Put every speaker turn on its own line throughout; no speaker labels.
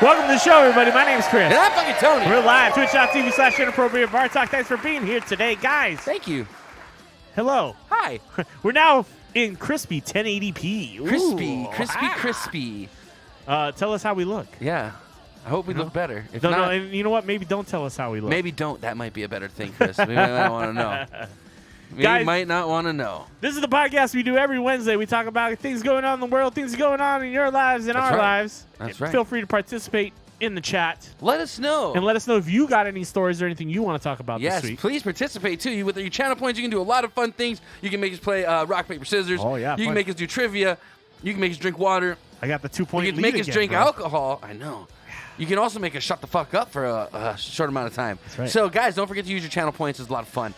Welcome to the show, everybody. My name's Chris.
And I'm fucking Tony.
We're live. Twitch.tv/Inappropriate Bar Talk. Thanks for being here today, guys.
Thank you.
Hello.
Hi.
We're now in crispy 1080p.
Crispy.
Ooh.
Crispy.
Tell us how we look.
Yeah. I hope we look better. If
No,
not,
and you know what? Maybe don't tell us how we look.
maybe don't. That might be a better thing, Chris. Maybe I might want to know. Maybe
Guys,
you might not want to know.
This is the podcast we do every Wednesday. We talk about things going on in the world, things going on in your lives and
That's
our
right.
lives.
That's right.
Feel free to participate in the chat.
Let us know.
And let us know if you got any stories or anything you want to talk about
Yes,
this week.
please participate too. With your channel points, you can do a lot of fun things. You can make us play rock, paper, scissors.
Oh, yeah,
You
fun.
can make us do trivia. You can make us drink water.
I got the 2-point
You
lead
can make us
again,
drink
bro.
alcohol. I know. You can also make us shut the fuck up for a short amount of time.
That's right.
So, guys, don't forget to use your channel points. It's a lot of fun.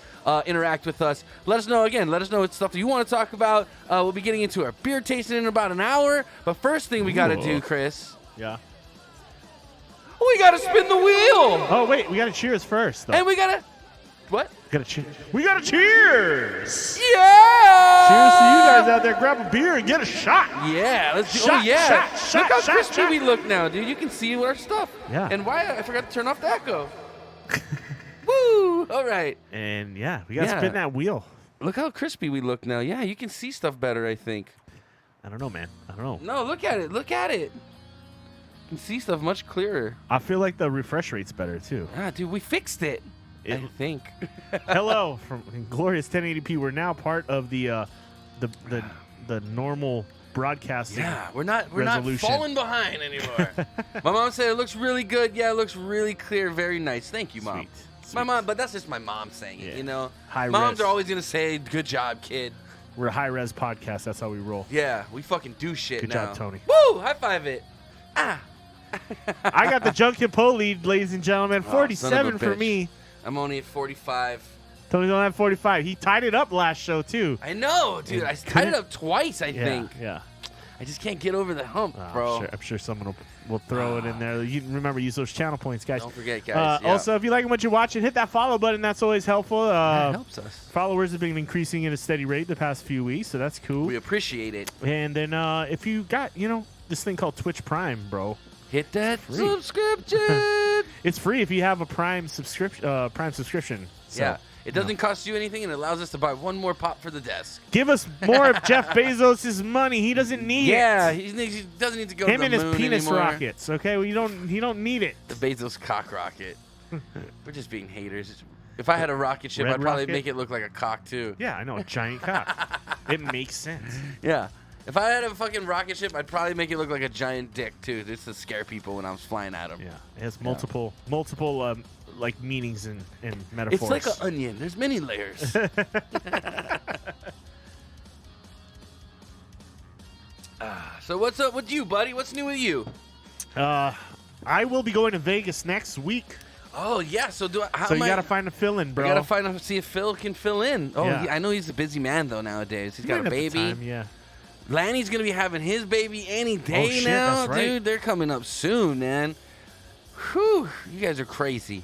Interact with us. Let us know, again, let us know what stuff that you want to talk about. We'll be getting into our beer tasting in about an hour. But first thing we got to do, Chris,
Yeah.
we got to spin the wheel.
Oh, wait. We got to cheers first, though.
And we got to, what?
We got to cheers.
Yeah!
Cheers to you guys out there. Grab a beer and get a shot.
Yeah, let's do.
Shot,
Oh yeah!
shot,
Look how
shot,
crispy
shot.
we look now, dude. You can see our stuff.
Yeah.
And why I forgot to turn off the echo. Woo! All right.
And, yeah, we got to
Yeah.
spin that wheel.
Look how crispy we look now. Yeah, you can see stuff better, I think.
I don't know, man. I don't know.
No, look at it. Look at it. You can see stuff much clearer.
I feel like the refresh rate's better, too.
Ah, dude, we fixed it. I think.
Hello from Glorious 1080p. We're now part of the normal broadcasting.
Yeah, we're not
resolution.
falling behind anymore. My mom said it looks really good. Yeah, it looks really clear. Very nice. Thank you, Mom.
Sweet.
My
Sweet.
mom, but that's just my mom saying it,
Yeah.
you know.
High
Moms
res.
are always gonna say, "Good job, kid."
We're a high-res podcast. That's how we roll.
Yeah, we fucking do shit
Good
now.
job, Tony.
Woo! High five it. Ah.
I got the Junk Hippo lead, ladies and gentlemen.
Oh,
47
son of a
for
bitch.
me.
I'm only at 45.
Tony don't have 45. He tied it up last show, too.
I know, dude. I tied it up twice, I think.
Yeah.
I just can't get over the hump,
Oh,
bro.
I'm sure someone will throw it in there. You remember, use those channel points, guys.
Don't forget, guys. Yeah.
Also, if you like what you're watching, hit that follow button. That's always helpful.
That helps us.
Followers have been increasing at a steady rate the past few weeks, so that's cool.
We appreciate it.
And then if you got, this thing called Twitch Prime, bro.
Hit that
free.
subscription.
It's free if you have a Prime subscription. So,
Yeah. It doesn't cost you anything, and it allows us to buy one more pop for the desk.
give us more of Jeff Bezos' money. He doesn't need
Yeah,
it.
he doesn't need to go
Him
to
and
the
his
moon
penis
anymore.
rockets. Okay, well, he don't need it.
The Bezos cock rocket. We're just being haters. If I had a rocket ship,
Red
I'd probably
rocket?
make it look like a cock, too.
Yeah, I know, a giant cock. It makes sense.
Yeah. If I had a fucking rocket ship, I'd probably make it look like a giant dick, too, just to scare people when I was flying at them.
Yeah, it has multiple like meanings and metaphors.
It's like an onion. There's many layers. So what's up with you, buddy? What's new with you?
I will be going to Vegas next week.
Oh, yeah. So you
So you got to find a fill-in, bro.
We got to find out, see if Phil can fill in. Oh,
Yeah.
I know he's a busy man, though, nowadays. He's
He
got a
might have the
baby.
time, yeah.
Lanny's going to be having his baby any day
shit,
now,
that's right.
dude. They're coming up soon, man. Whew. You guys are crazy.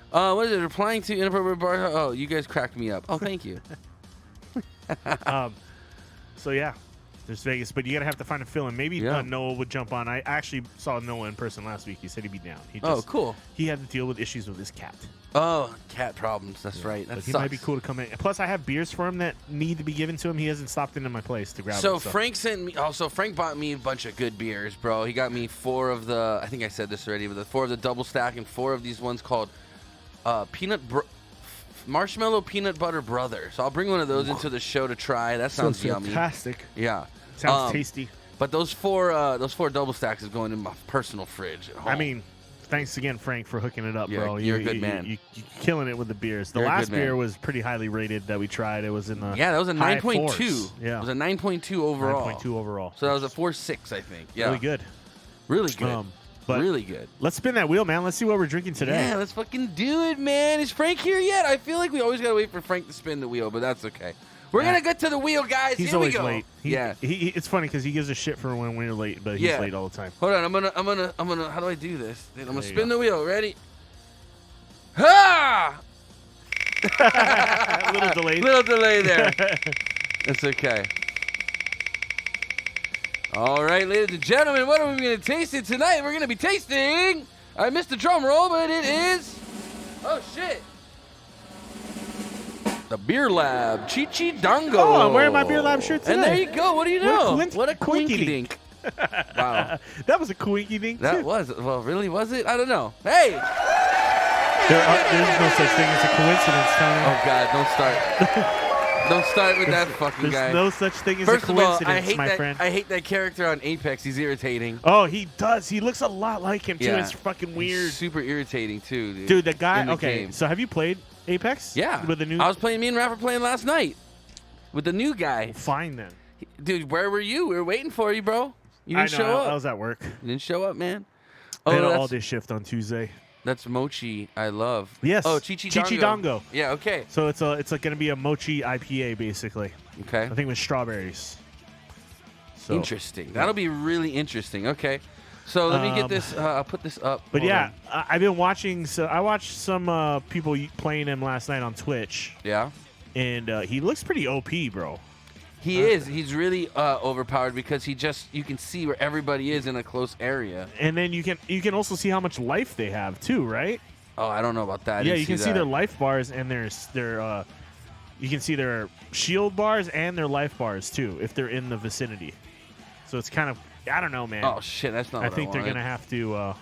What is it? Replying to inappropriate bar. Oh, you guys cracked me up. Oh, thank you.
So yeah, there's Vegas, but you gotta have to find a fill-in. Maybe
Yeah.
Noah would jump on. I actually saw Noah in person last week. He said he'd be down.
Oh, cool.
He had to deal with issues with his cat.
Oh, cat problems. That's right. That
But he
sucks.
might be cool to come in. Plus, I have beers for him that need to be given to him. He hasn't stopped into my place to grab
So
them.
Frank sent me. Also, Frank bought me a bunch of good beers, bro. He got me 4 of the. I think I said this already, but the 4 of the double stack and 4 of these ones called marshmallow peanut butter brother. So I'll bring one of those into the show to try. That sounds yummy.
fantastic.
Yeah.
Sounds tasty.
But those 4 double stacks is going in my personal fridge at home.
I mean, thanks again, Frank, for hooking it up,
You're-
bro.
you're a good man.
You're killing it with the beers. The
You're a
last
good man.
beer was pretty highly rated that we tried. It was in the
yeah, that was a
high
9.2.
fours. Yeah,
It was a 9.2 overall.
9.2 overall.
So that was a 4.6, I think. Yeah.
Really good.
Really good.
But
really good.
let's spin that wheel, man. Let's see what we're drinking today.
Yeah, let's fucking do it, man. Is Frank here yet? I feel like we always gotta wait for Frank to spin the wheel, but that's okay. We're gonna get to the wheel, guys.
He's
Here
always
we go.
late.
Yeah.
It's funny because he gives a shit for when we're late, but he's late all the time.
Hold on. I'm gonna. How do I do this? I'm gonna
you
spin
go.
the wheel. Ready? Ha!
A little delayed.
Little delay there. It's okay. All right, ladies and gentlemen, what are we going to taste it tonight? We're going to be tasting. I missed the drum roll, but it is. Oh shit! The Beer Lab, Chichi Dango.
Oh, I'm wearing my Beer Lab shirt today.
And there you go. What do you know? What a
quinky
quinky dink. Wow.
That was a quinky dink,
That
too.
was. Well, really, was it? I don't know. Hey!
There's no such thing as a coincidence, Tony.
Oh, God, don't start. Don't start with that fucking
There's
guy.
no such thing as
First
a
of all,
coincidence, my friend.
I hate that character on Apex. He's irritating.
Oh, he does. He looks a lot like him, too.
Yeah.
It's fucking weird.
He's super irritating, too, dude.
Dude, the guy.
in the
Okay,
game.
so have you played Apex?
Yeah.
With the new.
I was playing, me and Raph were playing last night with the new guy.
Fine then.
Dude, where were you? We were waiting for you, bro. You didn't
I know.
show up.
I was at work.
You didn't show up, man.
I had an
that's,
all-day shift on Tuesday.
that's mochi. I love.
Yes.
Oh, Chichi
Chichi
Dango.
Dango.
Yeah. Okay.
So it's like gonna be a mochi IPA basically.
Okay.
I think with strawberries. So,
Interesting. That'll be really interesting. Okay. So let me get this. I'll put this up.
But
Hold
yeah,
on.
I've been watching. So I watched some people playing him last night on Twitch,
Yeah.
and he looks pretty OP, bro.
He is. He's really overpowered because you can see where everybody is in a close area.
And then you can also see how much life they have too, right?
Oh, I don't know about that. I
Yeah,
didn't
you can see
that.
their life bars and their you can see their shield bars and their life bars too if they're in the vicinity. So it's kind of, I don't know, man.
Oh shit, that's not.
I
what
think
I
they're
wanted.
gonna have to.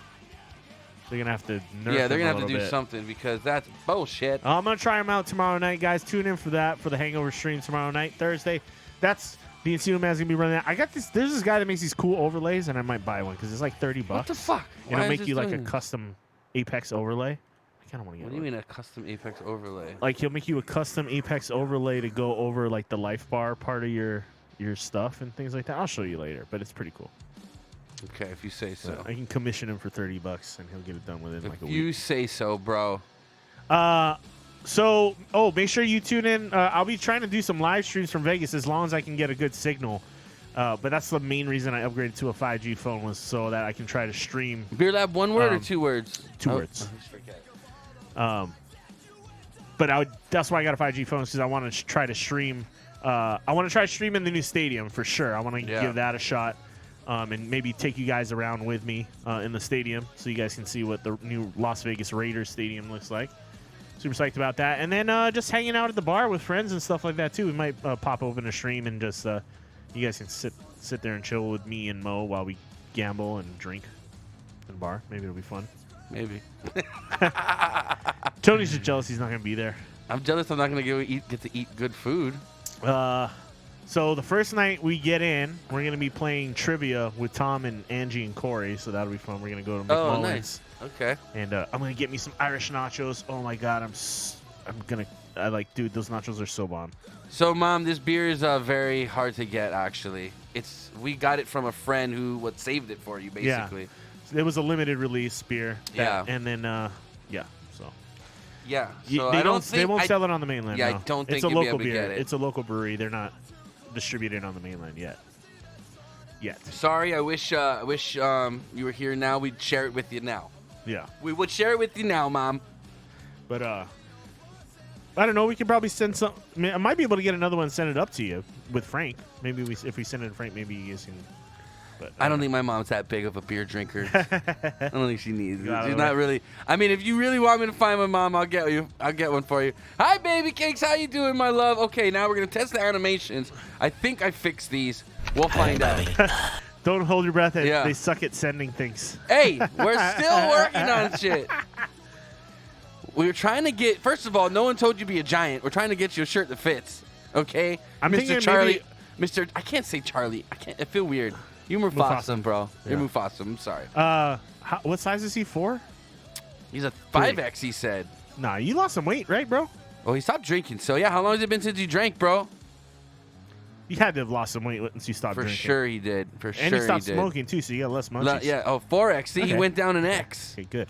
They're gonna have to nerf.
Yeah, they're
them
gonna
a
have to
little
do
bit.
something because that's bullshit.
I'm gonna try them out tomorrow night, guys. Tune in for that for the Hangover stream tomorrow night, Thursday. That's the Encino Man's gonna be running that. I got this. There's this guy that makes these cool overlays, and I might buy one because it's like $30.
What the fuck?
And
Why
it'll
is
make you
this
like a
doing-
custom Apex overlay. I kind of want to get.
What do you mean a custom Apex overlay?
Like he'll make you a custom Apex overlay to go over like the life bar part of your stuff and things like that. I'll show you later, but it's pretty cool.
Okay, if you say so.
I can commission him for $30 and he'll get it done within like a
If
week.
you say so, bro.
So make sure you tune in. I'll be trying to do some live streams from Vegas as long as I can get a good signal. But that's the main reason I upgraded to a 5G phone was so that I can try to stream.
Beer Lab, one word or 2 words?
Two words. But that's why I got a 5G phone because I want to try to stream. I want to try to stream in the new stadium for sure. I want to give that a shot. And maybe take you guys around with me in the stadium so you guys can see what the new Las Vegas Raiders stadium looks like. Super psyched about that. And then just hanging out at the bar with friends and stuff like that, too. We might pop open a stream and just you guys can sit there and chill with me and Mo while we gamble and drink in the bar. Maybe it'll be fun.
Maybe.
Tony's just jealous he's not going to be there.
I'm jealous I'm not going to get to eat good food.
So the first night we get in, we're going to be playing trivia with Tom and Angie and Corey, so that'll be fun. We're going to go to McMullen's.
Oh, nice. Okay.
And I'm going to get me some Irish nachos. Oh, my God. Dude, those nachos are so bomb.
So, Mom, this beer is very hard to get, actually. We got it from a friend who saved it for you, basically.
Yeah. It was a limited release beer.
Yeah.
And then, so.
Yeah.
They
So I don't think...
They won't sell it on the mainland.
Yeah,
no.
I don't think
it's a
you'll be
local
able to
beer.
get it.
It's a local brewery. They're not distributed on the mainland yet.
Sorry, I wish you were here now. We'd share it with you now.
Yeah.
We would share it with you now, Mom.
But I don't know. We could probably send some. I might be able to get another one and send it up to you with Frank. Maybe if we send it to Frank, maybe you guys can. But
I don't think my mom's that big of a beer drinker. I don't think she needs it.
Got
She's
it.
not really. I mean, if you really want me to find my mom, I'll get one for you. Hi, baby cakes. How you doing, my love? Okay, now we're gonna test the animations. I think I fixed these. We'll find out.
Don't hold your breath.
Yeah.
They suck at sending things.
Hey, we're still working on shit. We were trying to get. First of all, no one told you to be a giant. We're trying to get you a shirt that fits. Okay,
I'm thinking
Mr. Charlie.
maybe-
Mr. I can't say Charlie. I can't. I feel weird. You Mufasa, bro. You're
Yeah.
Mufasa. I'm sorry.
What size is he for?
He's a 5X, he said.
Nah, you lost some weight, right, bro?
Oh, he stopped drinking. So, yeah, how long has it been since you drank, bro?
You had to have lost some weight since you stopped
For
drinking.
sure he did. For
And
sure
you stopped
he did.
smoking, too, so you got less munchies.
Yeah, 4X. See, he
Okay.
went down an X.
Okay, good.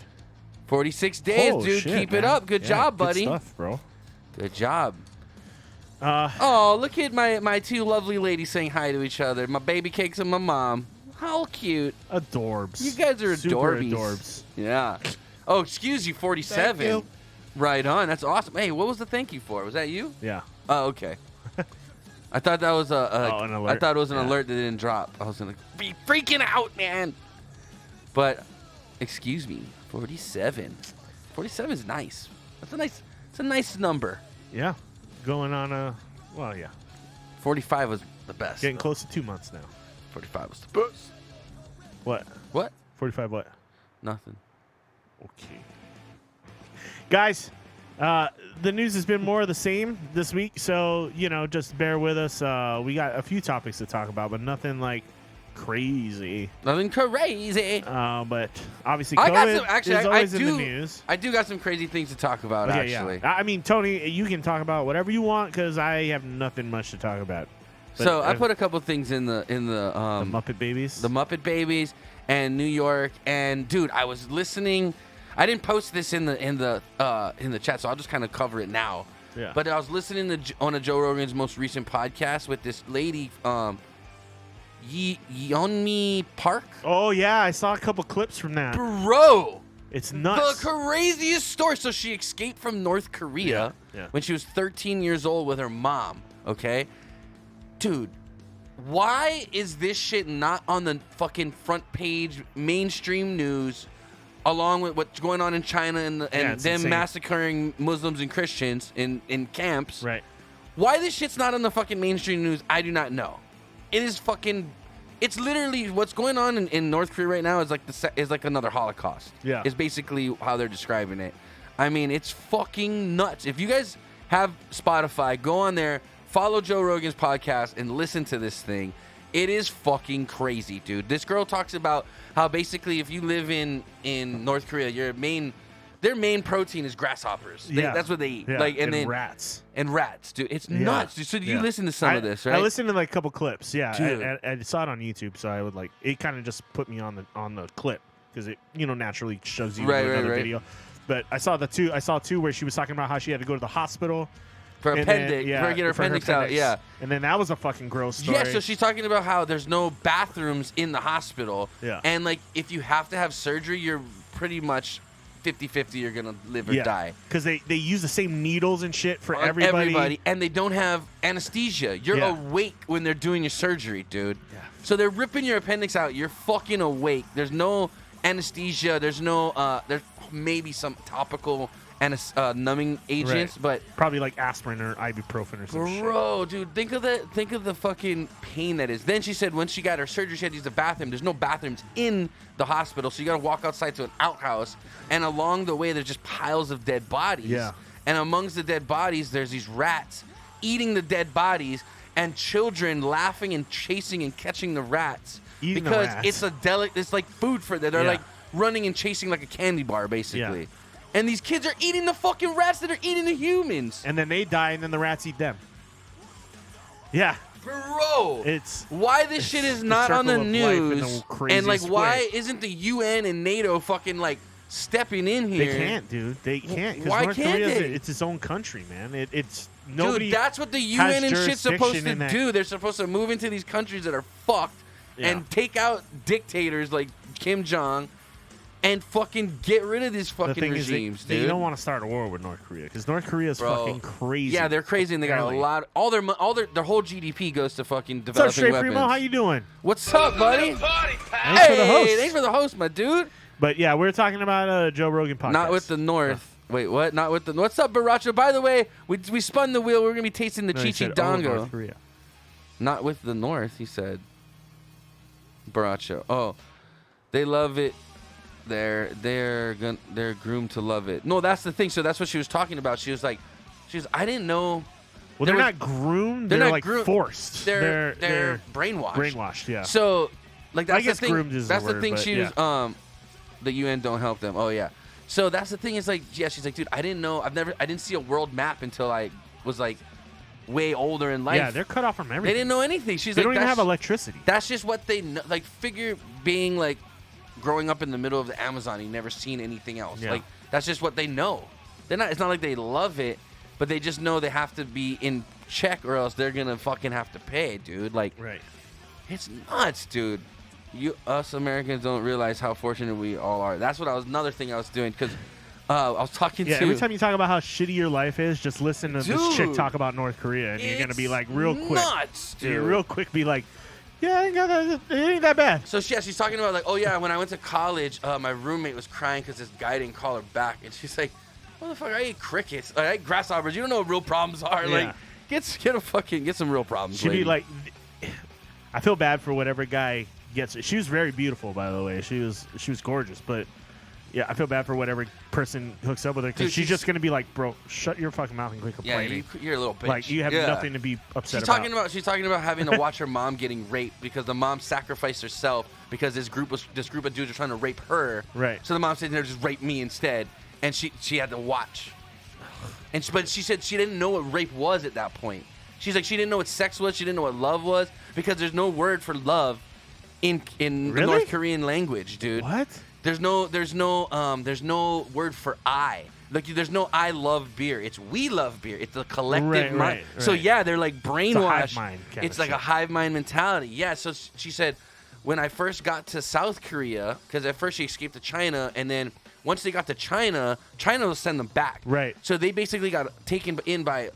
46 days,
Oh,
dude.
shit,
Keep it
man.
up. Good
Yeah,
job, buddy.
Good stuff, bro.
Good job.
Uh,
Oh, look at my two lovely ladies saying hi to each other. My baby cakes and my mom. How cute.
adorbs.
You guys are
Super
adorbies.
adorbs.
Yeah. Oh, excuse you, 47.
Thank you.
Right on. That's awesome. Hey, what was the thank you for? Was that you?
Yeah.
Oh, okay. I thought that was
an alert.
I thought it was an alert that didn't drop. I was gonna be freaking out, man. But excuse me, 47. 47 is nice. It's a nice number.
Yeah, going on well, yeah.
45 was the best.
Getting close to 2 months now.
45 was the best. What?
45 what?
Nothing.
Okay. Guys, the news has been more of the same this week, so, just bear with us. We got a few topics to talk about, but nothing like crazy.
Nothing crazy.
But obviously COVID is always in the news.
I do got some crazy things to talk about,
Okay,
actually.
Yeah. I mean, Tony, you can talk about whatever you want because I have nothing much to talk about. But,
so I put a couple things in the
Muppet Babies.
The Muppet Babies and New York. And dude, I was listening. I didn't post this in the chat, so I'll just kind of cover it now.
Yeah.
But I was listening on a Joe Rogan's most recent podcast with this lady, Yeonmi Park.
Oh yeah, I saw a couple clips from that.
Bro,
it's nuts.
The craziest story. So she escaped from North Korea when she was 13 years old with her mom. Okay, dude, why is this shit not on the fucking front page mainstream news, along with what's going on in China and them
insane.
massacring Muslims and Christians in camps?
Right.
Why this shit's not on the fucking mainstream news, I do not know. It is fucking. It's literally what's going on in North Korea right now is like another Holocaust.
Yeah.
Is basically how they're describing it. I mean, it's fucking nuts. If you guys have Spotify, go on there, follow Joe Rogan's podcast, and listen to this thing. It is fucking crazy, dude. This girl talks about how basically if you live in North Korea, their main protein is grasshoppers. That's what they eat.
Yeah.
Like and then
rats.
And rats, dude. It's nuts, dude. So you listen to some of this, right?
I listened to like a couple clips. Yeah,
Dude.
I saw it on YouTube, so I would like it. Kind of just put me on the clip because it naturally shows you another video. But I saw two where she was talking about how she had to go to the hospital
for get her appendix out. Yeah,
and then that was a fucking gross story.
Yeah, so she's talking about how there's no bathrooms in the hospital.
Yeah,
and like if you have to have surgery, you're pretty much 50-50 you're gonna live or die.
Because they use the same needles and shit for everybody.
And they don't have anesthesia. You're awake when they're doing your surgery, dude.
Yeah.
So they're ripping your appendix out. You're fucking awake. There's no anesthesia. There's no there's maybe some topical numbing agents, but
probably like aspirin or ibuprofen or some shit.
Bro, dude, think of the fucking pain that is. Then she said when she got her surgery, she had to use the bathroom. There's no bathrooms in the hospital, so you got to walk outside to an outhouse, and along the way there's just piles of dead bodies.
Yeah.
And amongst the dead bodies, there's these rats eating the dead bodies, and children laughing and chasing and catching the rats
Eating the
because
rats.
it's like food for them. They're like running and chasing like a candy bar, basically.
Yeah.
And these kids are eating the fucking rats that are eating the humans.
And then they die, and then the rats eat them. Yeah.
Bro,
it's
why this shit is not on the news, and like why
way.
isn't the UN and NATO fucking like stepping in here?
They can't, dude. They can't.
Why
North
can't
Korea,
they?
It's its own country, man. It's nobody.
Dude, that's what the UN and shit's supposed to
that.
do. They're supposed to move into these countries that are fucked and take out dictators like Kim Jong. And fucking get rid of these fucking regimes, dude.
They don't want to start a war with North Korea because North Korea is fucking crazy.
Yeah, they're crazy, and they got a lot. All their whole GDP goes to fucking developing
What's up, Straight
weapons.
Primo? How you doing?
What's up, buddy?
Thanks for the host.
Thanks for the host, my dude.
But yeah, we're talking about Joe Rogan podcast.
Not with the North. Wait, what? Not with the. What's up, Baracho? By the way, we spun the wheel. We're gonna be tasting the Chichi Dango.
North Korea.
Not with the North, he said. Baracho. Oh, they love it. They're groomed to love it. No, that's the thing. So that's what she was talking about. She was I didn't know.
Well, they're not groomed. They're like forced.
They're brainwashed.
Brainwashed, yeah.
So, like that's
I guess
the thing.
groomed is
that's
the
the thing.
word,
She was the UN don't help them. Oh yeah. So that's the thing. Is like she's like, dude, I didn't know. I didn't see a world map until I was like way older in life.
Yeah, they're cut off from everything.
They didn't know anything. She's
they
like,
don't even have electricity.
That's just what they know. Like figure being like. Growing up in the middle of the Amazon, you never seen anything else.
Yeah.
Like that's just what they know. It's not like they love it, but they just know they have to be in check or else they're gonna fucking have to pay, dude. Like,
right?
It's nuts, dude. Us Americans don't realize how fortunate we all are. That's what another thing I was doing because I was talking to...
every time you talk about how shitty your life is, just listen to this chick talk about North Korea, and you're going to be like real quick.
Nuts, dude.
You're real quick be like, yeah, it ain't that bad.
So she's talking about like, oh yeah, when I went to college, my roommate was crying because this guy didn't call her back, and she's like, motherfucker, I ate crickets, I ate grasshoppers. You don't know what real problems are.
Yeah.
Like, get some real problems.
She'd
lady.
be like, I feel bad for whatever guy gets it. She was very beautiful, by the way. She was gorgeous, but yeah, I feel bad for whatever person hooks up with her because she's just gonna be like, bro, shut your fucking mouth and quit complaining.
Yeah, you're a little bitch.
Like you have nothing to be upset about.
She's talking about having to watch her mom getting raped because the mom sacrificed herself because this group of dudes were trying to rape her.
Right.
So the mom said, "No, just rape me instead," and she had to watch. But she said she didn't know what rape was at that point. She's like, she didn't know what sex was. She didn't know what love was because there's no word for love in the North Korean language, dude.
What?
There's no word for I. Like there's no I love beer. It's we love beer. It's a collective mind.
Right.
So yeah, they're like brainwashed.
It's a hive mind
It's like a hive mind mentality. Yeah. So she said, when I first got to South Korea, because at first she escaped to China, and then once they got to China will send them back.
Right.
So they basically got taken in by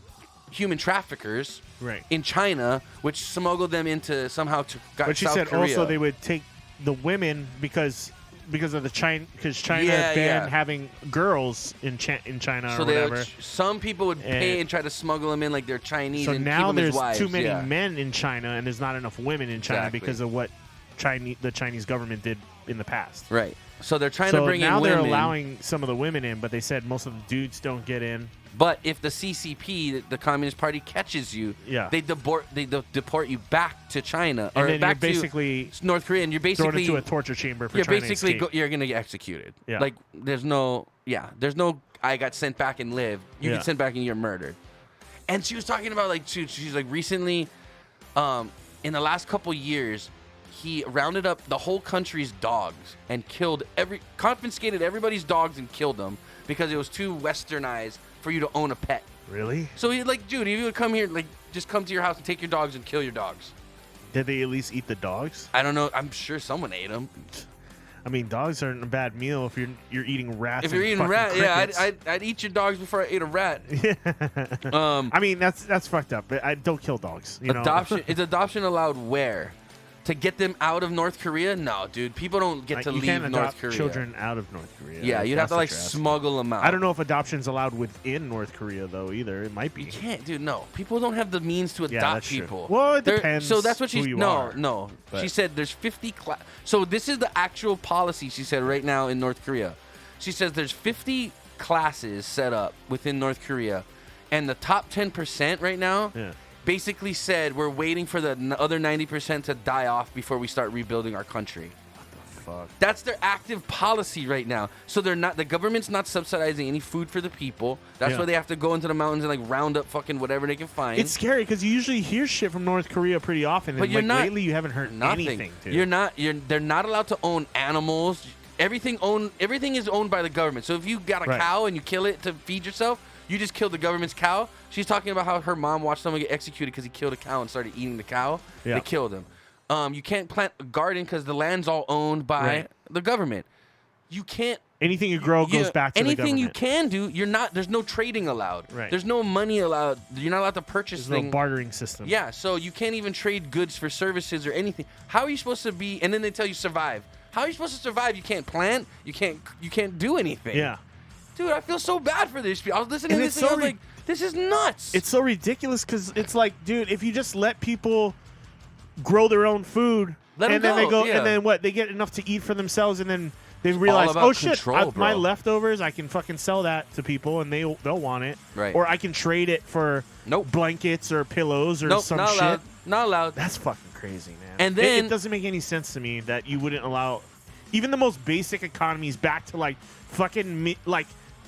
human traffickers.
Right.
In China, which smuggled them into somehow to
But she
South
said
Korea.
also they would take the women because of the China banned having girls in China
so
or whatever.
Some people would pay and try to smuggle them in like they're Chinese.
So
and
now
keep them as
there's
wives.
too many men in China and there's not enough women in China because of what the Chinese government did in the past.
Right. So they're trying to bring in women.
Now they're allowing some of the women in, but they said most of the dudes don't get in.
But if the CCP, the Communist Party, catches you, they deport you back to China or back
basically
to North Korea, and you're basically
thrown into a torture chamber for trying to escape.
You're gonna get executed.
Yeah.
Like there's no I got sent back and live. You get sent back and you're murdered. And she was talking about like she's like recently, in the last couple years, he rounded up the whole country's dogs and confiscated everybody's dogs and killed them because it was too westernized for you to own a pet.
Really?
So he like, dude, if you would come here, like, just come to your house and take your dogs and kill your dogs.
Did they at least eat the dogs?
I don't know. I'm sure someone ate them.
I mean, dogs aren't a bad meal if you're eating rats.
If you're eating rat, I'd eat your dogs before I ate a rat.
Yeah. I mean, that's fucked up. I don't kill dogs.
Adoption is adoption allowed where? To get them out of North Korea? No, dude. People don't get to leave North Korea.
Children out of North Korea.
Yeah, you'd have to like smuggle them out.
I don't know if adoption's allowed within North Korea though either. It might be.
You can't, dude. No, people don't have the means to adopt people.
True. Well, it depends.
So that's what she's.
No.
She said there's 50. So this is the actual policy. She said right now in North Korea. She says there's 50 classes set up within North Korea, and the top 10% right now.
Yeah.
Basically said we're waiting for the other 90% to die off before we start rebuilding our country.
What the fuck?
That's their active policy right now. So the government's not subsidizing any food for the people. That's why they have to go into the mountains and like round up fucking whatever they can find.
It's scary because you usually hear shit from North Korea pretty often.
But
and lately you haven't heard anything. Dude.
They're not allowed to own animals. Everything is owned by the government. So if you got a cow and you kill it to feed yourself, you just killed the government's cow. She's talking about how her mom watched someone get executed because he killed a cow and started eating the cow. Yeah. They killed him. You can't plant a garden because the land's all owned by the government. You can't.
Anything you grow goes back to the government.
Anything you can do, there's no trading allowed.
Right.
There's no money allowed. You're not allowed to purchase things.
No bartering system.
Yeah, so you can't even trade goods for services or anything. How are you supposed to be? And then they tell you survive. How are you supposed to survive? You can't plant. You can't do anything.
Yeah.
Dude, I feel so bad for this. I was listening to this and I was like, this is nuts.
It's so ridiculous because it's like, dude, if you just let people grow their own food, and then they go, and then what? They get enough to eat for themselves, and then they realize, oh shit, my leftovers, I can fucking sell that to people, and they'll want it.
Right.
Or I can trade it for blankets or pillows or some shit.
Allowed. Not allowed.
That's fucking crazy, man.
And then
it doesn't make any sense to me that you wouldn't allow even the most basic economies back to like fucking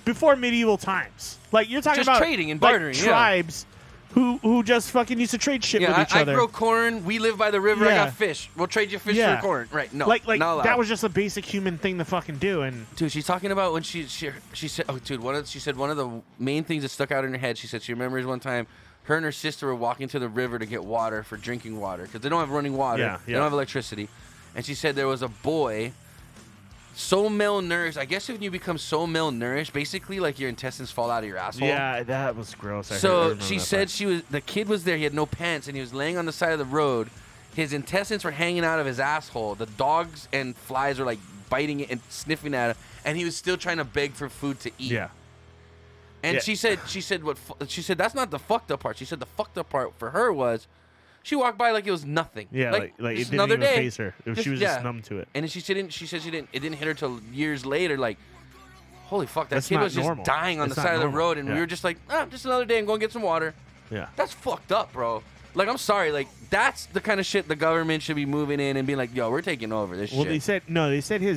before medieval times. Like you're talking
just
about
trading and bartering,
tribes who just fucking used to trade shit with each other.
I grow corn. We live by the river. I got fish. We'll trade you fish for corn. Right? No,
like that was just a basic human thing to fucking do. And
dude, she's talking about when she said, oh, dude, she said one of the main things that stuck out in her head. She said she remembers one time her and her sister were walking to the river to get water for drinking water because they don't have running water. They don't have electricity. And she said there was a boy so malnourished. I guess when you become so malnourished, basically like your intestines fall out of your asshole.
Yeah, that was gross.
So she said the kid was there. He had no pants, and he was laying on the side of the road. His intestines were hanging out of his asshole. The dogs and flies were like biting it and sniffing at him, and he was still trying to beg for food to eat.
Yeah.
And she said that's not the fucked up part. She said the fucked up part for her was she walked by like it was nothing.
Yeah, like it didn't
another
even
day.
phase her. She was just numb to it.
And then she said it didn't hit her till years later. Like, holy fuck, that
That's
kid
not
was
normal.
just dying on
It's
the
not
side of the
normal.
road, and we were just like, just another day and go and get some water.
Yeah.
That's fucked up, bro. Like, I'm sorry. Like, that's the kind of shit the government should be moving in and being like, yo, we're taking over this shit.
Well, they said they said he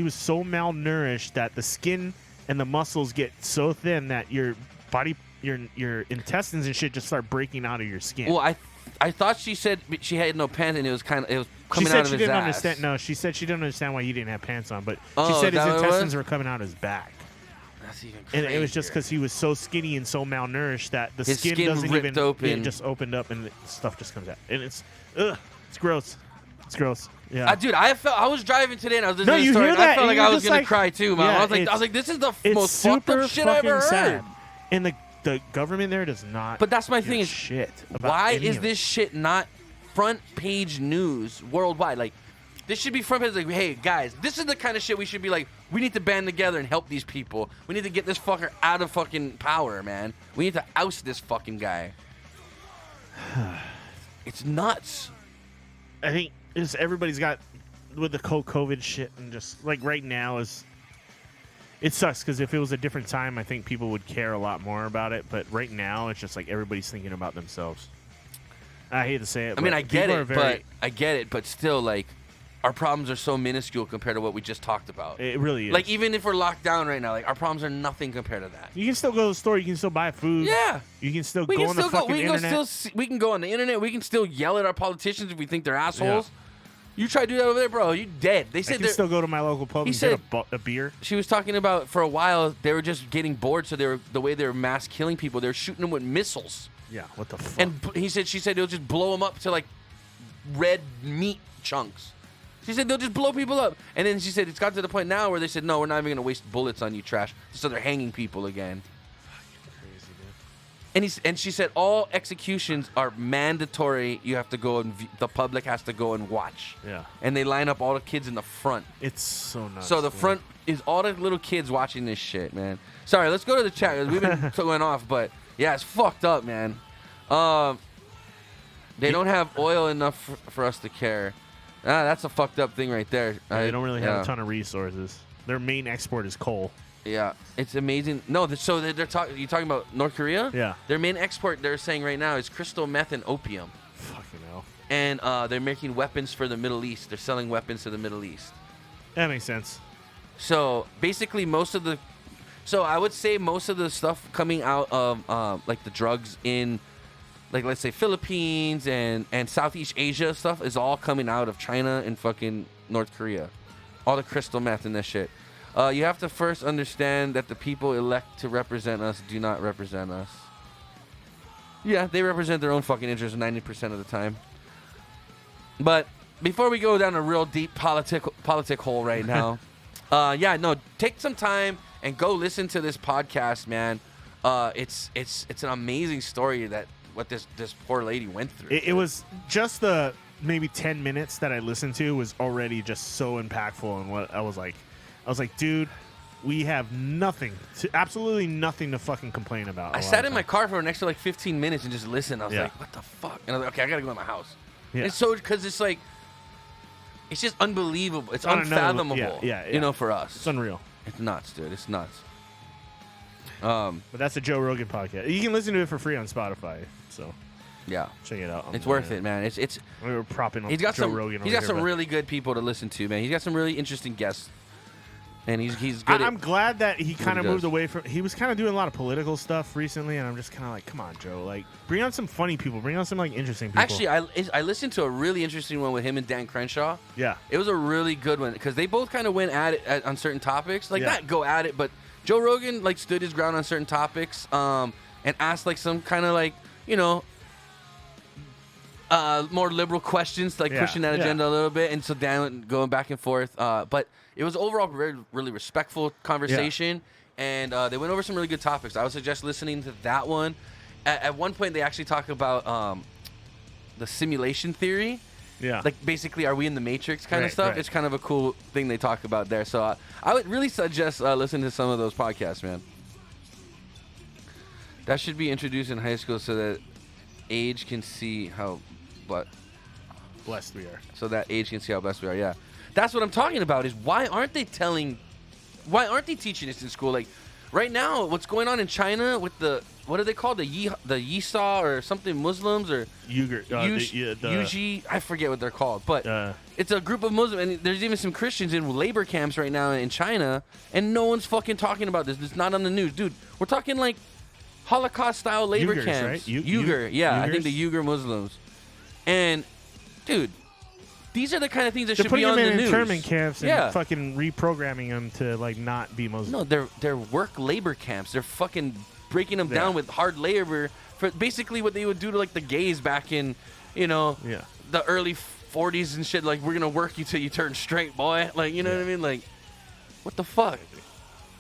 was so malnourished that the skin and the muscles get so thin that your body, your intestines and shit just start breaking out of your skin.
Well, I thought she said she had no pants and it was coming
she
out
said
of
she
his
didn't
ass.
understand. No, she said she didn't understand why he didn't have pants on, but she
Oh,
said
is
his
that what it
intestines
was?
were coming out his back.
That's even
And
crazier.
it was just because he was so skinny and so malnourished that the
His
skin
skin
doesn't
ripped
even
open.
It just opened up and the stuff just comes out, and it's gross. It's gross. Yeah,
Dude, I was driving today and I was listening
No,
to the
you
story
hear
and I
that,
felt
and
like I
you're
was
just
gonna
like-
cry too, man.
Yeah,
I was like, this is the
it's
most fucked
super
up shit I ever
fucking
heard.
sad. And the government there does not.
But that's my
give
thing
a
is,
shit. About
why
any
is
of it.
this shit not front page news worldwide? Like, this should be front page. Like, hey guys, this is the kind of shit we should be like. We need to band together and help these people. We need to get this fucker out of fucking power, man. We need to oust this fucking guy. It's nuts.
I think everybody's got with the COVID shit, and just like right now it sucks because if it was a different time, I think people would care a lot more about it. But right now, it's just like everybody's thinking about themselves. I hate to say it.
I mean,
but
I get
people are
it, but still, like, our problems are so minuscule compared to what we just talked about.
It really is.
Like, even if we're locked down right now, like, our problems are nothing compared to that.
You can still go to the store. You can still buy food.
Yeah.
You can still
We
go
can
on the
still go.
fucking
We can
internet.
we can go on the internet. We can still yell at our politicians if we think they're assholes. You try to do that over there, bro. You dead. They
I
said
can still go to my local pub
He
and
said-
get a beer.
she was talking about for a while they were just getting bored, so the way they were mass killing people. They were shooting them with missiles,
Yeah, what the fuck?
and she said they'll just blow them up to like red meat chunks. She said they'll just blow people up, and then she said it's got to the point now where they said no, we're not even gonna waste bullets on you, trash. So they're hanging people again. And she said all executions are mandatory. You have to go and the public has to go and watch.
Yeah.
And they line up all the kids in the front.
It's so nuts.
So the
dude.
front is all the little kids watching this shit, man. Sorry, let's go to the chat. 'Cause we've been going off, but yeah, it's fucked up, man. They don't have oil enough for us to care. That's a fucked up thing right there.
Yeah, they don't really have a ton of resources. Their main export is coal.
Yeah, it's amazing. No, so they're talking. You talking about North Korea?
Yeah.
Their main export, they're saying right now, is crystal meth and opium,
Fucking hell.
and they're making weapons for the Middle East. They're selling weapons to the Middle East.
That makes sense.
So basically, I would say most of the stuff coming out of like the drugs in, like let's say Philippines and Southeast Asia stuff is all coming out of China and fucking North Korea. All the crystal meth and that shit. You have to first understand that the people elect to represent us do not represent us. Yeah, they represent their own fucking interests 90% of the time. But before we go down a real deep politic hole right now, take some time and go listen to this podcast, man. It's an amazing story that what this poor lady went through.
It was just the maybe 10 minutes that I listened to was already just so impactful, and what I was like, dude, we have absolutely nothing to fucking complain about.
I sat in my car for an extra like 15 minutes and just listened. I was like, what the fuck? And I was like, okay, I gotta go to my house.
Yeah.
And so, because it's like, it's just unbelievable. It's unfathomable, you know, for us.
It's unreal.
It's nuts, dude. It's nuts.
But that's a Joe Rogan podcast. You can listen to it for free on Spotify, so
yeah,
check it out.
It's worth it, man. It's
we were propping up
he's got
Joe Rogan.
He's got some really good people to listen to, man. He's got some really interesting guests. And he's good.
I'm glad that he kind of
does.
moved away from. He was kind of doing a lot of political stuff recently, and I'm just kind of like, come on, Joe, like bring on some funny people, bring on some like interesting people.
Actually, I listened to a really interesting one with him and Dan Crenshaw.
Yeah,
it was a really good one because they both kind of went at it on certain topics, like not go at it, but Joe Rogan like stood his ground on certain topics, and asked like some kind of like more liberal questions, like pushing that agenda a little bit, and so Dan going back and forth. But it was overall really respectful conversation, and they went over some really good topics. I would suggest listening to that one. At one point, they actually talk about the simulation theory.
Yeah.
Like, basically, are we in the Matrix kind of stuff? Right. It's kind of a cool thing they talk about there. So I would really suggest listening to some of those podcasts, man. That should be introduced in high school so that age can see how
blessed we are.
So that age can see how blessed we are, yeah. That's what I'm talking about, is why aren't they teaching this in school? Like, right now, what's going on in China with the, what are they called? The Yisa or something, Muslims or Yuji, I forget what they're called, but it's a group of Muslims, and there's even some Christians in labor camps right now in China, and no one's fucking talking about this. It's not on the news. Dude, we're talking like Holocaust-style labor
Uyghurs,
camps.
Right?
Uyghur, yeah, I think the Uyghur Muslims. And, dude, these are the kind of things that should be on the news.
They're putting them in internment camps and fucking reprogramming them to, like, not be Muslim.
No, they're work labor camps. They're fucking breaking them down with hard labor for basically what they would do to, like, the gays back in, the early 40s and shit. Like, we're going to work you till you turn straight, boy. Like, you know what I mean? Like, what the fuck?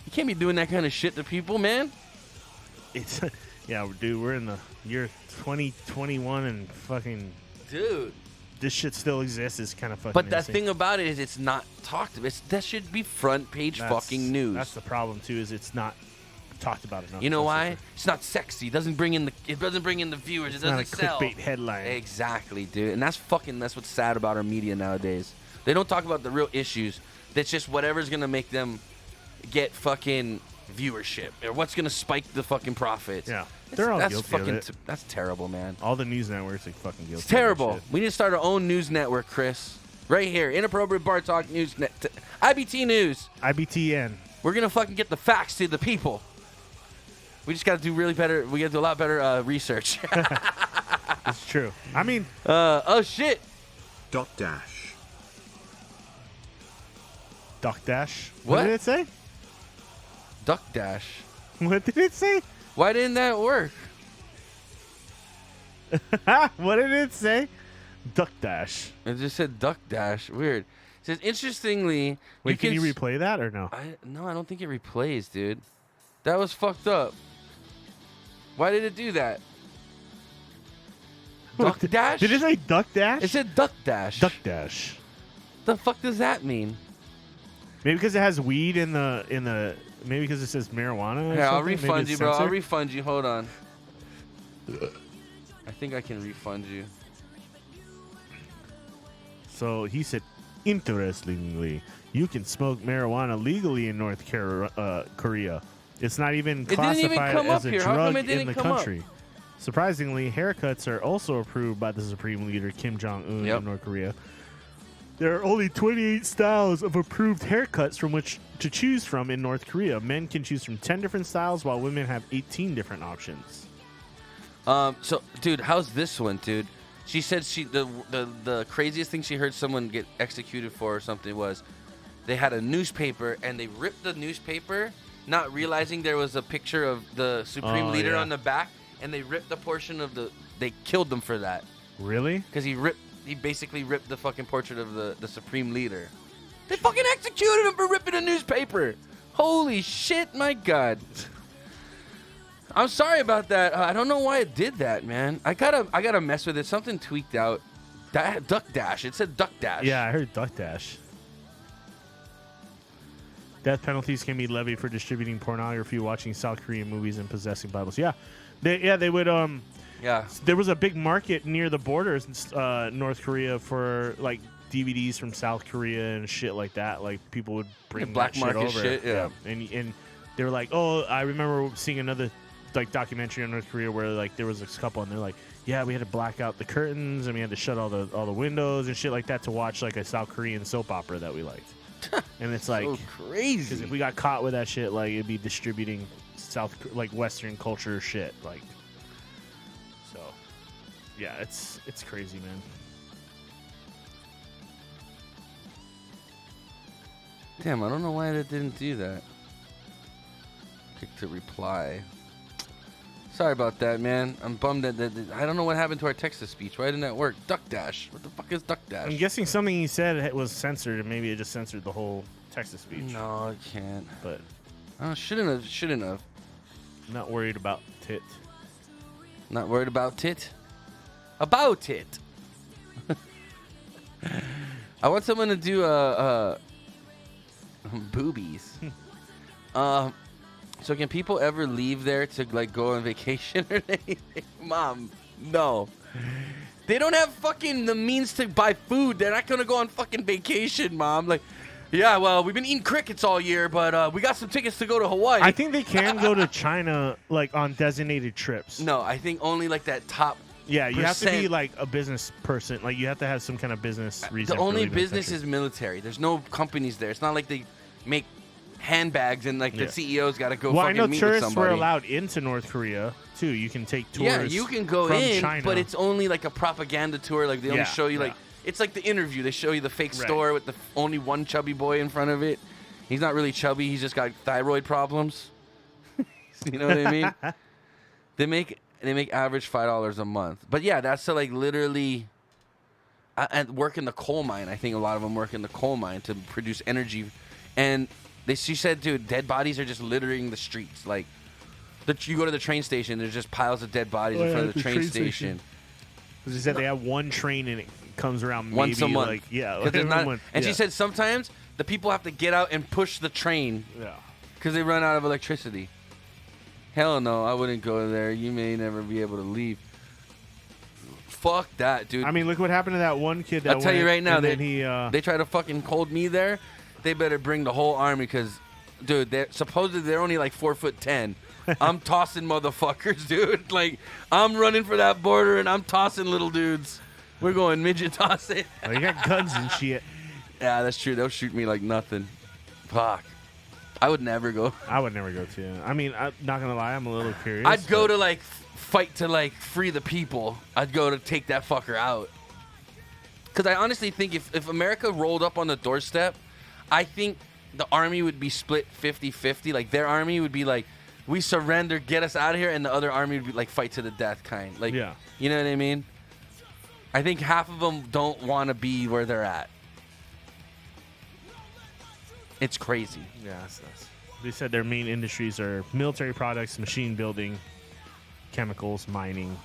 You can't be doing that kind of shit to people, man.
It's dude, we're in the year 2021 and fucking...
Dude.
This shit still exists. It's kind of fucking
But the
insane.
thing about it is it's not talked about. That should be front page fucking news.
That's the problem, too, is it's not talked about enough.
You know why? It's not sexy. It doesn't bring in the viewers. It doesn't sell.
Not a clickbait headline.
Exactly, dude. And that's what's sad about our media nowadays. They don't talk about the real issues. That's just whatever's going to make them get fucking viewership or what's going to spike the fucking profits.
Yeah. They're all guilty of it.
That's terrible, man.
All the news networks are fucking guilty.
It's terrible. We need to start our own news network, Chris. Right here. Inappropriate Bar Talk News. IBT News.
IBTN.
We're going to fucking get the facts to the people. We just got to do really better. We got to do a lot better research.
It's true. I mean.
Oh, shit.
Doc Dash.
Doc Dash?
What
did it say?
Duck Dash.
What did it say?
Why didn't that work?
What did it say? Duck Dash.
It just said Duck Dash. Weird. It says, interestingly...
Wait, can you replay that or no?
No, I don't think it replays, dude. That was fucked up. Why did it do that? Duck Dash?
Did it say Duck Dash?
It said Duck Dash.
Duck Dash.
The fuck does that mean?
Maybe because it has weed in the... Maybe because it says marijuana.
Yeah, I'll refund you, bro. I'll refund you. Hold on. I think I can refund you.
So he said, interestingly, you can smoke marijuana legally in North Korea. It's not even classified as a drug in the country. Surprisingly, haircuts are also approved by the Supreme Leader Kim Jong-un in North Korea. There are only 28 styles of approved haircuts from which to choose from in North Korea. Men can choose from 10 different styles, while women have 18 different options.
So, dude, how's this one, dude? She said the craziest thing she heard someone get executed for or something was they had a newspaper and they ripped the newspaper, not realizing there was a picture of the Supreme Leader on the back, and they ripped the portion of they killed them for that.
Really?
Because he basically ripped the fucking portrait of the Supreme Leader. They fucking executed him for ripping a newspaper. Holy shit, my God. I'm sorry about that. I don't know why it did that, man. I gotta mess with it. Something tweaked out. Duck Dash. It said Duck Dash.
Yeah, I heard Duck Dash. Death penalties can be levied for distributing pornography, watching South Korean movies, and possessing Bibles. Yeah, they would.
Yeah.
There was a big market near the borders in North Korea for like DVDs from South Korea and shit like that. Like people would bring
black
that
market
shit over.
Shit, yeah.
And they were like, oh, I remember seeing another like documentary on North Korea where like there was a couple and they're like, yeah, we had to black out the curtains and we had to shut all the windows and shit like that to watch like a South Korean soap opera that we liked. And it's like
so crazy
because if we got caught with that shit, like it'd be distributing Western culture shit, like. So, yeah, it's crazy, man.
Damn, I don't know why it didn't do that. Click to reply. Sorry about that, man. I'm bummed that I don't know what happened to our text-to-speech. Why didn't that work? Duck Dash. What the fuck is Duck Dash?
I'm guessing something he said was censored, and maybe it just censored the whole text-to-speech.
No, I can't.
But
shouldn't have.
Not worried about tit.
Not worried about tit? About it. I want someone to do boobies. So can people ever leave there to like go on vacation or anything? Mom, no. They don't have fucking the means to buy food. They're not gonna go on fucking vacation, Mom. Like, yeah, well, we've been eating crickets all year, but we got some tickets to go to Hawaii.
I think they can go to China like on designated trips.
No, I think only like that top.
Yeah, you have to be
percent.
like a business person. Like you have to have some kind of business reason.
The
for
only
leaving the
business
country.
is military. There's no companies there. It's not like they make handbags and like the CEO's got to go
Well, I
fucking
know
meet with
tourists
somebody.
were allowed into North Korea too. You can take tours.
Yeah, you can go
from
in,
China.
but it's only like a propaganda tour. Like they only
Yeah,
show you
yeah.
like it's like the interview. They show you the fake
Right.
store with the only one chubby boy in front of it. He's not really chubby. He's just got thyroid problems. You know what I mean? They make average $5 a month. But yeah, that's to like literally and work in the coal mine. I think a lot of them work in the coal mine to produce energy. And she said, dude, dead bodies are just littering the streets. Like, you go to the train station, there's just piles of dead bodies in front of the train station.
Because they said they have one train and it comes around maybe
Once a month.
like yeah.
'Cause there's
every
not-
month.
and
Yeah.
she said sometimes the people have to get out and push the train
Yeah.
because they run out of electricity. Hell no, I wouldn't go there. You may never be able to leave. Fuck that, dude.
I mean, look what happened to that one kid. That
I'll tell you
went,
right now,
and then he
they try to fucking hold me there. They better bring the whole army because, dude, supposedly they're only like 4'10". I'm tossing motherfuckers, dude. Like, I'm running for that border and I'm tossing little dudes. We're going midget tossing.
oh, you got guns and shit.
Yeah, that's true. They'll shoot me like nothing. Fuck. I would never go.
I would never go to. I mean, I'm not gonna lie, I'm a little curious.
I'd go to like fight to like free the people. I'd go to take that fucker out. Because I honestly think if America rolled up on the doorstep, I think the army would be split 50-50. Like their army would be like, we surrender, get us out of here, and the other army would be like fight to the death kind. Like,
Yeah.
You know what I mean? I think half of them don't want to be where they're at. It's crazy.
Yeah, that's nice. They said their main industries are military products, machine building, chemicals, mining.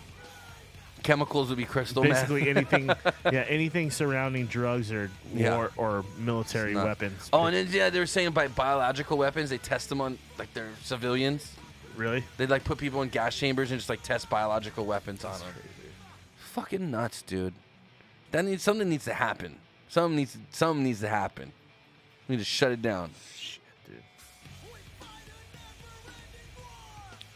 Chemicals would be crystal
Basically
meth.
anything. Yeah, anything surrounding drugs or
Yeah.
war or military
It's not-
weapons.
Oh, and then, yeah, they were saying by biological weapons, they test them on like their civilians.
Really?
They'd like put people in gas chambers and just like test biological weapons on them. Fucking nuts, dude. Something needs to happen. Something needs to happen. We need to shut it down.
Shit, dude.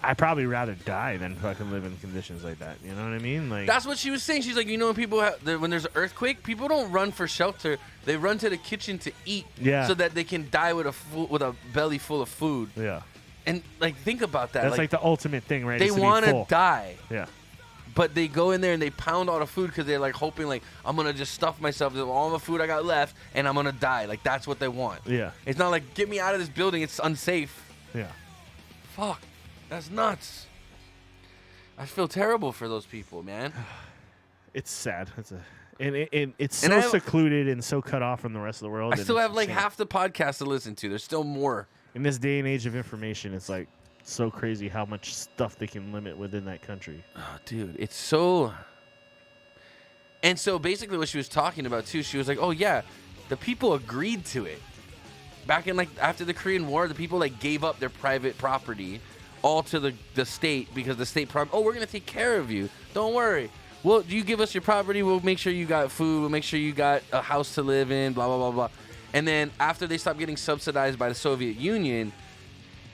I'd probably rather die than fucking live in conditions like that. You know what I mean? Like
That's what she was saying. She's like, you know, when people when there's an earthquake, people don't run for shelter. They run to the kitchen to eat,
Yeah.
so that they can die with a belly full of food.
yeah.
And like, think about that.
That's like the ultimate thing, right?
they
is to be
want to
full.
die.
Yeah.
But they go in there and they pound all the food because they're like hoping like I'm gonna just stuff myself with all the food I got left and I'm gonna die. Like that's what they want.
Yeah.
It's not like get me out of this building. It's unsafe.
Yeah.
Fuck, that's nuts. I feel terrible for those people, man.
It's sad. It's
And
so
I have-
secluded and so cut off from the rest of the world.
I
and
still
it's
have like
insane.
half the podcast to listen to. There's still more.
In this day and age of information, it's like so crazy how much stuff they can limit within that country.
Oh, dude, it's so. And so basically, what she was talking about too, she was like, "Oh yeah, the people agreed to it. Back in like after the Korean War, the people like gave up their private property all to the state because the state oh, we're gonna take care of you. Don't worry. Well, you give us your property, we'll make sure you got food. We'll make sure you got a house to live in. Blah blah blah blah." And then after they stopped getting subsidized by the Soviet Union,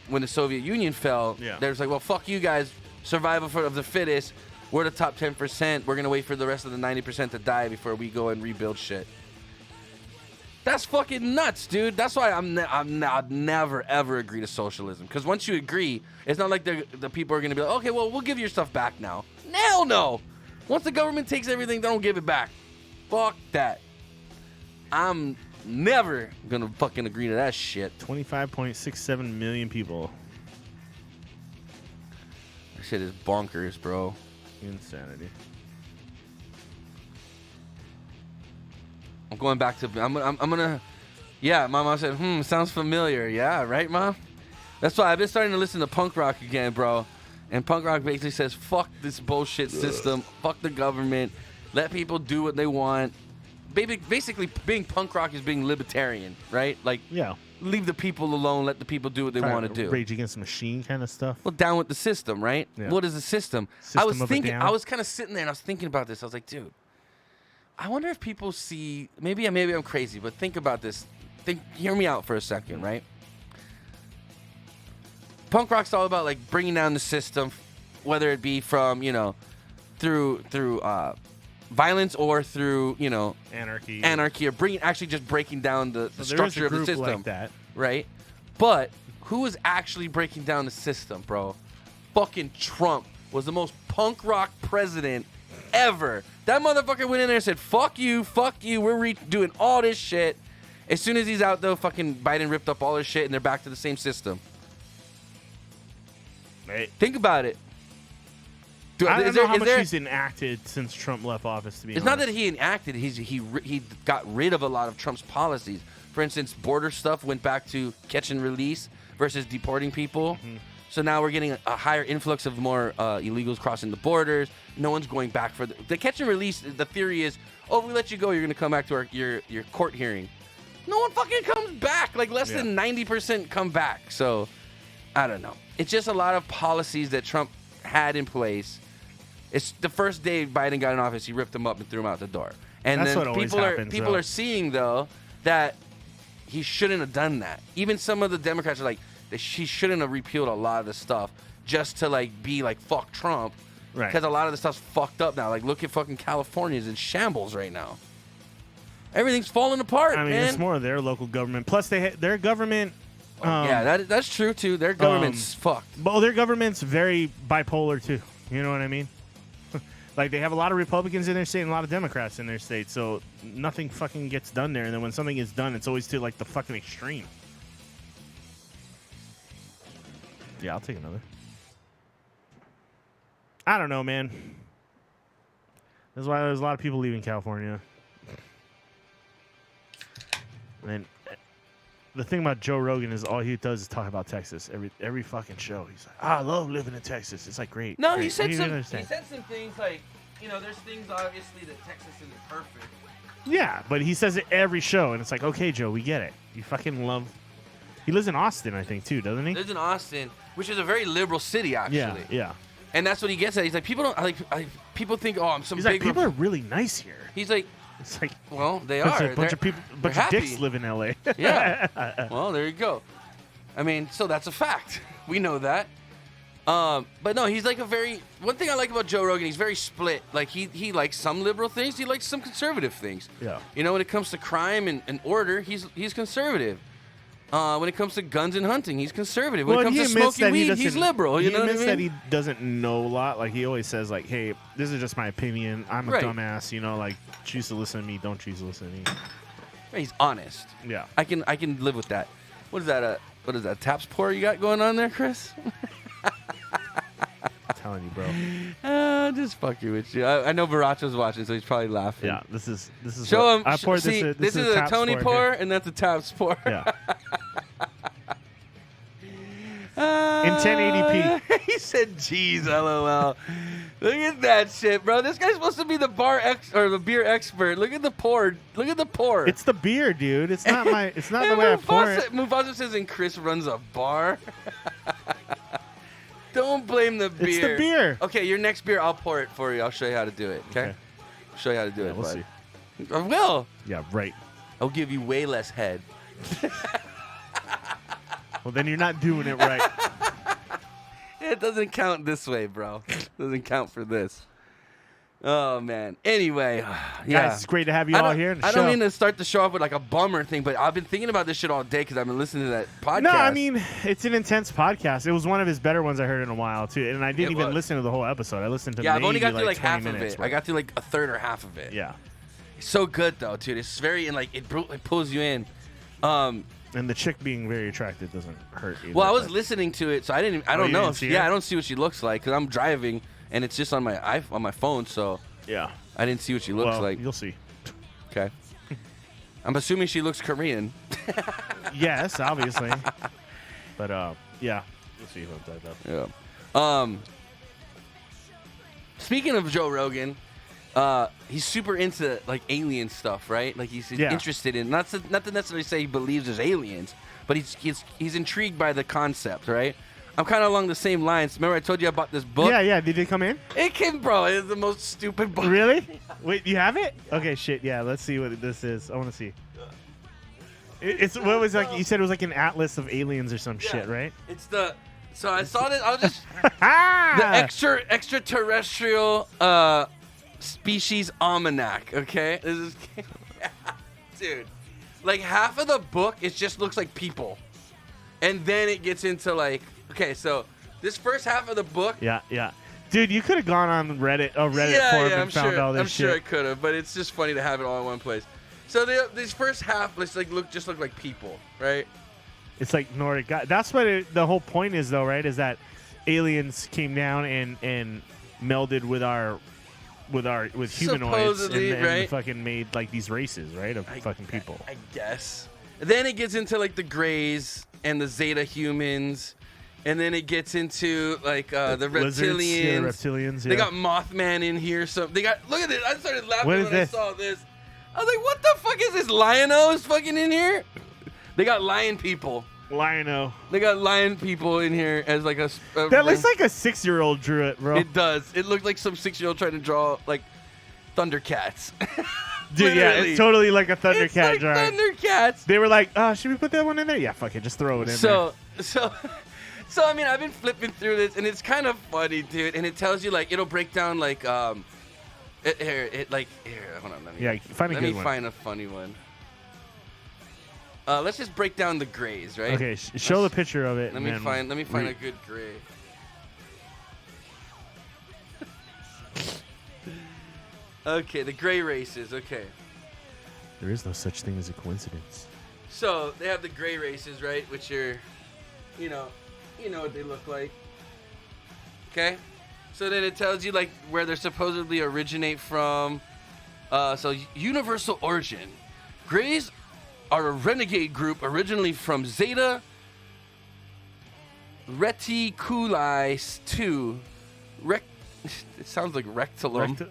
when the Soviet Union fell,
Yeah.
there's like, well, fuck you guys, survival of the fittest. We're the top 10%. We're gonna wait for the rest of the 90% to die before we go and rebuild shit. That's fucking nuts, dude. That's why I'd never ever agree to socialism. Because once you agree, it's not like the people are gonna be like, okay, well, we'll give your stuff back now. Hell no. Once the government takes everything, they don't give it back. Fuck that. I'm never gonna fucking agree to that shit.
25.67 million people.
Shit is bonkers, bro.
Insanity.
I'm going back to. I'm gonna. Yeah, my mom said, sounds familiar. Yeah, right, Mom? That's why I've been starting to listen to punk rock again, bro. And punk rock basically says, fuck this bullshit system. Fuck the government. Let people do what they want. Basically, being punk rock is being libertarian, right? Like,
yeah,
leave the people alone. Let the people do what they want to do.
Rage Against the Machine kind of stuff.
Well, down with the system, right?
Yeah.
What is the system? I was kind of sitting there and I was thinking about this. I was like, dude, I wonder if people see, maybe I'm crazy, but think about this. Hear me out for a second, right? Punk rock's all about like bringing down the system, whether it be from, through violence or through, anarchy, or just breaking down the structure of the system.
Like that.
Right? But who is actually breaking down the system, bro? Fucking Trump was the most punk rock president ever. That motherfucker went in there and said, fuck you, we're doing all this shit. As soon as he's out, though, fucking Biden ripped up all his shit and they're back to the same system.
Right.
Think about it.
I don't know how much he's enacted since Trump left office, to be honest.
It's not that he enacted. He got rid of a lot of Trump's policies. For instance, border stuff went back to catch and release versus deporting people. Mm-hmm. So now we're getting a higher influx of more illegals crossing the borders. No one's going back for the catch and release. The theory is, if we let you go, you're going to come back to your court hearing. No one fucking comes back. Like less than 90% come back. So I don't know. It's just a lot of policies that Trump had in place. It's the first day Biden got in office, he ripped them up and threw them out the door. And
that's
then
what always happens,
people are seeing though that he shouldn't have done that. Even some of the Democrats are like, she shouldn't have repealed a lot of the stuff just to like be like fuck Trump, right? Because a lot of the stuff's fucked up now. Like look at fucking California's in shambles right now. Everything's falling apart.
I mean,
man.
It's more of their local government. Plus, their government.
That's true too. Their government's fucked.
But their government's very bipolar too. You know what I mean? Like they have a lot of Republicans in their state and a lot of Democrats in their state, so nothing fucking gets done there. And then when something gets done, it's always to like the fucking extreme. Yeah, I'll take another. I don't know, man. That's why there's a lot of people leaving California. And the thing about Joe Rogan is all he does is talk about Texas. Every fucking show. He's like, I love living in Texas. It's like great.
No,
great.
He said some things like, there's things obviously that Texas isn't perfect.
Yeah, but he says it every show, and it's like, okay, Joe, we get it. You fucking love. He lives in Austin, I think, too, doesn't he?
Lives in Austin, which is a very liberal city, actually.
Yeah.
And that's what he gets at. He's like, people don't like. People think, I'm some.
He's
big.
Like, people are really nice here.
He's like,
it's like,
well, they are.
A bunch of people, bunch of dicks live in L.A.
Yeah. Well, there you go. I mean, so that's a fact. We know that. But no, he's like one thing I like about Joe Rogan, he's very split. Like he likes some liberal things, he likes some conservative things.
Yeah.
When it comes to crime and order, he's conservative. When it comes to guns and hunting, he's conservative. When it comes to smoking weed, he's liberal. You know what I mean?
He admits that he doesn't know a lot. Like he always says, like, "Hey, this is just my opinion. I'm a dumbass. Like, choose to listen to me. Don't choose to listen to me."
He's honest.
Yeah.
I can live with that. What is that? What is that? Taps pour you got going on there, Chris?
I'm telling you, bro.
Just fucking with you. I know Baracho's watching, so he's probably laughing.
Yeah, this is.
Show him.
I poured
this is
a
a Tony pour,
here.
and that's a Taps pour.
Yeah. In 1080p.
He said, "Geez, LOL." Look at that shit, bro. This guy's supposed to be the the beer expert. Look at the pour. Look at the pour.
It's the beer, dude. It's not my. It's not the way I pour it.
Mufasa says, "And Chris runs a bar." Don't blame the beer.
It's the beer.
Okay, your next beer, I'll pour it for you. I'll show you how to do it. Okay. I'll show you how to do it.
We'll
bud.
see.
I will.
Yeah, right.
I'll give you way less head.
Well, then you're not doing it right.
It doesn't count this way, bro. It doesn't count for this. Oh, man. Anyway, yeah.
Guys, it's great to have you all here.
I don't mean to start the show off with like a bummer thing, but I've been thinking about this shit all day because I've been listening to that podcast.
No, I mean, it's an intense podcast. It was one of his better ones I heard in a while, too. And I didn't even listen to the whole episode. I listened to
I've only got through like
20
half
minutes,
of it.
bro.
I got through like a third or half of it.
Yeah.
It's so good, though, dude. It's very, and like, it pulls you in.
And the chick being very attractive doesn't hurt either.
Well, I was listening to it, so I don't know.
I
don't see what she looks like because I'm driving and it's just on my phone, so
yeah,
I didn't see what she looks like.
You'll see.
Okay. I'm assuming she looks Korean.
Yes, obviously. But yeah, you'll see what I'm talking about.
Yeah. Speaking of Joe Rogan, he's super into like alien stuff, right? Like he's interested in not to necessarily say he believes there's aliens, but he's intrigued by the concept, right? I'm kind of along the same lines. Remember I told you about this book?
Yeah. Did it come in?
It came, bro. It's the most stupid book.
Really? Wait, you have it? Okay, shit. Yeah, let's see what this is. I want to see. It's what was like? You said it was like an atlas of aliens or some shit, right?
It's the. So I saw this. I was just the extraterrestrial species almanac. Okay, this is dude. Like half of the book, it just looks like people, and then it gets into like. Okay, so this first half of the book.
Yeah. Dude, you could have gone on Reddit forum and found all this shit.
I'm sure I could have, but it's just funny to have it all in one place. So this first half, let's look like people, right?
It's like Nordic God. That's what the whole point is, though, right? Is that aliens came down and melded with humanoids and fucking made like these races, right, of fucking people.
I guess. Then it gets into like the Greys and the Zeta humans. And then it gets into like the reptilians.
Reptilians. Yeah.
They got Mothman in here. So they got. Look at this. I started laughing when I saw this. I was like, "What the fuck is this? Lion-O is fucking in here." They got lion people.
Lion-O.
They got lion people in here as like a
that looks like a 6-year-old drew it, bro.
It does. It looked like some 6-year-old trying to draw like Thundercats.
Dude, yeah, it's totally like a Thundercat drawing.
Thundercats.
They were like, should we put that one in there? Yeah, fuck it, just throw it in there.
So I mean, I've been flipping through this, and it's kind of funny, dude. And it tells you like it'll break down like hold on. Let me find a funny one. Let's just break down the Greys, right?
Okay, show the picture of it.
Let me find a good Grey. Okay, the Grey races. Okay.
There is no such thing as a coincidence.
So they have the Grey races, right? Which are, you know what they look like. Okay. So then it tells you like where they're supposedly originate from. So universal origin. Greys are a renegade group originally from Zeta Reticuli 2. It sounds like Rectalum.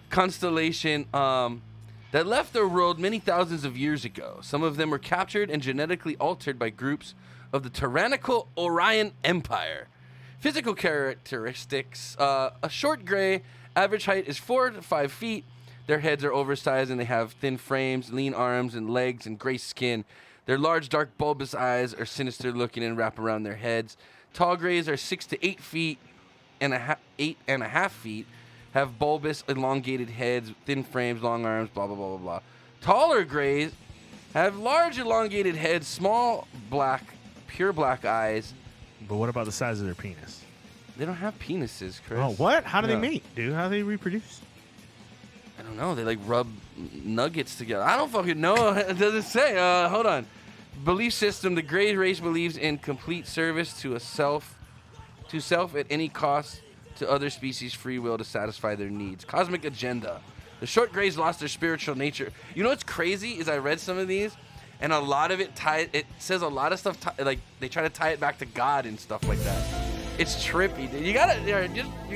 Constellation that left their world many thousands of years ago. Some of them were captured and genetically altered by groups of the tyrannical Orion Empire. Physical characteristics: a short gray, average height is 4 to 5 feet. Their heads are oversized and they have thin frames, lean arms and legs, and gray skin. Their large, dark, bulbous eyes are sinister looking and wrap around their heads. Tall grays are 6 to 8 feet and 8.5 feet. Have bulbous, elongated heads, thin frames, long arms, blah, blah, blah, blah, blah. Taller grays have large, elongated heads, small, pure black eyes.
But what about the size of their penis?
They don't have penises, Chris.
Oh, what? How do they mate, dude? How do they reproduce?
I don't know. They, like, rub nuggets together. I don't fucking know. It doesn't say. Hold on. Belief system. The Grey race believes in complete service to self at any cost, to other species' free will to satisfy their needs. Cosmic agenda. The short Greys lost their spiritual nature. You know what's crazy is I read some of these, and a lot of it says a lot of stuff like they try to tie it back to God and stuff like that. It's trippy, dude. You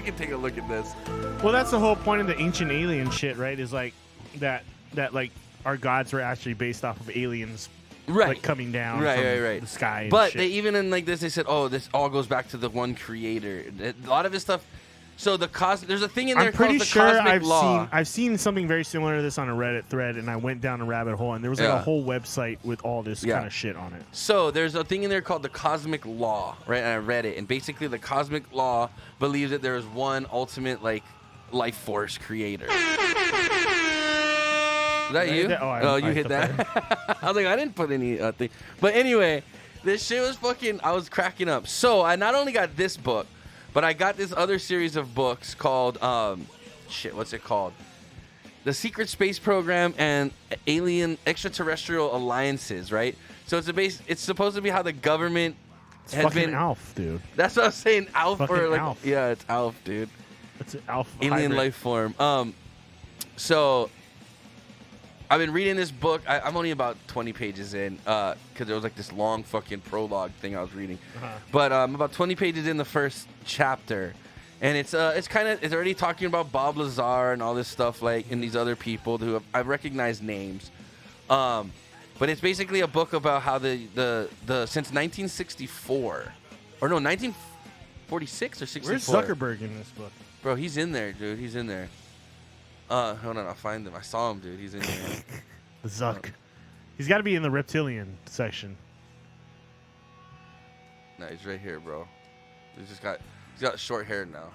can take a look at this.
Well, that's the whole point of the ancient alien shit, right? Is like that like our gods were actually based off of aliens.
Right.
Like coming down from the sky.
But they even in like this, they said, "Oh, this all goes back to the one creator." A lot of his stuff. So there's a thing in there called the Cosmic Law.
I've seen something very similar to this on a Reddit thread, and I went down a rabbit hole, and there was like a whole website with all this kind of shit on it.
So there's a thing in there called the Cosmic Law, right? And I read it, and basically the Cosmic Law believes that there is one ultimate like life force creator. Is that you? You hit that? I was like, I didn't put any thing. But anyway, this shit was fucking, I was cracking up. So I not only got this book, but I got this other series of books called, what's it called? The Secret Space Program and Alien Extraterrestrial Alliances, right? So it's supposed to be how the government
It's
has
fucking
been.
Alf, dude.
That's what I was saying. Alf
Fucking
or like
Alf.
yeah, it's Alf, dude.
It's an Alf
Alien
hybrid.
life form. So I've been reading this book. I'm only about 20 pages in because there was like this long fucking prologue thing I was reading. But I'm about 20 pages in the first chapter, and it's already talking about Bob Lazar and all this stuff like and these other people who I've recognized names. But it's basically a book about how the since 1964 or no 1946 or 64.
Where's Zuckerberg in this book?
Bro, he's in there, dude. He's in there. Hold on, I'll find him. I saw him, dude. He's in there.
The Zuck. He's got to be in the reptilian section.
No, he's right here, bro. He's got short hair now.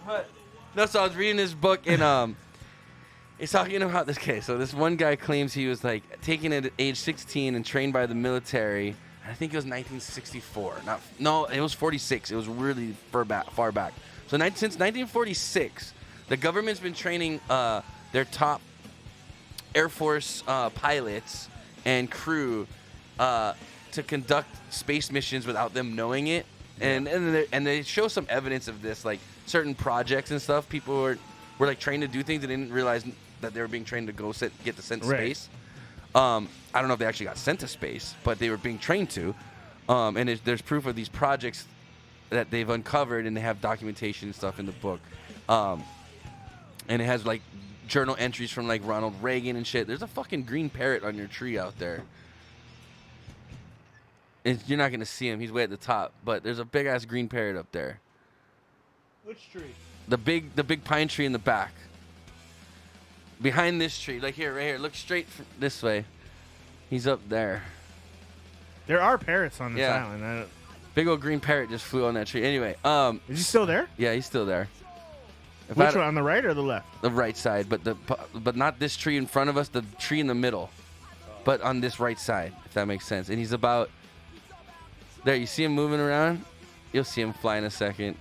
But no, so I was reading this book and it's talking about this case. So this one guy claims he was like taken at age 16 and trained by the military. I think it was 1964. No, it was 46. It was really far back. So since 1946, the government's been training their top Air Force pilots and crew to conduct space missions without them knowing it. And they show some evidence of this, like certain projects and stuff. People were like trained to do things and didn't realize that they were being trained to get sent to space. I don't know if they actually got sent to space, but they were being trained to. And there's proof of these projects that they've uncovered, and they have documentation and stuff in the book. And it has like journal entries from like Ronald Reagan and shit. There's a fucking green parrot on your tree out there. You're not gonna see him. He's way at the top, but there's a big ass green parrot up there.
Which tree?
The big pine tree in the back. Behind this tree, like here, right here. Look straight this way. He's up there.
There are parrots on this
Yeah.
island.
Big old green parrot just flew on that tree. Anyway,
Is he still there?
yeah, he's still there.
Which one, on the right or the left?
The right side, but not this tree in front of us. The tree in the middle, but on this right side, if that makes sense. And he's about there. You see him moving around. You'll see him fly in a second.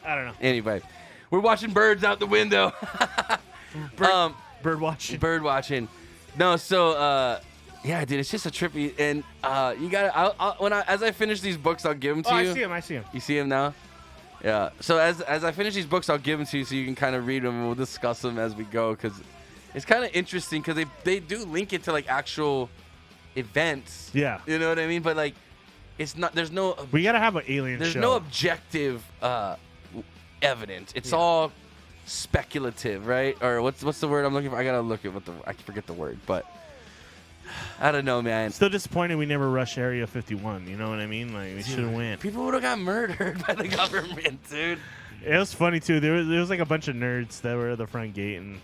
I don't know.
Anyway, we're watching birds out the window.
Bird watching.
Bird watching. No, so yeah, dude, it's just a trippy. And you gotta. As I finish these books, I'll give them to you.
I see him.
You see him now? Yeah. So as I finish these books, I'll give them to you so you can kind of read them, and we'll discuss them as we go, because it's kind of interesting because they do link it to like actual events.
Yeah.
You know what I mean? But like, it's not. There's no.
We gotta have an alien
There's
show.
no objective evidence. It's all speculative, right? Or what's the word I'm looking for? I gotta look at I forget the word, but I don't know, man.
Still disappointed we never rushed Area 51. You know what I mean? Like we should have went.
People would have got murdered by the government, dude.
It was funny too. There was like a bunch of nerds that were at the front gate, and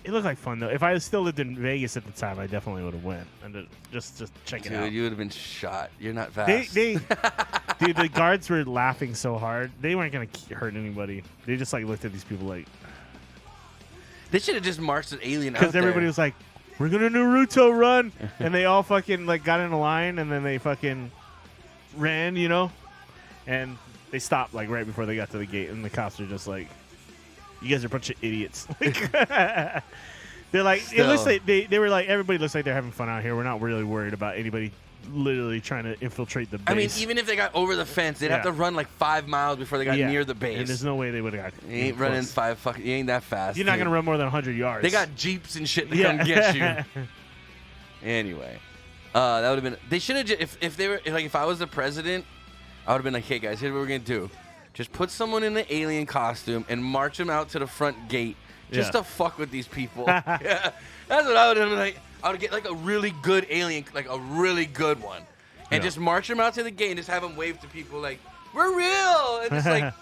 it looked like fun though. If I still lived in Vegas at the time, I definitely would have went and just check it out.
Dude, you would have been shot. You're not fast.
Dude, the guards were laughing so hard. They weren't gonna hurt anybody. They just like looked at these people like.
They should have just marched an alien out there.
Because everybody was like, "We're gonna Naruto run," and they all fucking like got in a line, and then they fucking ran, you know, and they stopped like right before they got to the gate, and the cops are just like, "You guys are a bunch of idiots." They're like, it looks like they were like, everybody looks like they're having fun out here. We're not really worried about anybody literally trying to infiltrate the base.
I mean, even if they got over the fence, they'd have to run like 5 miles before they got near the base.
And there's no way they would have got.
You ain't running you ain't that fast.
You're not gonna run more than 100 yards.
They got jeeps and shit to come get you. Anyway, that would have been. They should have if they were like if I was the president, I would have been like, hey guys, here's what we're gonna do. Just put someone in the alien costume and march them out to the front gate just to fuck with these people. Yeah, that's what I would have been like. I would get like a really good alien, like a really good one, and just march them out to the gate and just have them wave to people like, we're real, and just like,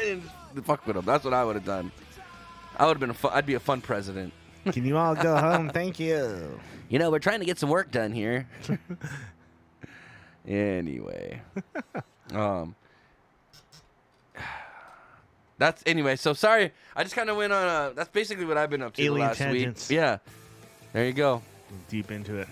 and just fuck with them. That's what I would have done. I would have been I'd be a fun president.
Can you all go home? Thank you.
You know, we're trying to get some work done here. Anyway. That's anyway. So sorry. I just kind of went on that's basically what I've been up to
Alien
the last
tangents.
week. Yeah. There you go.
Deep into it.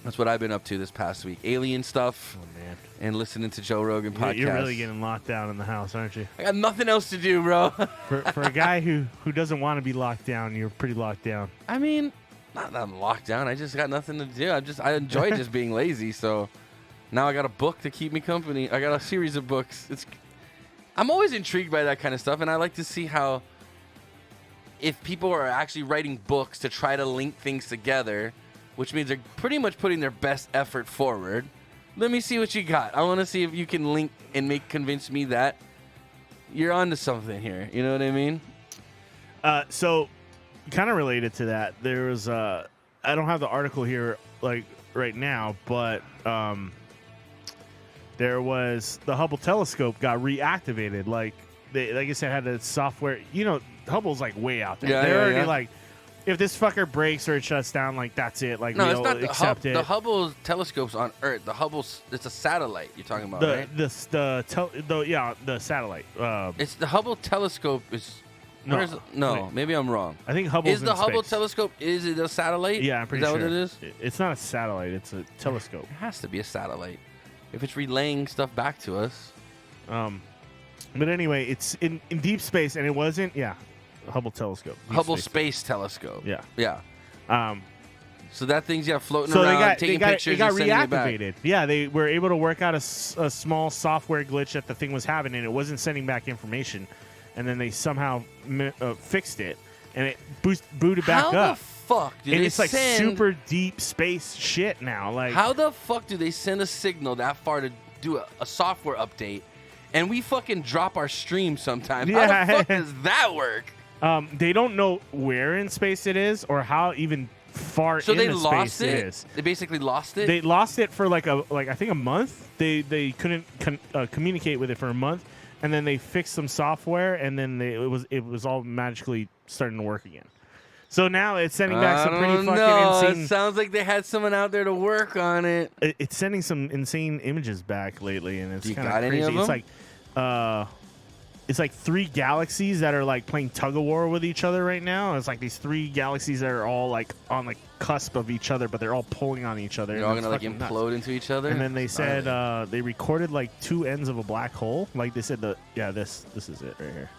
That's what I've been up to this past week. Alien stuff.
Oh, man.
And listening to Joe Rogan podcast.
You're really getting locked down in the house, aren't you?
I got nothing else to do, bro.
For a guy who doesn't want to be locked down, you're pretty locked down.
I mean, not that I'm locked down. I just got nothing to do. I enjoy just being lazy. So now I got a book to keep me company. I got a series of books. I'm always intrigued by that kind of stuff, and I like to see how if people are actually writing books to try to link things together, which means they're pretty much putting their best effort forward. Let me see what you got. I want to see if you can link and convince me that you're onto something here. You know what I mean?
So, kind of related to that, there was I don't have the article here like right now, but there was the Hubble telescope got reactivated. Like I said, had the software. You know, Hubble's like way out there.
Yeah,
They're already
yeah.
like, if this fucker breaks or it shuts down, like that's it. Like
No,
we'll
it's not
accept it.
The Hubble telescope's on Earth. The Hubble's it's a satellite you're talking about,
the
right?
the satellite.
It's the Hubble telescope is.
No,
No,
wait.
maybe I'm wrong.
I think Hubble's
Is the
in
Hubble
space.
telescope? Is it a satellite?
Yeah, I'm pretty
is that
sure.
what it is?
It's not a satellite. It's a telescope.
It has to be a satellite. If it's relaying stuff back to us.
But anyway, it's in deep space, and it wasn't. Yeah, Hubble telescope. Deep
Hubble Space Telescope.
Yeah.
Yeah.
Um,
So that thing's floating
so
around, taking pictures
it got
and sending it back.
reactivated. Yeah, they were able to work out a small software glitch that the thing was having, and it wasn't sending back information. And then they somehow fixed it, and it booted back
How
up.
the fuck do
And
they
it's like
send,
super deep space shit now. Like,
How the fuck do they send a signal that far to do a software update, and we fucking drop our stream sometimes? How
Yeah.
the fuck does that work?
they don't know where in space it is or how even far
So
in
they
the
lost
space
it.
it is.
They basically lost it.
They lost it for like I think a month. They couldn't communicate with it for a month, and then they fixed some software, and then it was all magically starting to work again. So now it's sending back some pretty fucking insane.
It sounds like they had someone out there to work on it.
It's sending some insane images back lately, and it's
You
kind
got
of
any
crazy.
of them?
It's like 3 galaxies that are like playing tug of war with each other right now. It's like these 3 galaxies that are all like on the cusp of each other, but they're all pulling on each other.
They're all gonna like implode into each other.
And then they said they recorded like 2 ends of a black hole. Like they said this is it right here.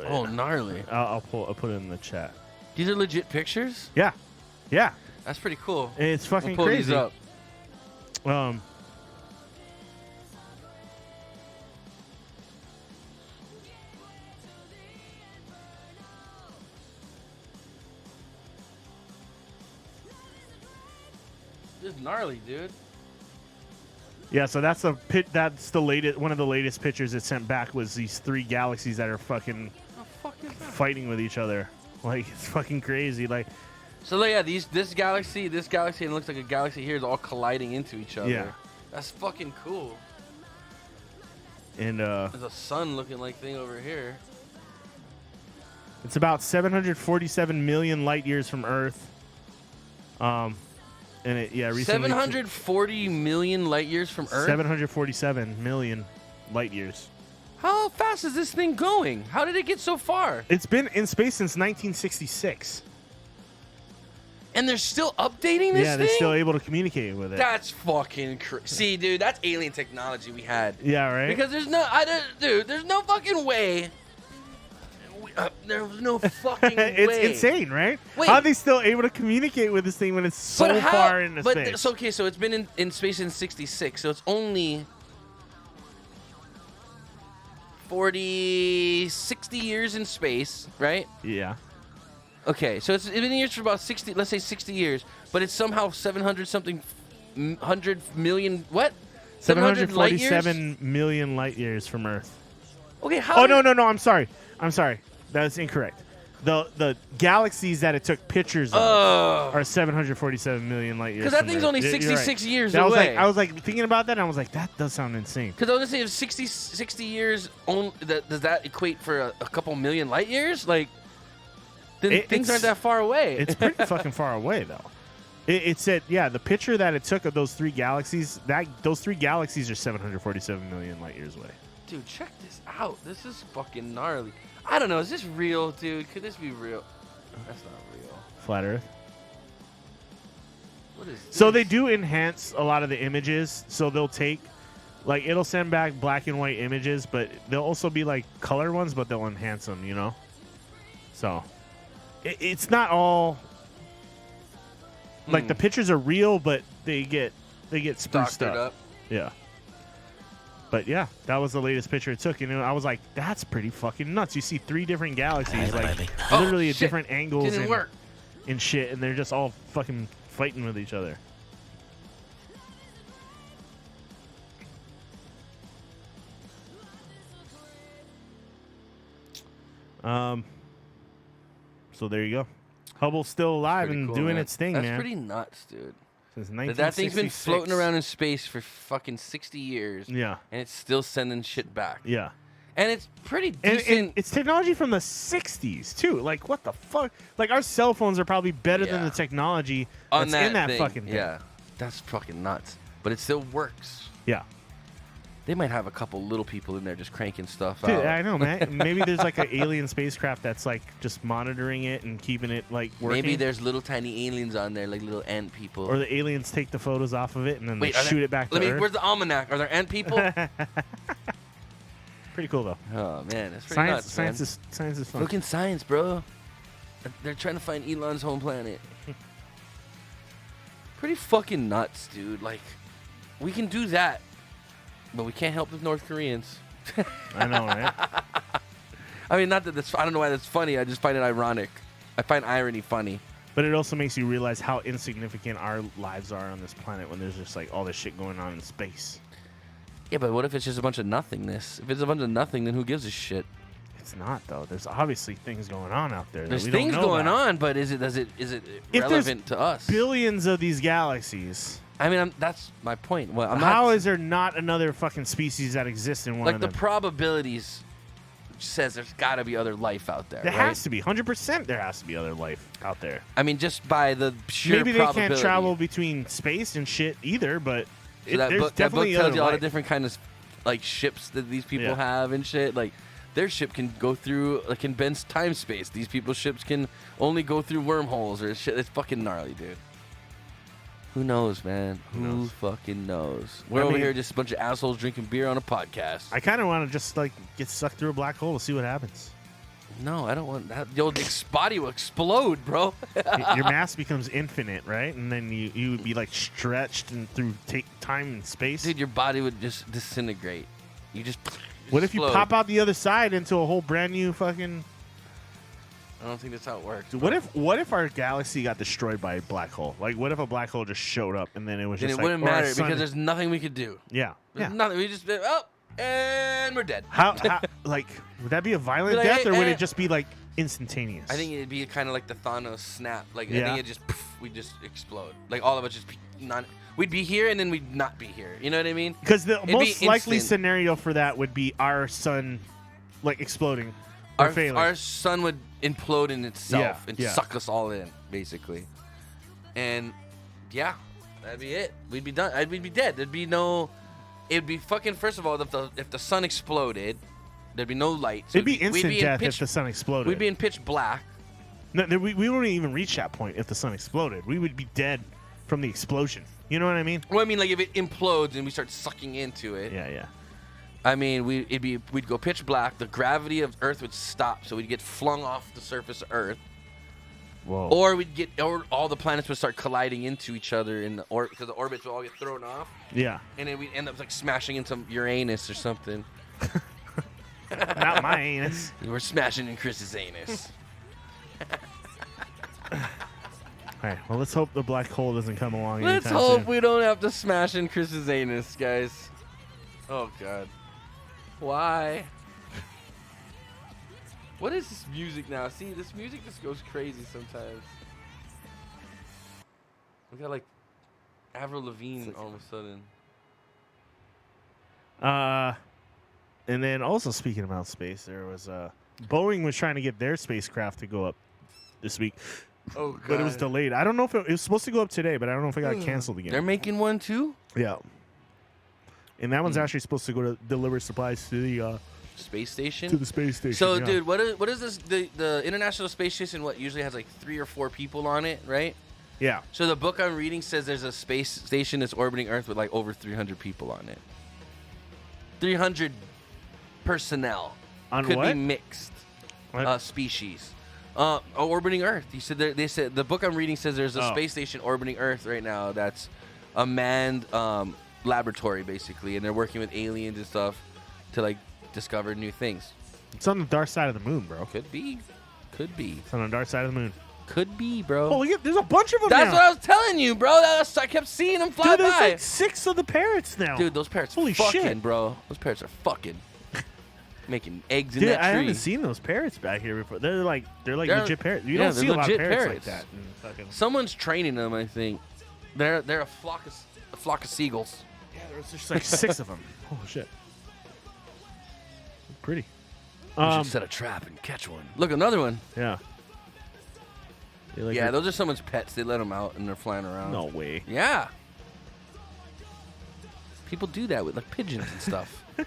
Oh, gnarly!
I'll put it in the chat.
These are legit pictures.
Yeah.
That's pretty cool.
It's fucking
We'll pull
crazy.
these up. This is gnarly, dude.
Yeah, so that's the latest one of the latest pictures it sent back was these 3 galaxies that are fucking
What the fuck is that?
fighting with each other. Like it's fucking crazy. Like
So yeah, this galaxy, and it looks like a galaxy here is all colliding into each other.
Yeah.
That's fucking cool.
and
There's a sun-looking like thing over here.
it's about 747 million light years from Earth. And it recently
740 million light years from Earth.
747 million light years.
How fast is this thing going? How did it get so far?
It's been in space since 1966.
And they're still updating this
Yeah,
thing?
they're still able to communicate with it.
That's fucking crazy. See, dude, that's alien technology we had.
Yeah, right?
Because there's no fucking way. There's no fucking
It's
way.
insane, right?
Wait.
How are they still able to communicate with this thing when it's so far into space?
So it's been in space since 66, so it's only 60 years in space, right?
Yeah.
Okay, so it's been in years for about 60, let's say 60 years, but it's somehow 100 million, what? 700 light years?
747 million light years from Earth.
Okay, how?
Oh, no, I'm sorry. That's incorrect. The galaxies that it took pictures of are 747 million light years.
Because that
from
thing's
Earth.
only
You're
66
right.
years
I was
away.
I was thinking about that, and I was like, that does sound insane.
Because I was going to say, if 60 years, does that equate for a couple million light years? Like, then things aren't that far away.
It's pretty fucking far away, though. It said, the picture that it took of those 3 galaxies, those 3 galaxies are 747 million light years away.
Dude, check this out. This is fucking gnarly. I don't know. Is this real, dude? Could this be real? That's not real.
Flat Earth.
What is
So
this?
they do enhance a lot of the images. So they'll take, like, it'll send back black and white images, but they'll also be like color ones, but they'll enhance them, you know? So it's not all like the pictures are real, but they get spruced
Doctored up.
Yeah. But yeah, that was the latest picture it took. You know, I was like, that's pretty fucking nuts. You see 3 different galaxies, like literally at
shit.
different angles
Didn't work.
and shit, and they're just all fucking fighting with each other. So there you go. Hubble's still alive
Pretty
and
cool,
doing
man.
its thing,
That's
man.
pretty nuts, dude.
Since
That thing's been
1966.
floating around in space for fucking 60 years.
Yeah.
And it's still sending shit back.
Yeah.
And it's pretty
And
decent.
it's technology from the 60s, too. Like, what the fuck? Like, our cell phones are probably better than
Yeah.
the technology
on
that's in that
thing.
fucking thing.
Yeah. That's fucking nuts. But it still works.
Yeah.
They might have a couple little people in there just cranking stuff
Dude,
out.
I know, man. Maybe there's like an alien spacecraft that's like just monitoring it and keeping it like working.
Maybe there's little tiny aliens on there, like little ant people.
Or the aliens take the photos off of it and then
Wait,
they
are
shoot
there-
it back to
Let me.
Earth.
Where's the almanac? Are there ant people?
Pretty cool though.
Oh man, that's pretty nuts, man.
Science is fun.
Look in science, bro. They're trying to find Elon's home planet. Pretty fucking nuts, dude. Like, we can do that, but we can't help the North Koreans.
I know, right?
I mean, not that that's. I don't know why that's funny. I just find it ironic. I find irony funny.
But it also makes you realize how insignificant our lives are on this planet when there's just like all this shit going on in space.
Yeah, but what if it's just a bunch of nothingness? If it's a bunch of nothing, then who gives a shit?
It's not though. There's obviously things going on out there.
There's
that we
things
don't know
going
about.
on, but is it
If
relevant to us?
Billions of these galaxies.
I mean, that's my point. Well, I'm
How
not,
is there not another fucking species that exists in one
like
of
the
them?
probabilities says there's got to be other life out there.
There
right?
has to be 100%. There has to be other life out there.
I mean, just by the sheer
Maybe they
probability.
can't travel between space and shit either, but
So that
there's
book
definitely
tells
other
you all the
life.
different kind of like ships that these people
Yeah.
have and shit. Like their ship can go through, like, can bend time space. These people's ships can only go through wormholes or shit. It's fucking gnarly, dude. Who knows, man? Who
knows?
fucking knows? We're
I
over
mean-
here just a bunch of assholes drinking beer on a podcast.
I kind of want to just like get sucked through a black hole to see what happens.
No, I don't want that. Your body will explode, bro.
Your mass becomes infinite, right? And then you would be like stretched and through time and space.
Dude, your body would just disintegrate. You just.
What if you
explode.
pop out the other side into a whole brand new fucking?
I don't think that's how it works.
Dude, what if our galaxy got destroyed by a black hole? Like, what if a black hole just showed up and then it was
Then
just
it
like,
wouldn't
or a
matter
sun-
because there's nothing we could do.
yeah,
There's
yeah.
nothing. We just and we're dead.
How like would that be a violent
Be like,
death
hey,
or would
hey.
it just be like instantaneous?
I think it'd be kind of like the Thanos snap. Like I
Yeah.
think it just we'd just explode. Like all of us just be not. We'd be here and then we'd not be here. You know what I mean?
because the
It'd be
most likely
instant.
scenario for that would be our sun like exploding or failing.
Our sun would implode in itself
Yeah,
and
yeah.
suck us all in, basically. And yeah, that'd be it. We'd be done. We'd be dead. There'd be no. It'd be fucking. First of all, if the sun exploded, there'd be no light. So
It'd be
we'd
instant
in
death
pitch,
if the sun exploded.
We'd be in pitch black.
No, we wouldn't even reach that point if the sun exploded. We would be dead from the explosion. You know what I mean?
Well, I mean, like if it implodes and we start sucking into it.
Yeah, yeah.
I mean, we'd go pitch black. The gravity of Earth would stop, so we'd get flung off the surface of Earth,
Whoa.
or all the planets would start colliding into each other because the orbits would all get thrown off,
yeah.
and then we'd end up like smashing into Uranus or something.
Not my anus.
We're smashing in Chris's anus.
All right. Well, let's hope the black hole doesn't come along.
Let's
anytime
hope
soon.
we don't have to smash in Chris's anus, guys. Oh God, why? What is this music now? See, this music just goes crazy sometimes. We got like Avril Lavigne all of a sudden.
And then also speaking about space, there was Boeing was trying to get their spacecraft to go up this week,
Oh God!
but it was delayed. I don't know if it was supposed to go up today, but I don't know if it got canceled again.
They're making one too.
Yeah. And that one's actually supposed to go to deliver supplies to the
space station.
To the space station.
So,
yeah.
dude, what is this? The International Space Station, what, usually has like 3 or 4 people on it, right?
Yeah.
So the book I'm reading says there's a space station that's orbiting Earth with like over 300 people on it. 300 personnel.
On
Could
what?
be mixed
What?
species. Orbiting Earth. They said the book I'm reading says there's a space station orbiting Earth right now that's a manned laboratory basically, and they're working with aliens and stuff to like discover new things.
It's on the dark side of the moon, bro.
Could be.
It's on the dark side of the moon.
Could be, bro.
Oh, look at, there's a bunch of them
That's
now.
what I was telling you, bro. I kept seeing them fly
Dude, there's
by.
like 6 of the parrots now.
Dude, those parrots
Holy
fucking,
shit.
bro. Those parrots are fucking making eggs in
Dude,
that
I
tree.
haven't seen those parrots back here before. They're legit parrots. You
yeah,
don't see
they're
a lot of
legit
parrots,
parrots.
like that. Fucking,
Someone's training them, I think. They're a flock of seagulls.
yeah, there's just like 6 of them. Oh shit. Pretty.
We should set a trap and catch one. Look, another one.
Yeah.
Yeah, those are someone's pets. They let them out and they're flying around.
No way.
Yeah. People do that with like pigeons and stuff. They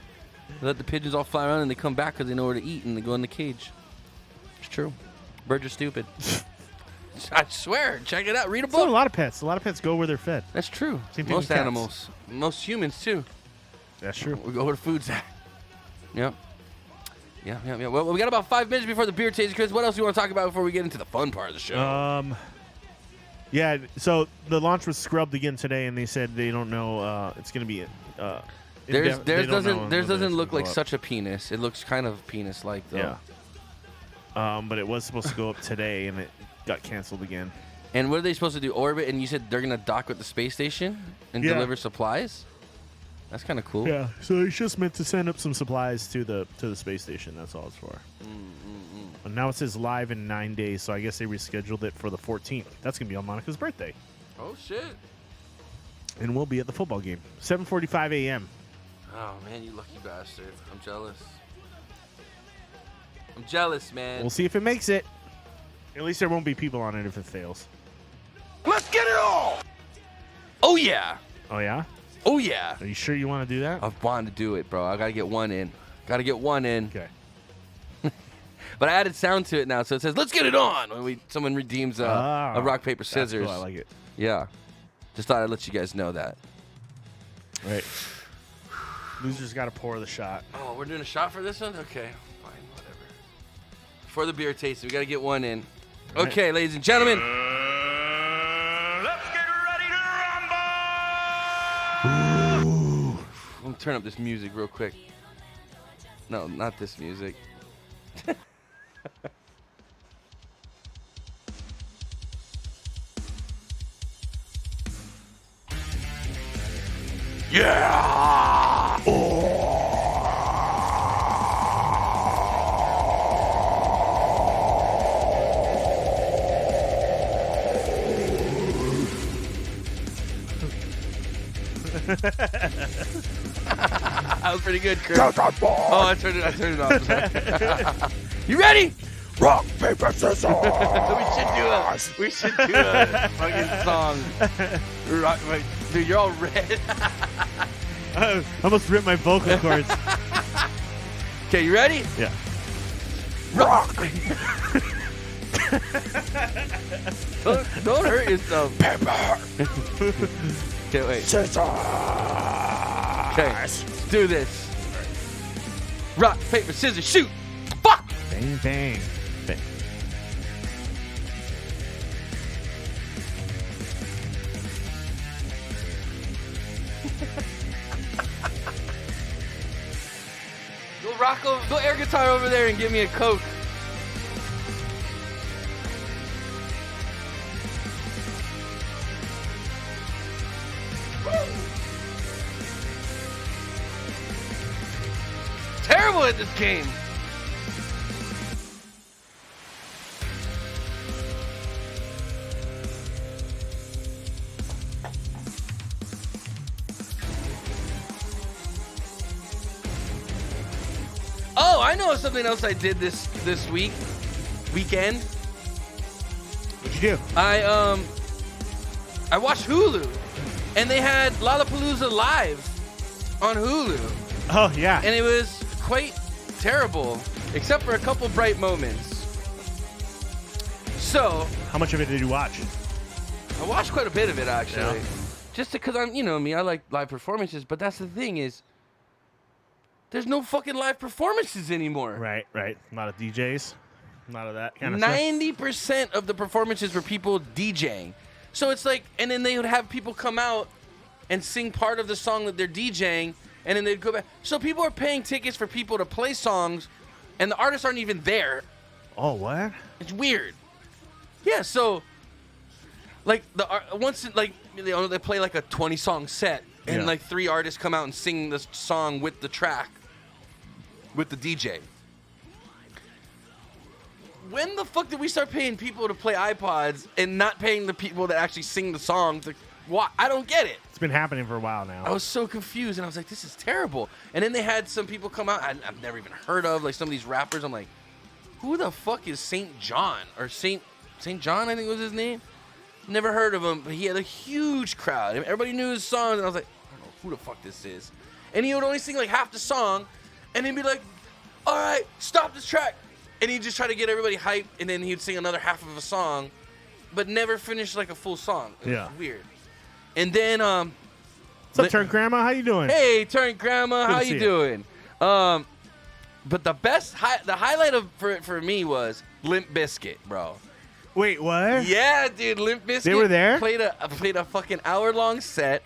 let the pigeons all fly around and they come back because they know where to eat and they go in the cage. It's true. Birds are stupid. I swear. Check it out. Read a
So a
book.
lot of pets. A lot of pets go where they're fed.
That's true.
Same thing
Most
with cats.
animals. Most humans too.
That's true.
We go where the food's at. Yep. Yeah. Well, we got about 5 minutes before the beer tasting. Chris, what else do you want to talk about before we get into the fun part of the show?
Yeah. So the launch was scrubbed again today, and they said they don't know. It's going to be.
Theirs
doesn't
doesn't look like such a penis. It looks kind of penis-like though.
Yeah. But it was supposed to go up today, and it got canceled again.
And what are they supposed to do? Orbit? And you said they're gonna dock with the space station and
Yeah.
deliver supplies. That's kind of cool.
Yeah. So it's just meant to send up some supplies to the space station. That's all it's for. And now it says live in 9 days, so I guess they rescheduled it for the 14th. That's gonna be on Monica's birthday,
Oh shit.
and we'll be at the football game, 7:45 a.m.
Oh man, you lucky bastard. I'm jealous. I'm jealous, man.
We'll see if it makes it. At least there won't be people on it if it fails.
Let's get it all. Oh yeah.
Oh yeah?
Oh yeah.
Are you sure you want to do that?
I've wanted to do it, bro. I gotta get one in. Gotta get one in.
Okay.
But I added sound to it now, so it says, "Let's get it on." When someone redeems a rock paper scissors.
That's cool. I like it.
Yeah. Just thought I'd let you guys know that.
Right. Loser's got to pour the shot.
Oh, we're doing a shot for this one? Okay, fine, whatever. For the beer tasting, we got to get one in.
Right.
Okay, ladies and gentlemen.
Let's get ready to rumble!
I'm going to turn up this music real quick. No, not this music. Yeah! That was pretty good, Kurt. Oh, I turned it off. You ready?
Rock, paper, scissors!
We should do a fucking song. Dude, you're all red.
I almost ripped my vocal cords.
Okay, you ready?
Yeah.
Rock. don't hurt yourself.
Paper,
Okay, wait.
scissors!
Okay, let's do this. Rock, paper, scissors, shoot. Fuck.
Bang, bang. Bang.
Go Rocco, go air guitar over there and give me a Coke. Terrible at this game. Oh, I know something else I did this weekend.
What'd you do?
I watched Hulu, and they had Lollapalooza live on Hulu,
Oh, yeah.
and it was quite terrible, except for a couple bright moments. So,
how much of it did you watch?
I watched quite a bit of it, actually.
Yeah.
Just because I'm, you know me, I like live performances, but that's the thing is, there's no fucking live performances anymore.
Right. A lot of DJs. A lot of that kind of stuff.
90% of the performances were people DJing. So it's like, and then they would have people come out and sing part of the song that they're DJing, and then they'd go back. So people are paying tickets for people to play songs, and the artists aren't even there.
Oh, what?
It's weird. Yeah, so like they play like a 20-song set, and like 3 artists come out and sing this song with the track, with the DJ. When the fuck did we start paying people to play iPods and not paying the people that actually sing the songs? Like, why? I don't get it.
It's been happening for a while now.
I was so confused, and I was like, this is terrible. And then they had some people come out I've never even heard of, like some of these rappers. I'm like, who the fuck is St. John? Or St. John, I think was his name? Never heard of him, but he had a huge crowd. Everybody knew his songs, and I was like, I don't know who the fuck this is. And he would only sing like half the song, and he'd be like, all right, stop this track. And he'd just try to get everybody hyped, and then he'd sing another half of a song, but never finish like a full song. It was weird. And then,
what's up, Turn Grandma? How you doing?
Hey, Turn Grandma, how you doing? But the best, the highlight of for me was Limp Bizkit, bro.
Wait, what?
Yeah, dude, Limp Bizkit.
They were there?
Played a fucking hour-long set.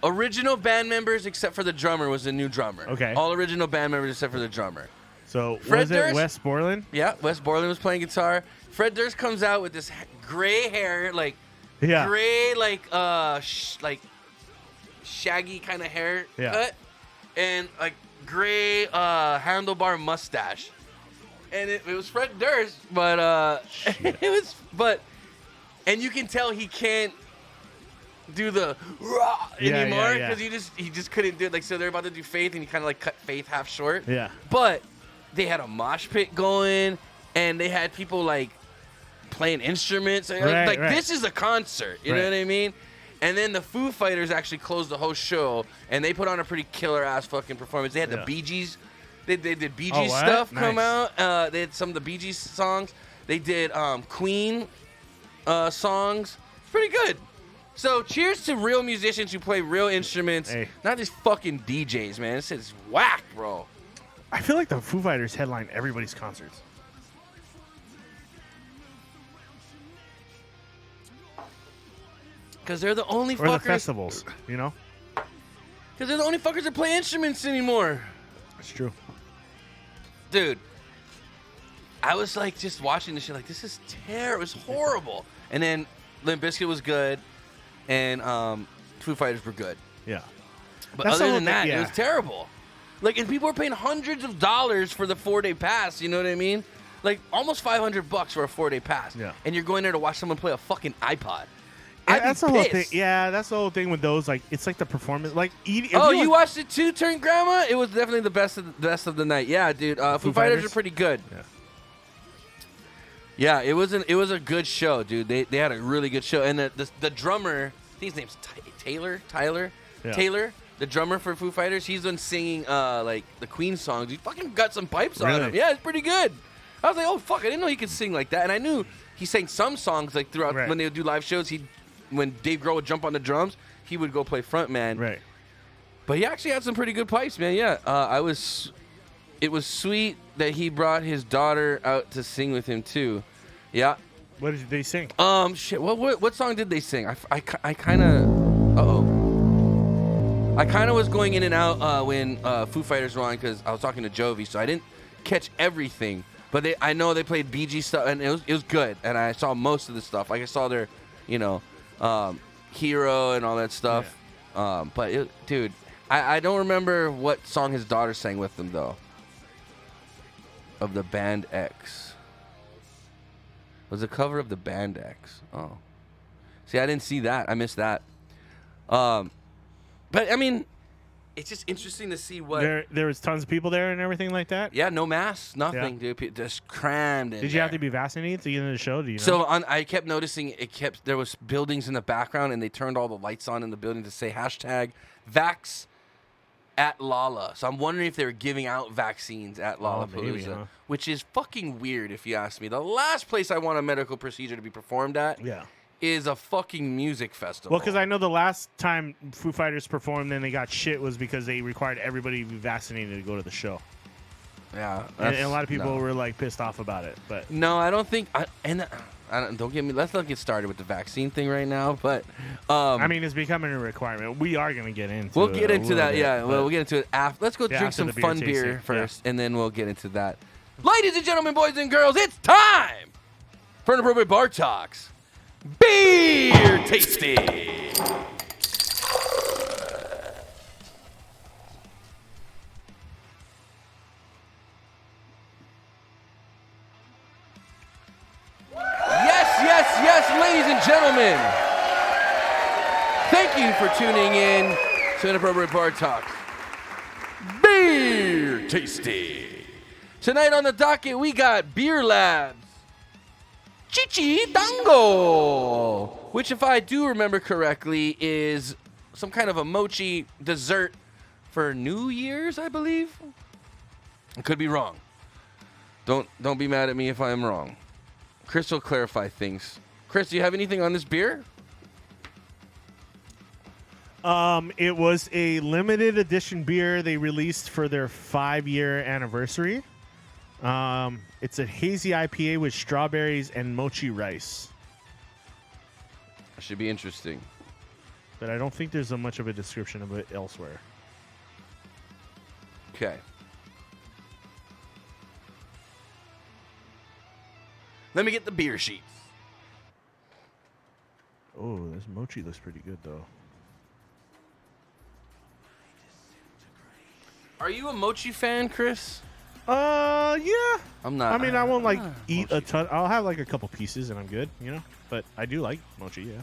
Original band members, except for the drummer, was a new drummer.
Okay.
All original band members except for the drummer.
So,
Fred
was it
Durst?
Wes Borland?
Yeah, Wes Borland was playing guitar. Fred Durst comes out with this gray hair, like gray, like shaggy kind of hair cut, and like gray handlebar mustache. And it was Fred Durst, but and you can tell he can't do the rah anymore because he just couldn't do it. Like, so they're about to do Faith, and he kind of like cut Faith half short.
Yeah.
But they had a mosh pit going, and they had people like playing instruments. This is a concert. You know what I mean? And then the Foo Fighters actually closed the whole show, and they put on a pretty killer ass fucking performance. They had the Bee Gees. They did Bee Gees stuff come out. They had some of the Bee Gees songs. They did Queen songs. It's pretty good. So cheers to real musicians who play real instruments, not these fucking DJs, man. This is whack, bro.
I feel like the Foo Fighters headline everybody's concerts.
Because they're the only
fuckers. Or the festivals, you know?
Because they're the only fuckers that play instruments anymore.
That's true.
Dude, I was like just watching this shit like, this is terrible. It was horrible. And then Limp Bizkit was good, and Foo Fighters were good.
Yeah.
But other than that, it was terrible. Like, and people were paying hundreds of dollars for the 4-day pass, you know what I mean? Like, almost $500 for a 4-day pass.
Yeah.
And you're going there to watch someone play a fucking iPod.
That's the whole thing. Yeah, that's the whole thing with those. Like, it's like the performance. Like,
you watched it too, Turn Grandma? It was definitely the best of the night. Yeah, dude. Foo Fighters are pretty good. Yeah, it was a good show, dude. They had a really good show, and the drummer, I think his name's Tyler. The drummer for Foo Fighters, he's been singing like the Queen songs. He fucking got some pipes on him. Yeah, it's pretty good. I was like, oh fuck, I didn't know he could sing like that. And I knew he sang some songs like throughout when they would do live shows. When Dave Grohl would jump on the drums, he would go play front man.
Right.
But he actually had some pretty good pipes, man. Yeah, it was sweet that he brought his daughter out to sing with him too. Yeah.
What did they sing?
Shit. What song did they sing? I kind of. I kind of was going in and out when Foo Fighters were on because I was talking to Jovi, so I didn't catch everything. But I know they played Bee Gees stuff, and it was good. And I saw most of the stuff. Like I saw their, Hero and all that stuff. Yeah. Dude, I don't remember what song his daughter sang with them though. Of the Band X. It was a cover of the Band X. Oh, see, I didn't see that. I missed that. But I mean, it's just interesting to see what
there was tons of people there and everything like that.
Yeah, no masks, nothing, dude. Just crammed.
Did you have to be vaccinated to get into the show? Do you know?
So I kept noticing there was buildings in the background, and they turned all the lights on in the building to say #vax at Lala. So I'm wondering if they were giving out vaccines at Lollapalooza,
maybe, huh?
which is fucking weird if you ask me. The last place I want a medical procedure to be performed at is a fucking music festival.
Well, because I know the last time Foo Fighters performed and they got shit was because they required everybody to be vaccinated to go to the show.
Yeah.
And a lot of people were like pissed off about it. But
no, I don't think. Don't get me. Let's not get started with the vaccine thing right now. But
I mean, it's becoming a requirement. We are going to get into.
We'll get into that.
Bit,
yeah, we'll get into it after. Let's go drink some fun beer first, and then we'll get into that. Ladies and gentlemen, boys and girls, it's time for Inappropriate Bar Talks. Beer tasting. Yes, ladies and gentlemen. Thank you for tuning in to Inappropriate Bar Talk. Beer tasting. Tonight on the docket, we got Beer Labs Chichi Dango, which, if I do remember correctly, is some kind of a mochi dessert for New Year's, I believe. I could be wrong. Don't be mad at me if I am wrong. Chris will clarify things. Chris, do you have anything on this beer?
It was a limited edition beer they released for their 5-year anniversary. It's a hazy IPA with strawberries and mochi rice.
That should be interesting.
But I don't think there's much of a description of it elsewhere.
Okay. Let me get the beer sheets.
Oh, this mochi looks pretty good, though.
Are you a mochi fan, Chris?
Yeah.
I'm not.
I mean, I won't, eat
mochi.
a ton. I'll have, a couple pieces, and I'm good, But I do like mochi, yeah.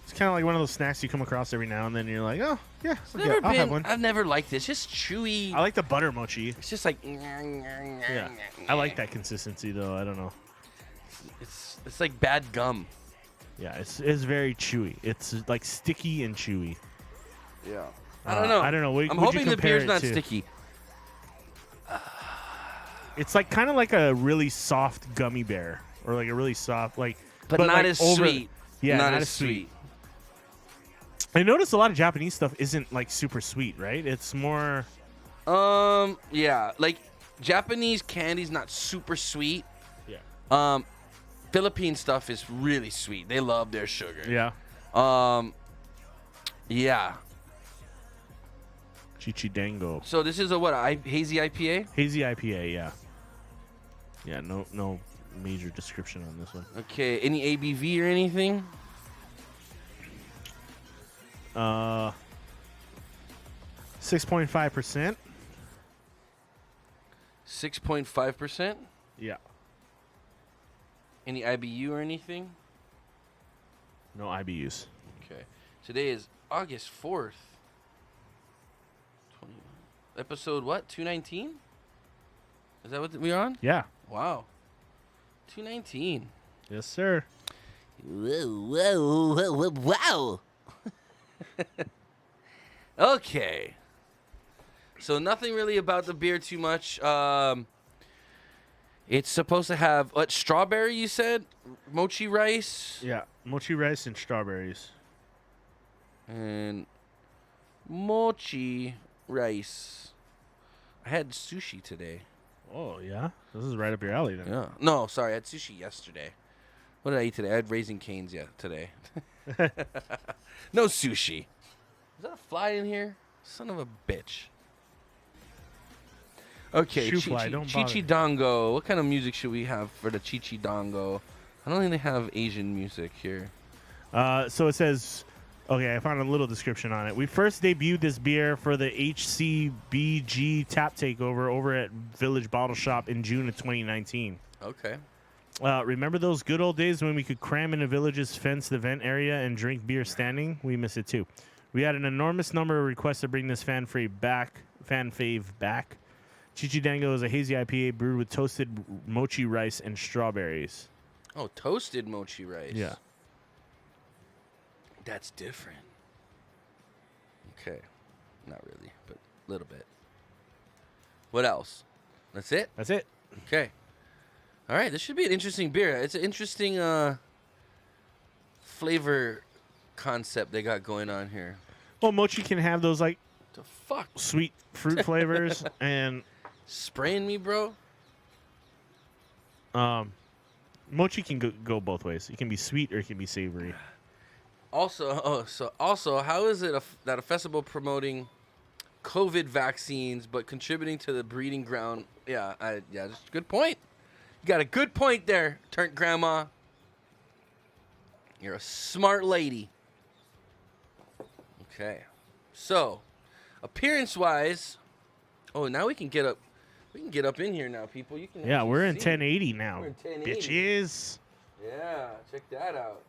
It's kind of like one of those snacks you come across every now and then, and you're like, oh, yeah, I'll have one.
I've never liked this. Just chewy.
I like the butter mochi.
It's just like.
Yeah. I like that consistency, though. I don't know.
It's like bad gum.
Yeah, it's very chewy. It's like sticky and chewy.
Yeah. I don't know.
I don't know.
I'm hoping the beer's not sticky.
It's like kind of like a really soft gummy bear, or like a really soft
but not as sweet.
Yeah,
not as sweet.
I noticed a lot of Japanese stuff isn't like super sweet, right? It's more.
Yeah, like Japanese candy's not super sweet.
Yeah.
Philippine stuff is really sweet. They love their sugar.
Yeah.
Yeah.
Chichi Dango.
So this is a hazy IPA?
Hazy IPA, yeah. Yeah, no major description on this one.
Okay, any ABV or anything?
6.5%.
6.5%?
Yeah.
Any IBU or anything?
No IBUs.
Okay. Today is August 4th. Episode what? 219? Is that what we're on?
Yeah.
Wow. 219.
Yes, sir.
Wow. Okay. So nothing really about the beer too much. It's supposed to have what, strawberry, you said? Mochi rice?
Yeah, mochi rice and strawberries.
And mochi rice. I had sushi today.
Oh, yeah? This is right up your alley, then.
Yeah. No, sorry. I had sushi yesterday. What did I eat today? I had Raising Cane's today. No sushi. Is that a fly in here? Son of a bitch. Okay, Chichi Dango. What kind of music should we have for the Chichi Dango? I don't think they have Asian music here.
So it says, okay, I found a little description on it. We first debuted this beer for the HCBG Tap Takeover over at Village Bottle Shop in June of 2019.
Okay.
Remember those good old days when we could cram in a Village's fenced event area and drink beer standing? We miss it too. We had an enormous number of requests to bring this fan fave back. Chichi Dango is a hazy IPA brewed with toasted mochi rice and strawberries.
Oh, toasted mochi rice.
Yeah.
That's different. Okay. Not really, but a little bit. What else? That's it?
That's it.
Okay. All right, this should be an interesting beer. It's an interesting flavor concept they got going on here.
Well, mochi can have those like
The fuck?
sweet fruit flavors and
Spraying me, bro?
mochi can go both ways. It can be sweet or it can be savory.
Also, how is it that a festival promoting COVID vaccines but contributing to the breeding ground? Yeah, just a good point. You got a good point there, turnt grandma. You're a smart lady. Okay, so appearance-wise, now we can get up. We can get up in here now, people. You can.
Yeah, we're in
see.
1080 now.
We're in 1080.
Bitches.
Yeah, check that out.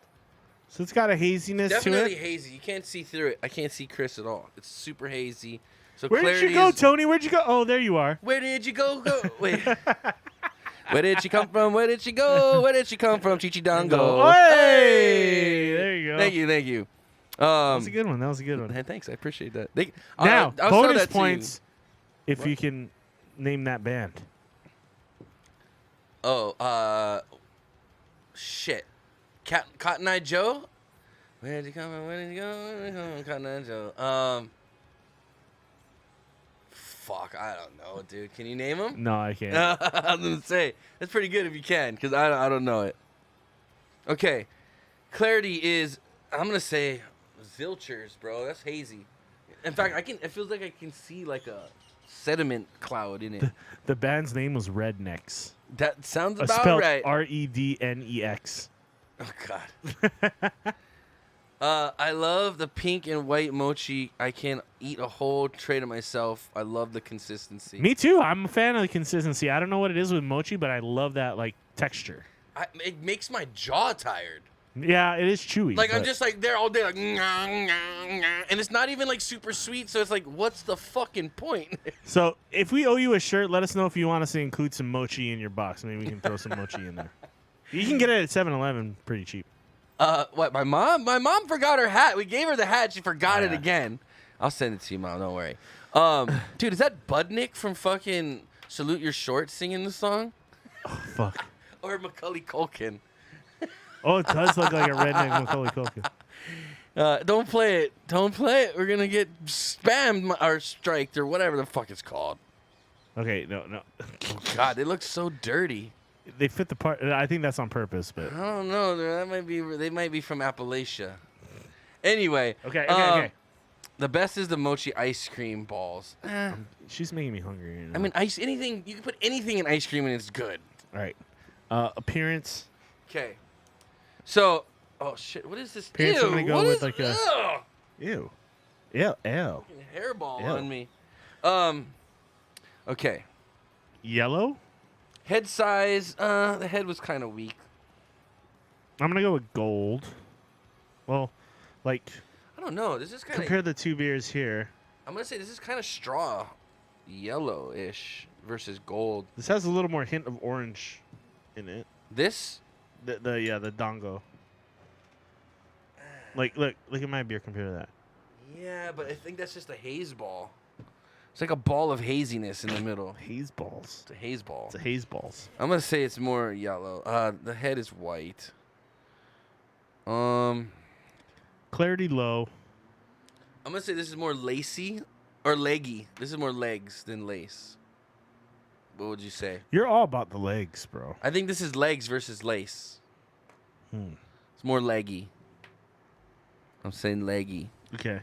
So it's got a haziness
Definitely
to it.
hazy. You can't see through it. I can't see Chris at all. It's super hazy. So
Where did
clarity
you go,
is-
Tony? Where'd you go? Oh, there you are.
Where did you go? Wait. Where did she come from? Where did she go? Where did she come from? Chichi Dongo.
Hey! There you go.
Thank you.
That was a good one. That was a good one.
Hey, thanks. I appreciate that.
Now,
I'll show
bonus
that to you.
points if
What?
you can name that band.
Shit. Cotton Eye Joe? Where did you come from? Where did you go? Where did you come from? Cotton Eye Joe. Fuck, I don't know, dude. Can you name them?
No, I can't.
I was gonna say that's pretty good if you can, because I don't know it. Okay, clarity is I'm gonna say Zilchers, bro. That's hazy. In fact, it feels like I can see like a sediment cloud in it.
The band's name was Rednecks.
That sounds about
Spelled
right.
Rednex.
Oh God. I love the pink and white mochi. I can eat a whole tray to myself. I love the consistency.
Me too. I'm a fan of the consistency. I don't know what it is with mochi, but I love that like texture.
It makes my jaw tired.
Yeah, it is chewy.
Like I'm
but-
just like there all day, like and it's not even like super sweet. So it's like, what's the fucking point?
So if we owe you a shirt, let us know if you want us to include some mochi in your box. Maybe we can throw some mochi in there. You can get it at 7-Eleven pretty cheap.
What? My mom? My mom forgot her hat. We gave her the hat. She forgot
Oh,
it
yeah.
again. I'll send it to you, Mom. Don't worry. Dude, is that Budnick from fucking Salute Your Shorts singing the song?
Oh, fuck.
Or Macaulay Culkin?
Oh, it does look like a redneck Macaulay Culkin.
Don't play it. Don't play it. We're gonna get spammed or striked or whatever the fuck it's called.
Okay, no.
God, they look so dirty.
They fit the part. I think that's on purpose, but
I don't know. That might be. They might be from Appalachia. Anyway.
Okay.
The best is the mochi ice cream balls.
She's making me hungry. You know?
I mean, anything. You can put anything in ice cream and it's good.
all right. Appearance.
Okay. So, oh shit, what is this?
Appearance,
Ew,
I'm gonna go
what
with
is-
like a-
ugh,
Ew. Ew.
fucking hairball
Ew.
on me. Okay.
Yellow.
Head size. The head was kind of weak.
I'm gonna go with gold. Well, like
I don't know. This is kind of.
compare the two beers here.
I'm gonna say this is kind of straw, yellowish versus gold.
This has a little more hint of orange in it.
This.
The dongo. Like look at my beer compared to that.
Yeah, but I think that's just a haze ball. It's like a ball of haziness in the middle.
Haze balls.
It's a haze ball.
It's a haze balls.
I'm gonna say it's more yellow. The head is white.
Clarity low.
I'm gonna say this is more lacy or leggy. This is more legs than lace. What would you say?
You're all about the legs, bro.
I think this is legs versus lace. It's more leggy. I'm saying leggy.
Okay.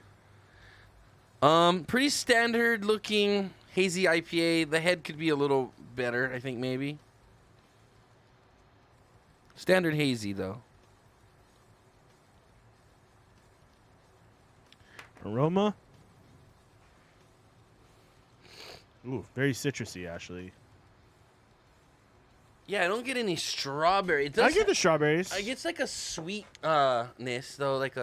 Pretty standard looking hazy IPA. The head could be a little better, I think maybe. Standard hazy though.
Aroma. Ooh, very citrusy actually.
Yeah, I don't get any strawberry. It does
I get the strawberries.
I get like a sweetness though, like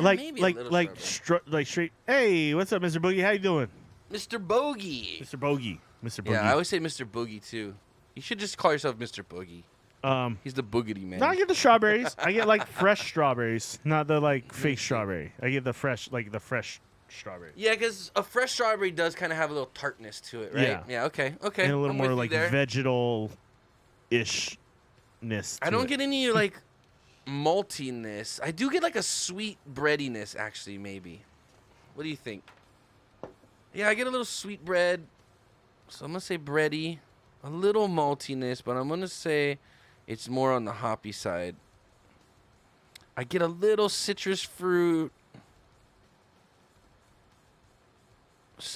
like
maybe a
like
little
like
strawberry.
like straight. Hey, what's up, Mr. Boogie? How you doing,
Mr. Bogey.
Mr. Bogey? Mr. Boogie.
Yeah, I always say Mr. Boogie too. You should just call yourself Mr. Boogie. He's the boogity man.
No, I get the strawberries. I get like fresh strawberries, not the like fake strawberry. I get the fresh strawberry.
Yeah, because a fresh strawberry does kind of have a little tartness to it, right? Yeah. Okay.
And a little
I'm
more
with you
like
there.
vegetal-ishness.
I don't get any like maltiness. I do get like a sweet breadiness, actually, maybe. What do you think? Yeah, I get a little sweet bread. So I'm gonna say bready, a little maltiness, but I'm gonna say it's more on the hoppy side. I get a little citrus fruit.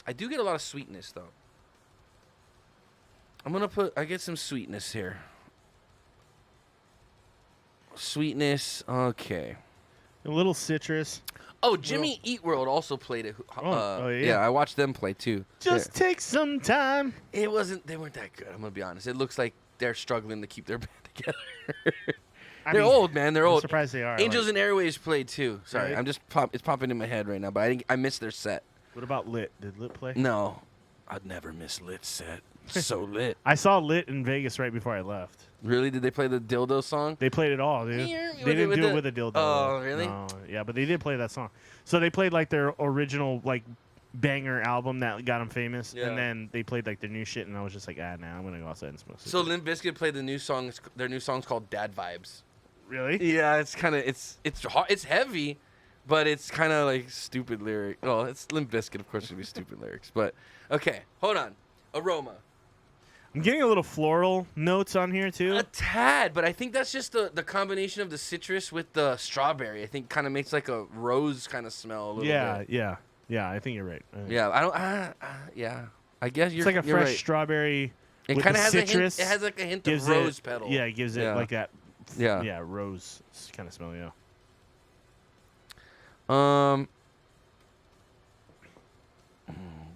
I do get a lot of sweetness though. I get some sweetness here. Sweetness, okay.
A little citrus.
Oh, Jimmy Eat World also played it.
Yeah.
Yeah, I watched them play too.
Just take some time.
They weren't that good, I'm gonna be honest. It looks like they're struggling to keep their band together. They're old, man. They're
I'm
old.
surprised they are.
Angels and Airwaves played too. Sorry,
Right.
It's popping in my head right now, but I missed their set.
What about Lit? Did Lit play?
No, I'd never miss Lit set. So lit.
I saw Lit in Vegas right before I left.
Really? Did they play the dildo song?
They played it all, dude.
Yeah,
They didn't do it with a dildo.
Oh, really?
No. Yeah, but they did play that song. So they played like their original like banger album that got them famous,
Yeah.
and then they played like their new shit, and I was just like, nah, I'm gonna go outside and smoke.
So Limp Bizkit played their new song's called Dad Vibes.
Really?
Yeah, it's kind of it's hard, it's heavy, but it's kind of like stupid lyric. Well, it's Limp Bizkit, of course, it'll be stupid lyrics. But okay, hold on. Aroma.
I'm getting a little floral notes on here too.
A tad, but I think that's just the combination of the citrus with the strawberry. I think kind of makes like a rose kind of smell a little bit.
Yeah. I think you're right.
Yeah, I don't. Yeah, I guess
It's like a
you're
fresh
right.
strawberry.
It
with
kind of
the
has
citrus.
a hint. It has like a hint
Gives
of rose
it,
petal.
Yeah, it gives it
Yeah.
like that.
Yeah.
Yeah, rose kind of smell. Yeah.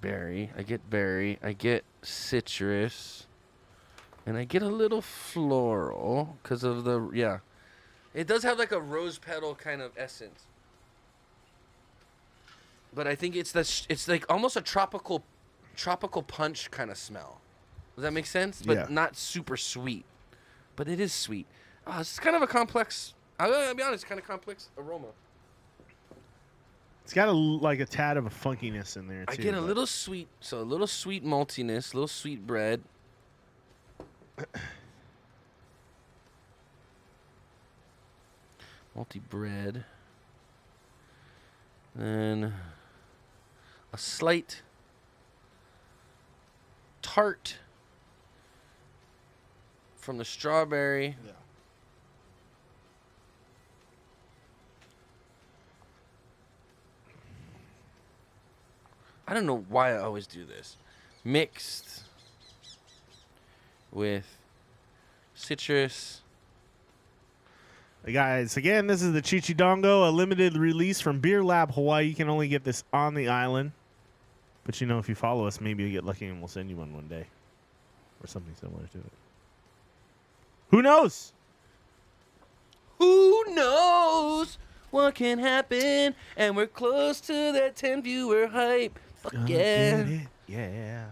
Berry. I get berry. I get citrus, and I get a little floral because of the It does have like a rose petal kind of essence, but I think it's like almost a tropical punch kind of smell. Does that make sense? But
Yeah.
not super sweet, but it is sweet. Oh, it's kind of a complex. I'll be honest, kind of complex aroma.
It's got like a tad of a funkiness in there too.
I get a
but-
little sweet, so a little sweet maltiness, a little sweet bread. Malty bread. And a slight tart from the strawberry.
Yeah.
I don't know why I always do this. Mixed with citrus.
Hey guys, again, this is the Chichidongo, a limited release from Beer Lab Hawaii. You can only get this on the island. But you know, if you follow us, maybe you'll get lucky and we'll send you one day. Or something similar to it. Who knows?
Who knows what can happen? And we're close to that 10 viewer hype. Fuck yeah.
Get it? Yeah.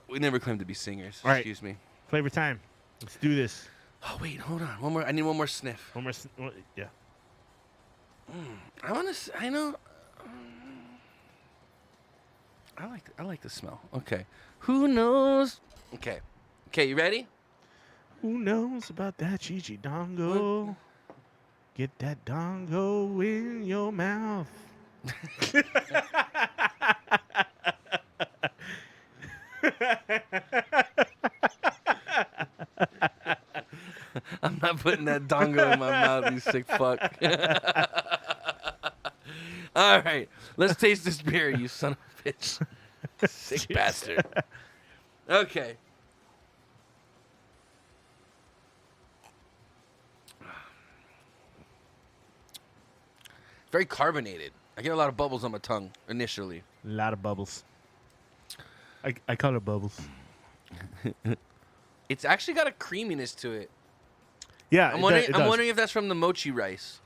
We never claimed to be singers.
All right.
Excuse me.
Flavor time. Let's do this.
Oh, wait, hold on. One more. I need one more sniff.
One more. Yeah.
I know. I like the smell. Okay. Who knows? Okay. Okay, you ready?
Who knows about that Chichidongo? Get that dongo in your mouth.
I'm not putting that dongo in my mouth, you sick fuck. All right. Let's taste this beer, you son of a bitch. Sick bastard. Okay. Very carbonated. I get a lot of bubbles on my tongue initially.
A lot of bubbles. I call it bubbles.
It's actually got a creaminess to it.
Yeah,
I'm
it
wondering.
does.
I'm wondering if that's from the mochi rice.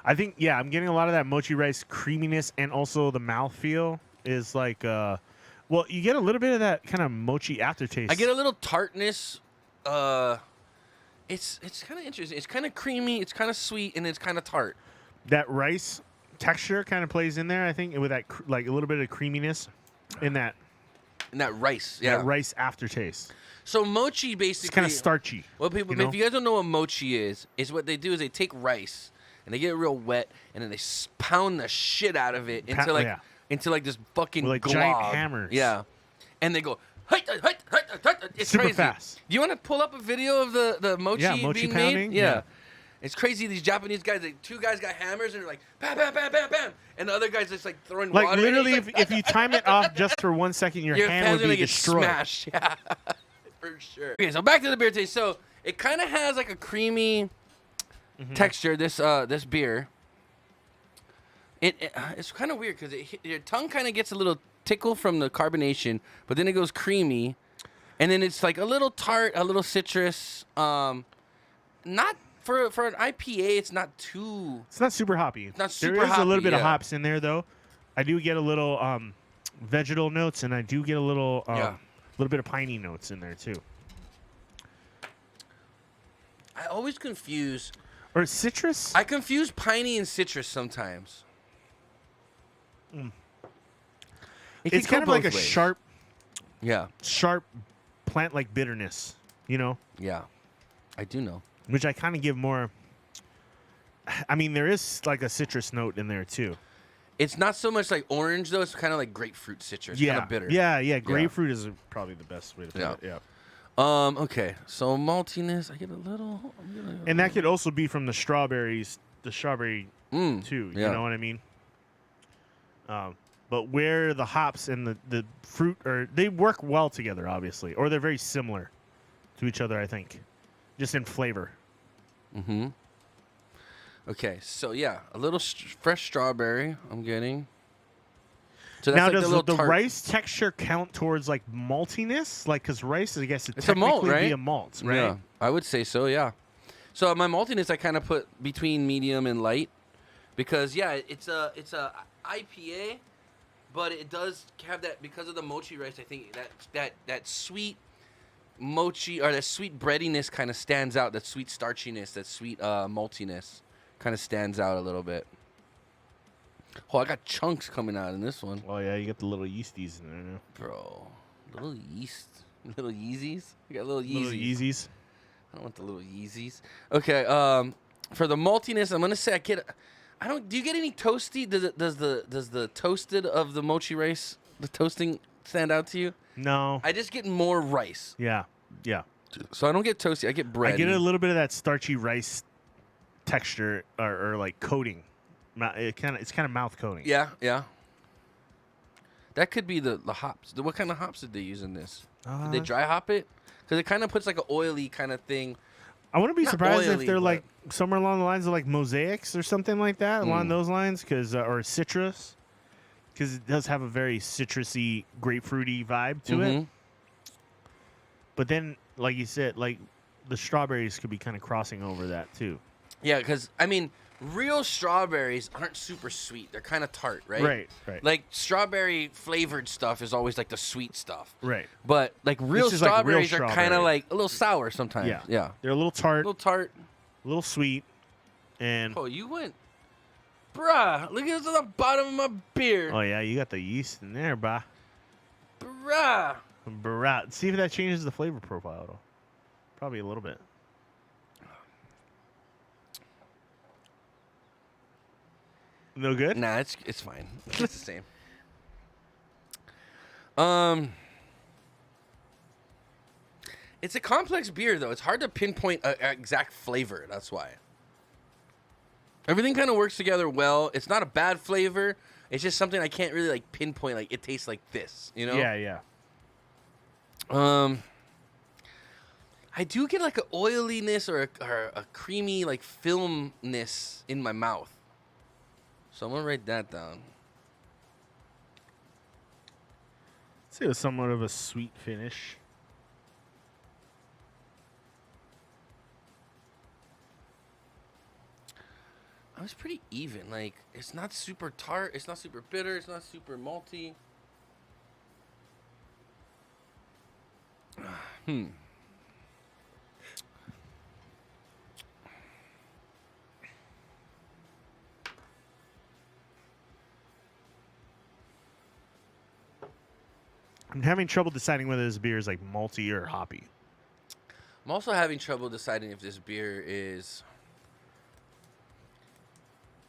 I think, yeah, I'm getting a lot of that mochi rice creaminess, and also the mouthfeel is like, well, you get a little bit of that kind of mochi aftertaste.
I get a little tartness, It's kind of interesting. It's kind of creamy. It's kind of sweet, and it's kind of tart.
That rice texture kind of plays in there, I think, with that like a little bit of creaminess in that.
And that rice, yeah.
That rice aftertaste.
So mochi basically.
It's kind of starchy.
Well, people, if you guys don't know what mochi is what they do is they take rice and they get it real wet, and then they pound the shit out of it into like this fucking
with like
glob.
giant hammers.
Yeah, and they go. It's
super
crazy.
fast.
Do you want to pull up a video of the mochi being
pounding?
made? Yeah. It's crazy. These Japanese guys, two guys got hammers and they're like bam, bam, bam, bam, bam, and the other guy's just like throwing
like
water.
Literally,
like,
if you time it off just for 1 second, your hand would be destroyed.
Smashed. Yeah, for sure. Okay, so back to the beer taste. So it kind of has like a creamy texture. This beer. It's kind of weird because your tongue kind of gets a little tickle from the carbonation, but then it goes creamy, and then it's like a little tart, a little citrus. Not for an IPA, it's not too.
It's not super hoppy.
It's not super
There is
hoppy,
a little bit of
yeah.
hops in there, though. I do get a little vegetal notes, and I do get a little bit of piney notes in there too.
I always confuse.
Or citrus.
I confuse piney and citrus sometimes.
It's kind of like a sharp plant-like bitterness, you know?
Yeah, I do know.
Which I kind of give more. I mean, there is like a citrus note in there too.
It's not so much like orange though; it's kind of like grapefruit citrus.
Yeah,
kind of bitter.
Yeah. Grapefruit is probably the best way to put it. Yeah.
Okay. So maltiness, I get a little.
And that could also be from the strawberries, too. You know what I mean? But where the hops and the fruit they work well together, obviously, or they're very similar to each other. I think, just in flavor.
Mm-hmm. Okay, so yeah, a little fresh strawberry I'm getting. So that's
now,
like
does the
tart.
rice texture count towards like maltiness? Like, because rice, I guess,
it's a malt, right?
Be a malt, right?
Yeah, I would say so. Yeah. So my maltiness I kind of put between medium and light, because it's a IPA, but it does have that because of the mochi rice. I think that sweet mochi or that sweet breadiness kind of stands out. That sweet starchiness, that sweet maltiness kind of stands out a little bit. Oh, I got chunks coming out in this one.
Oh yeah, you got the little yeasties in there now,
bro. Little Yeezys. You got little Yeezys.
Little Yeezys.
I don't want the little Yeezys. Okay. For the maltiness, I'm gonna say I don't. Do you get any toasty? Does the toasted of the mochi rice, the toasting stand out to you?
No.
I just get more rice.
Yeah.
So I don't get toasty. I get bread.
I get a little bit of that starchy rice texture or like coating. It's kind of mouth coating.
Yeah. That could be the hops. What kind of hops did they use in this? Did they dry hop it? Because it kind of puts like an oily kind of thing.
I wouldn't be
Not
surprised
oily,
if they're
but
like somewhere along the lines of like mosaics or something like that, along those lines, or citrus, because it does have a very citrusy, grapefruity vibe to it. But then, like you said, like the strawberries could be kind of crossing over that too.
Yeah, because I mean, real strawberries aren't super sweet. They're kind of tart, right?
Right.
Like strawberry flavored stuff is always like the sweet stuff.
Right.
But like real
is, like, real
strawberries are kind of like a little sour sometimes. Yeah.
They're a little tart,
a
little sweet, and
oh, you went, bruh. Look at the bottom of my beer.
oh yeah, you got the yeast in there, bruh.
Bruh.
See if that changes the flavor profile at all. Probably a little bit. No good?
Nah, it's fine. It's the same. It's a complex beer though. It's hard to pinpoint an exact flavor. That's why. Everything kind of works together well. It's not a bad flavor. It's just something I can't really like pinpoint. Like it tastes like this, you know?
Yeah.
I do get like an oiliness or a creamy like filmness in my mouth. So I'm gonna write that down.
I'd say it was somewhat of a sweet finish.
I was pretty even. Like it's not super tart. It's not super bitter. It's not super malty.
having trouble deciding whether this beer is like malty or hoppy.
I'm also having trouble deciding if this beer is...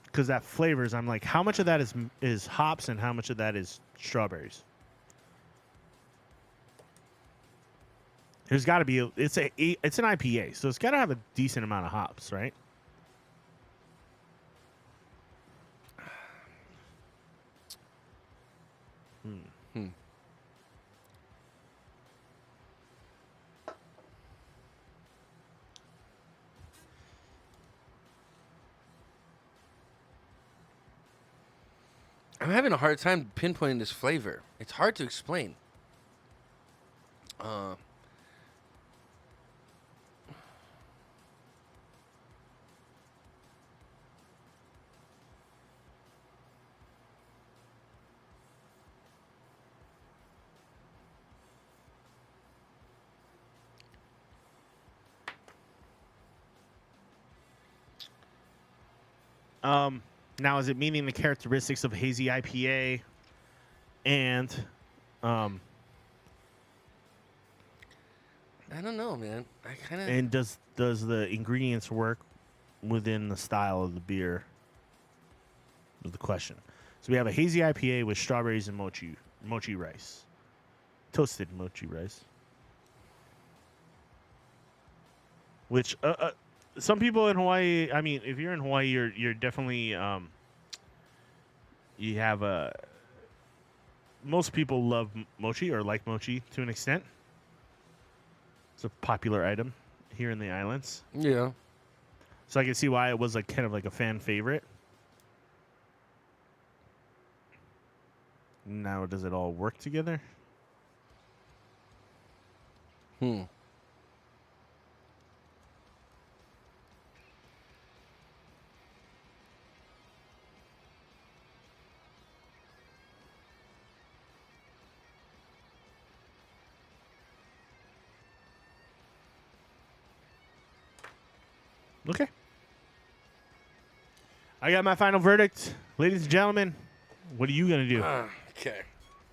Because that flavors, I'm like, how much of that is hops and how much of that is strawberries? There's got to be it's an IPA, so it's got to have a decent amount of hops, right?
I'm having a hard time pinpointing this flavor. It's hard to explain.
Now, is it meeting the characteristics of hazy IPA and
I don't know, man. I kind of...
and does the ingredients work within the style of the beer? Was the question. So we have a hazy IPA with strawberries and mochi rice. Toasted mochi rice. Which some people in Hawaii, I mean, if you're in Hawaii, you're definitely you have most people love mochi or like mochi to an extent. It's a popular item here in the islands.
Yeah.
So I can see why it was like kind of like a fan favorite. Now, does it all work together? Okay. I got my final verdict. Ladies and gentlemen, what are you going to do?
Okay.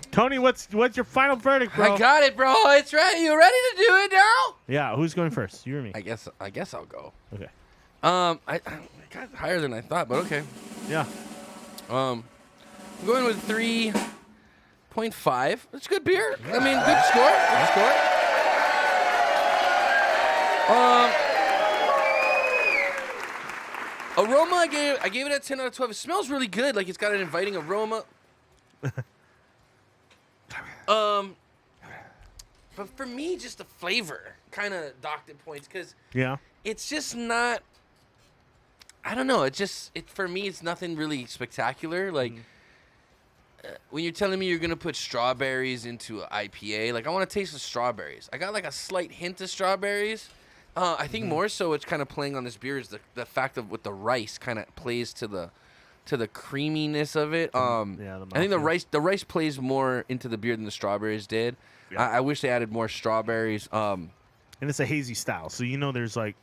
Tony, what's your final verdict, bro?
I got it, bro. It's ready. You ready to do it now?
Yeah, who's going first? You or me?
I guess I'll go.
Okay.
I got higher than I thought, but okay.
Yeah.
I'm going with 3.5. It's good beer. I mean, good score. Good score. Aroma, I gave it a 10 out of 12. It smells really good. Like, it's got an inviting aroma. But for me, just the flavor kind of docked it points because it's just not. I don't know. For me, it's nothing really spectacular. Like when you're telling me you're gonna put strawberries into an IPA, like I want to taste the strawberries. I got like a slight hint of strawberries. I think more so it's kind of playing on this beer is the fact of with the rice kind of plays to the creaminess of it. I think the rice plays more into the beer than the strawberries did. Yeah. I wish they added more strawberries.
And it's a hazy style, so there's like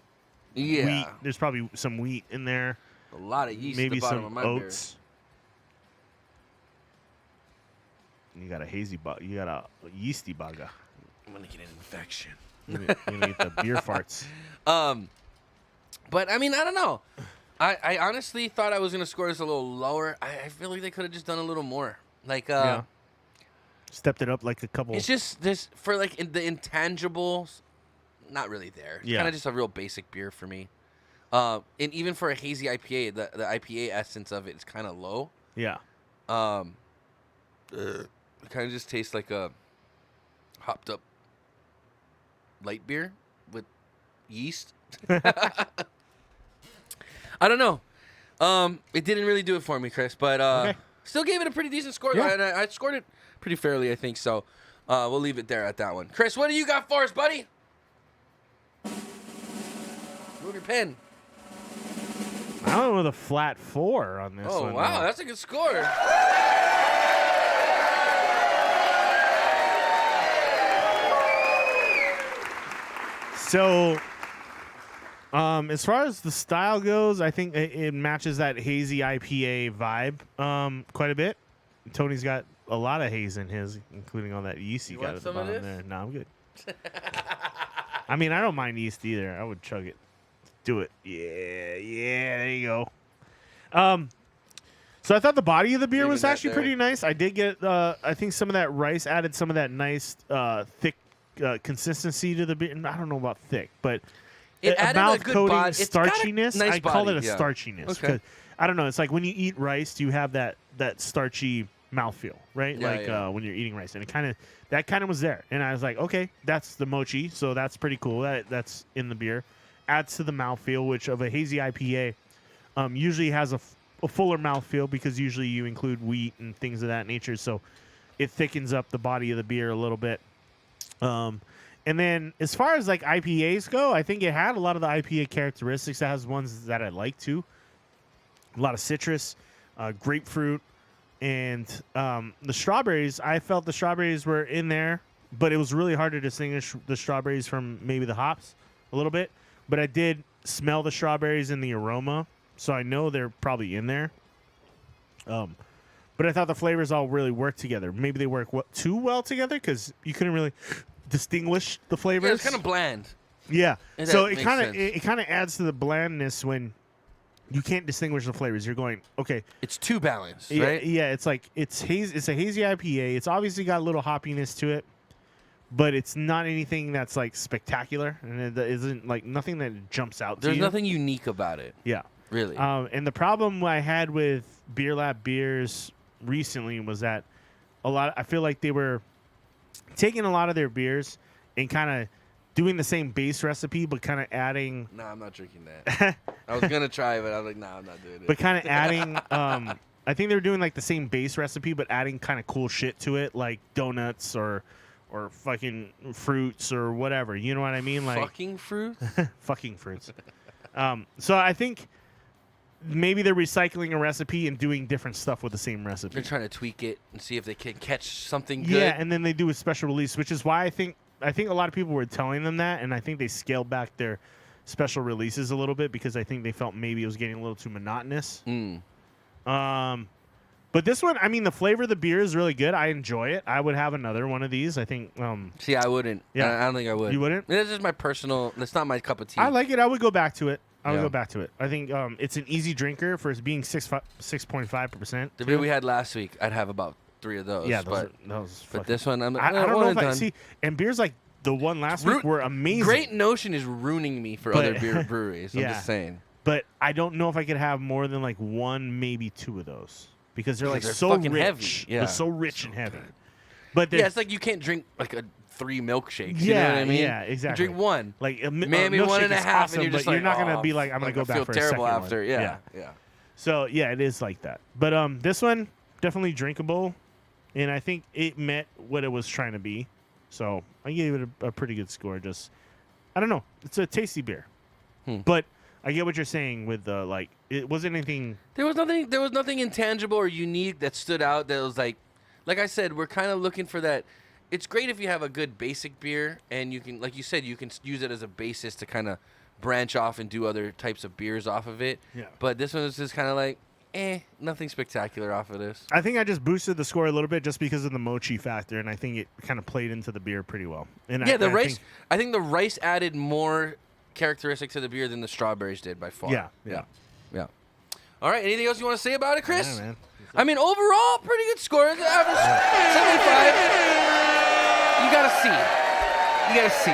wheat. There's probably some wheat in there.
A lot of yeast.
Maybe
at the bottom
some
of my
oats. Beer. You got a you got a yeasty baga.
I'm gonna get an infection.
You need the beer farts.
But I mean, I don't know. I honestly thought I was gonna score this a little lower. I feel like they could have just done a little more. Like
stepped it up like a couple.
It's just this for like the intangibles, not really there. It's kind of just a real basic beer for me. And even for a hazy IPA, the IPA essence of it is kind of low.
Yeah.
It kind of just tastes like a hopped up light beer with yeast. I don't know. It didn't really do it for me, Chris, but still gave it a pretty decent score.
Yeah.
And I scored it pretty fairly, I think. So we'll leave it there at that one. Chris, what do you got for us, buddy? Move your pen.
I don't know, with a flat 4 on this one.
Oh, wow. That's a good score.
So, as far as the style goes, I think it matches that hazy IPA vibe quite a bit. Tony's got a lot of haze in his, including all that yeast you got
want
at the
some of
bottom
this?
there. No, I'm good. I mean, I don't mind yeast either. I would chug it. Do it. Yeah, there you go. So I thought the body of the beer
Leaving
was
that
actually
there.
pretty nice. I did get, I think some of that rice added some of that nice thick consistency to the beer. I don't know about thick, but
It
a
added a
mouth
good
coating
body. It's got a
starchiness.
nice
I call
body,
it a
yeah.
starchiness.
Okay.
'Cause I don't know. It's like when you eat rice, you have that starchy mouthfeel, right?
Yeah,
like
yeah.
when you're eating rice, and that kind of was there. And I was like, okay, that's the mochi, so that's pretty cool. That's in the beer. Adds to the mouthfeel, which of a hazy IPA usually has a fuller mouthfeel because usually you include wheat and things of that nature. So it thickens up the body of the beer a little bit. And then as far as like IPAs go, I think it had a lot of the IPA characteristics. It has ones that I like too. A lot of citrus, grapefruit, and the strawberries. I felt the strawberries were in there, but it was really hard to distinguish the strawberries from maybe the hops a little bit. But I did smell the strawberries in the aroma, so I know they're probably in there. But I thought the flavors all really worked together. Maybe they work too well together because you couldn't really distinguish the flavors.
Yeah, it's kind of bland.
Yeah.
If
So
that
it
makes
kind of
sense.
it kind of adds to the blandness when you can't distinguish the flavors. You're going, okay,
It's too balanced,
yeah,
right?
yeah, it's like it's a hazy IPA. It's obviously got a little hoppiness to it, but it's not anything that's like spectacular, and it isn't like nothing that jumps out
There's
to you.
nothing unique about it,
Yeah.
really.
And the problem I had with Beer Lab beers recently was that I feel like they were taking a lot of their beers and kind of doing the same base recipe, but kind of adding,
Nah, I'm not drinking that. I was gonna try it, but I was like, nah, I'm not doing it.
but kind of adding. I think they were doing like the same base recipe, but adding kind of cool shit to it, like donuts or fucking fruits or whatever. You know what I mean? Like
fucking fruit.
fucking fruits. So I think maybe they're recycling a recipe and doing different stuff with the same recipe.
They're trying to tweak it and see if they can catch something good.
Yeah, and then they do a special release, which is why I think a lot of people were telling them that, and I think they scaled back their special releases a little bit because I think they felt maybe it was getting a little too monotonous. But this one, I mean, the flavor of the beer is really good. I enjoy it. I would have another one of these. I think.
See, I wouldn't.
Yeah.
I don't think I would.
You wouldn't?
This is my personal. That's not my cup of tea.
I like it. I would go back to it. I would
Yeah.
go back to it. I think it's an easy drinker for it being 6.5%.
the beer we had last week. I'd have about 3 of those.
Yeah,
but
those
but this one, I'm.
I don't know
one
if
and
I
done.
see. And beers like the one last week were amazing.
Great Notion is ruining me for
But-
other beer breweries. I'm
Yeah.
just saying.
But I don't know if I could have more than like one, maybe 2 of those because they're like
They're
so
fucking
rich.
heavy. Yeah.
They're so rich and heavy. But
Yeah, it's like you can't drink like 3 milkshakes. You know
Yeah,
what I mean?
yeah, exactly.
You drink one.
like a
Maybe
milkshake
one and a
is
half,
awesome,
and you're just
but
like,
you're not gonna
oh,
be like, I'm gonna
like,
go
I
back
feel
for
terrible
a second
after.
one.
Yeah.
So yeah, it is like that. But this one definitely drinkable, and I think it met what it was trying to be. So I gave it a pretty good score. Just I don't know, it's a tasty beer, but I get what you're saying with like it wasn't anything.
There was nothing intangible or unique that stood out. That was like I said, we're kind of looking for that. It's great if you have a good basic beer and you can, like you said, you can use it as a basis to kind of branch off and do other types of beers off of it.
Yeah.
But this one is just kind of like, nothing spectacular off of this.
I think I just boosted the score a little bit just because of the mochi factor, and I think it kind of played into the beer pretty well. And
Yeah, the
I
rice.
think-
I think the rice added more characteristics to the beer than the strawberries did by far.
Yeah.
Yeah. All right. Anything else you want to say about it, Chris?
Yeah, man.
I mean, overall, pretty good score. Average 75. You got a C.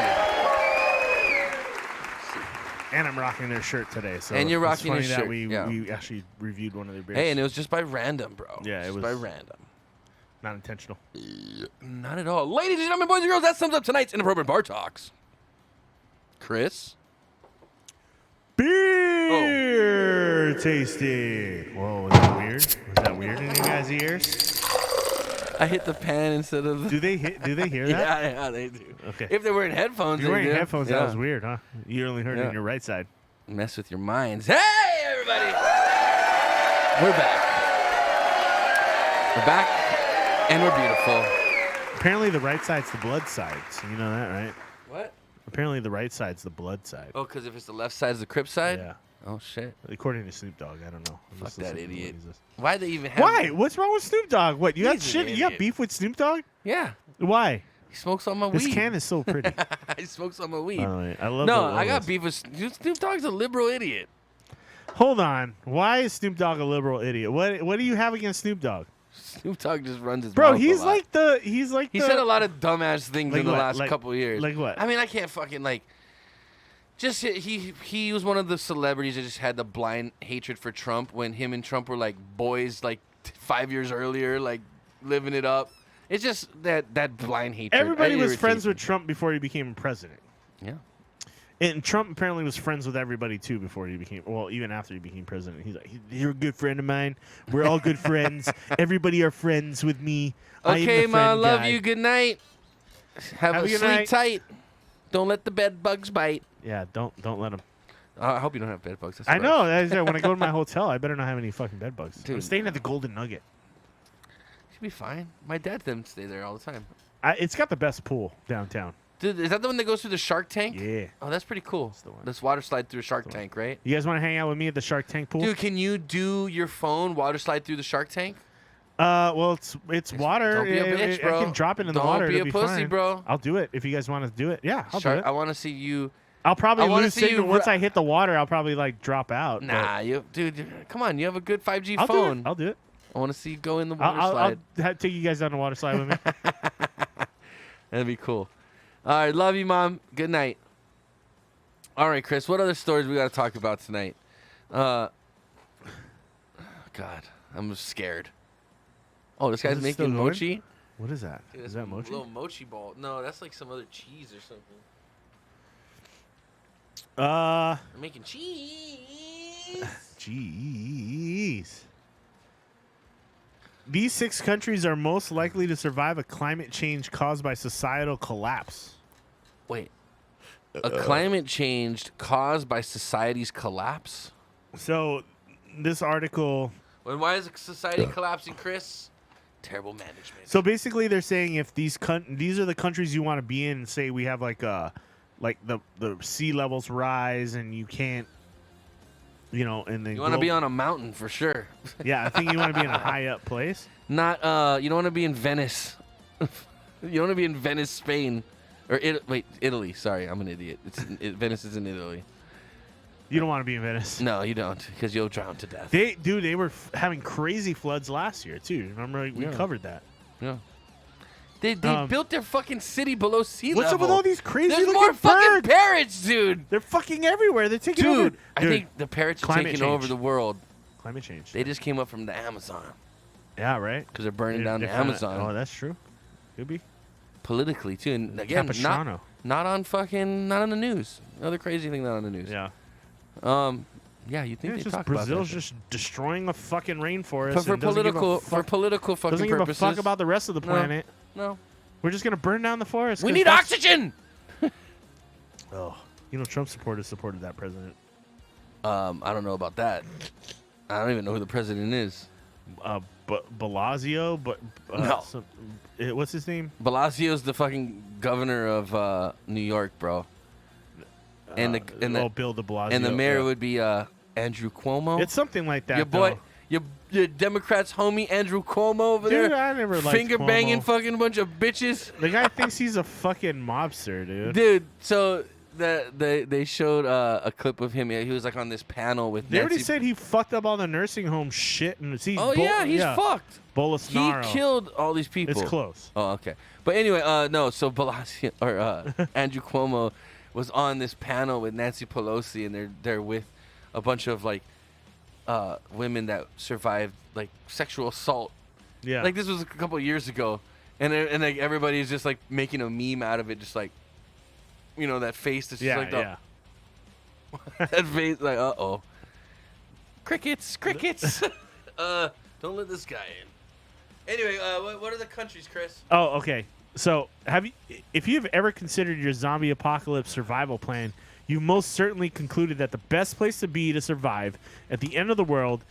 And I'm rocking their shirt today. So
And you're
it's
rocking
funny
his
that
shirt,
we
yeah.
we actually reviewed one of their beers.
Hey, and it was just by random, bro.
Yeah, it
Just
was-
by random.
Not intentional.
Not at all. Ladies and gentlemen, boys and girls, that sums up tonight's Inappropriate Bar Talks. Chris?
Beer tasting. Whoa, was that weird? Was that weird in you guys' ears?
I hit the pan instead of the...
Do they hear that?
Yeah, they do.
Okay.
If they're wearing headphones,
If you're
they
wearing
do.
headphones,
Yeah.
that was weird, huh? You only heard it
Yeah.
on your right side.
Mess with your minds. Hey, everybody! We're back. We're back, and we're beautiful.
Apparently, the right side's the blood side. So you know that, right?
What?
Apparently, the right side's the blood side.
Oh, because if it's the left side, it's the Crip side?
Yeah.
Oh shit!
According to Snoop Dogg, I don't know.
Fuck that idiot.
Jesus.
Why they even have?
Why? What's wrong with Snoop Dogg? What you got
He's an
shit? You got
idiot.
beef with Snoop Dogg?
Yeah,
Why?
he smokes on my
This
weed.
can is so pretty.
He smokes on my weed.
I love.
No,
the
I got
logos.
beef with Snoop Dogg's a liberal idiot.
Hold on. Why is Snoop Dogg a liberal idiot? What do you have against Snoop Dogg?
Snoop Dogg just runs his
Bro,
mouth
he's
a lot.
he
said a lot of dumbass things
Like
in the
what?
last
Like-
couple of years.
like what?
I mean, I can't fucking like. Just he was one of the celebrities that just had the blind hatred for Trump when him and Trump were like boys like 5 years earlier, like living it up. It's just that blind hatred.
Everybody
It
was
irritates
friends
me.
with Trump before he became president.
Yeah.
And Trump apparently was friends with everybody too before he became, well, even after he became president. He's like, you're a good friend of mine. We're all good friends. Everybody are friends with me. I am
Okay,
the
ma,
friend
love
guy."
you. Good night. Have a
good
sleep
night.
tight. Don't let the bed bugs bite.
Yeah, don't let him.
I hope you don't have bed bugs. That's
I
gross.
know. That's right. When I go to my hotel, I better not have any fucking bed bugs. I'm
Dude.
staying at the Golden Nugget.
Should be fine. My dad them stay there all the time.
It's got the best pool downtown.
Dude, is that the one that goes through the Shark Tank?
Yeah.
Oh, that's pretty cool.
the one.
This water slide through a Shark Tank, right?
You guys want to hang out with me at the Shark Tank pool?
Dude, can you do your phone water slide through the Shark Tank?
Well, it's water.
Don't be a bitch, bro.
I can drop it in the
Don't
water.
be
It'll
a pussy,
fine.
bro.
I'll do it if you guys want to do it. Yeah, I'll do it.
I want to see you.
I'll probably
I wanna
lose
see you
signal
ru-
once I hit the water. I'll probably like drop out. but
Nah, dude, come on. You have a good 5G
I'll do
phone.
it. I'll do it.
I want to see you go in the water
I'll
slide.
take you guys down the water slide with me.
That'd be cool. All right, love you, Mom. Good night. All right, Chris, what other stories we got to talk about tonight? God, I'm scared. Oh, this guy's
Is it still
making
going?
mochi?
What is that?
Dude,
Is
that's
that mochi?
a little mochi ball. No, that's like some other cheese or something. I'm making cheese.
Jeez. These 6 countries are most likely to survive a climate change caused by societal collapse.
Wait. A climate change caused by society's collapse?
So, this article.
Well, why is society collapsing, Chris? Terrible management.
So basically, they're saying if these are the countries you want to be in, and say we have like the sea levels rise and you can't, and then
You want to be on a mountain for sure.
Yeah, I think you want to be in a high up place.
Not you don't want to be in Venice. You don't want to be in Venice, Spain, or Italy. Sorry, I'm an idiot. Venice is in Italy.
You don't want to be in Venice.
No, you don't, because you'll drown to death.
They were having crazy floods last year too. Remember we covered that.
Yeah. They built their fucking city below sea level.
What's up with all these crazy
There's
looking
more fucking
birds?
parrots, dude.
They're fucking everywhere. They're taking over.
Dude, I think the parrots are
climate
taking
change.
over the world.
Climate change.
They just came up from the Amazon
Yeah, right.
because they're burning down the
They're kinda-
Amazon
Oh, that's true. Could be.
politically too. And again,
Capistrano.
not on the news. Another crazy thing not on the news.
Yeah.
Yeah, you think
It's
they
just
talk
Brazil's
about that?
just destroying a fucking rainforest.
But for
and doesn't give a
political
fuck-
fucking
doesn't give
purposes.
a fuck about the rest of the
No.
planet.
No.
We're just gonna burn down the forest.
We
'cause
need
that's-
oxygen.
Oh, Trump supporters supported that president.
I don't know about that. I don't even know who the president is.
But Blasio, but
No.
what's his name?
Balasio's the fucking governor of New York, bro. And the
Bill De Blasio.
and the mayor
yeah.
would be Andrew Cuomo.
It's something like that.
your boy,
though.
your Democrats homie Andrew Cuomo over
Dude,
there.
I never liked
finger banging
Cuomo.
fucking bunch of bitches.
The guy thinks he's a fucking mobster, dude.
Dude, so they showed a clip of him. He was like on this panel with
They already
Nancy.
said he fucked up all the nursing home shit. And he's
He's fucked.
Bolsonaro.
He killed all these people.
It's close.
Oh, okay. But anyway, no. So Blasio or Andrew Cuomo was on this panel with Nancy Pelosi, and they're with a bunch of like women that survived like sexual assault.
Yeah.
Like this was a couple of years ago, and like everybody's just like making a meme out of it, just like that face that's just
yeah,
like
yeah.
that face like crickets. Don't let this guy in. Anyway, what are the countries, Chris?
Oh, okay. So, if you've ever considered your zombie apocalypse survival plan, you most certainly concluded that the best place to be to survive at the end of the world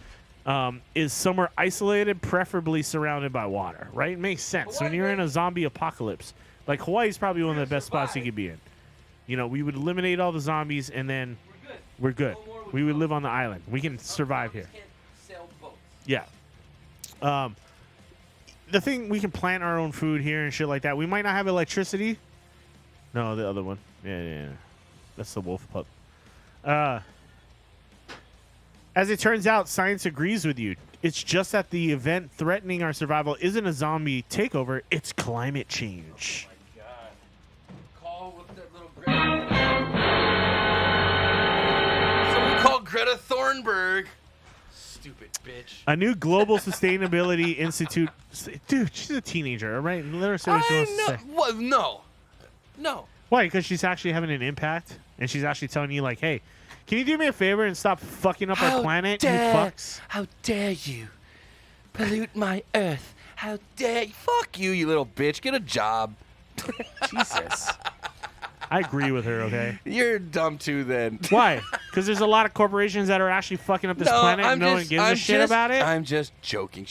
is somewhere isolated, preferably surrounded by water. Right? It makes sense when you're in a zombie apocalypse. Like Hawaii's probably one of the best spots you could be in. We would eliminate all the zombies, and then We're good. We would live on the island. We can survive here. Yeah. The thing, we can plant our own food here and shit like that. We might not have electricity. No, the other one. Yeah. That's the wolf pup. As it turns out, science agrees with you. It's just that the event threatening our survival isn't a zombie takeover. It's climate change.
Oh, my God. Call with that little Greta. Somebody call Greta Thunberg. Stupid bitch.
A new global sustainability institute. Dude, she's a teenager, all right? Let her say what she wants to say.
What? No.
Why? Because she's actually having an impact, and she's actually telling you, like, hey, can you do me a favor and stop fucking up our planet, you fucks?
How dare you pollute my earth? How dare you? Fuck you, you little bitch. Get a job.
Jesus. I agree with her, okay?
You're dumb too, then.
Why? Because there's a lot of corporations that are actually fucking up this planet and no one gives a shit about it?
I'm just joking.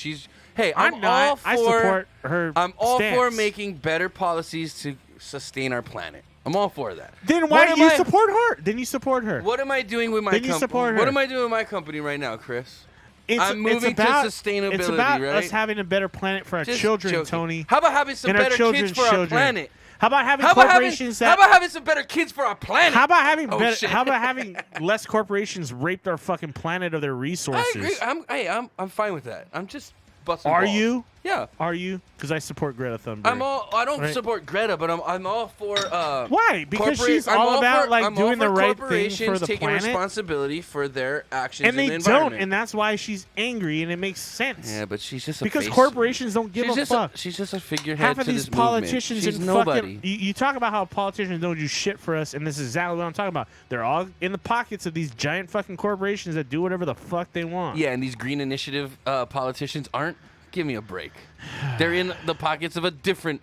Hey,
I'm not.
all for,
I support her
I'm all
stance.
for making better policies to sustain our planet. I'm all for that.
Then why do you support her? Then you support her.
What am I doing with my
company? Support her.
What am I doing with my company right now, Chris? I'm moving to sustainability,
It's about
right?
us having a better planet for our
Just
children,
joking.
Tony.
How about having some better kids for our planet?
How about having corporations
How about having some better kids for our planet?
How about having
shit.
How about having less corporations rape our fucking planet of their resources?
I agree. I'm fine with that. I'm just busting
Are
balls.
you?
Yeah.
Are you? Because I support Greta Thunberg.
I don't support Greta, but I'm all for.
Why? Because she's all about doing the right thing for the
taking
planet.
Responsibility for their actions
and they
in the environment.
don't, and that's why she's angry, and it makes sense.
Yeah, but she's just a
because
face.
corporations don't give a fuck.
She's just a figurehead.
Half of
to
these
this
politicians
movement. She's
and
nobody.
fucking you talk about how politicians don't do shit for us, and this is exactly what I'm talking about. They're all in the pockets of these giant fucking corporations that do whatever the fuck they want.
Yeah, and these green initiative politicians aren't. Give me a break. They're in the pockets of a different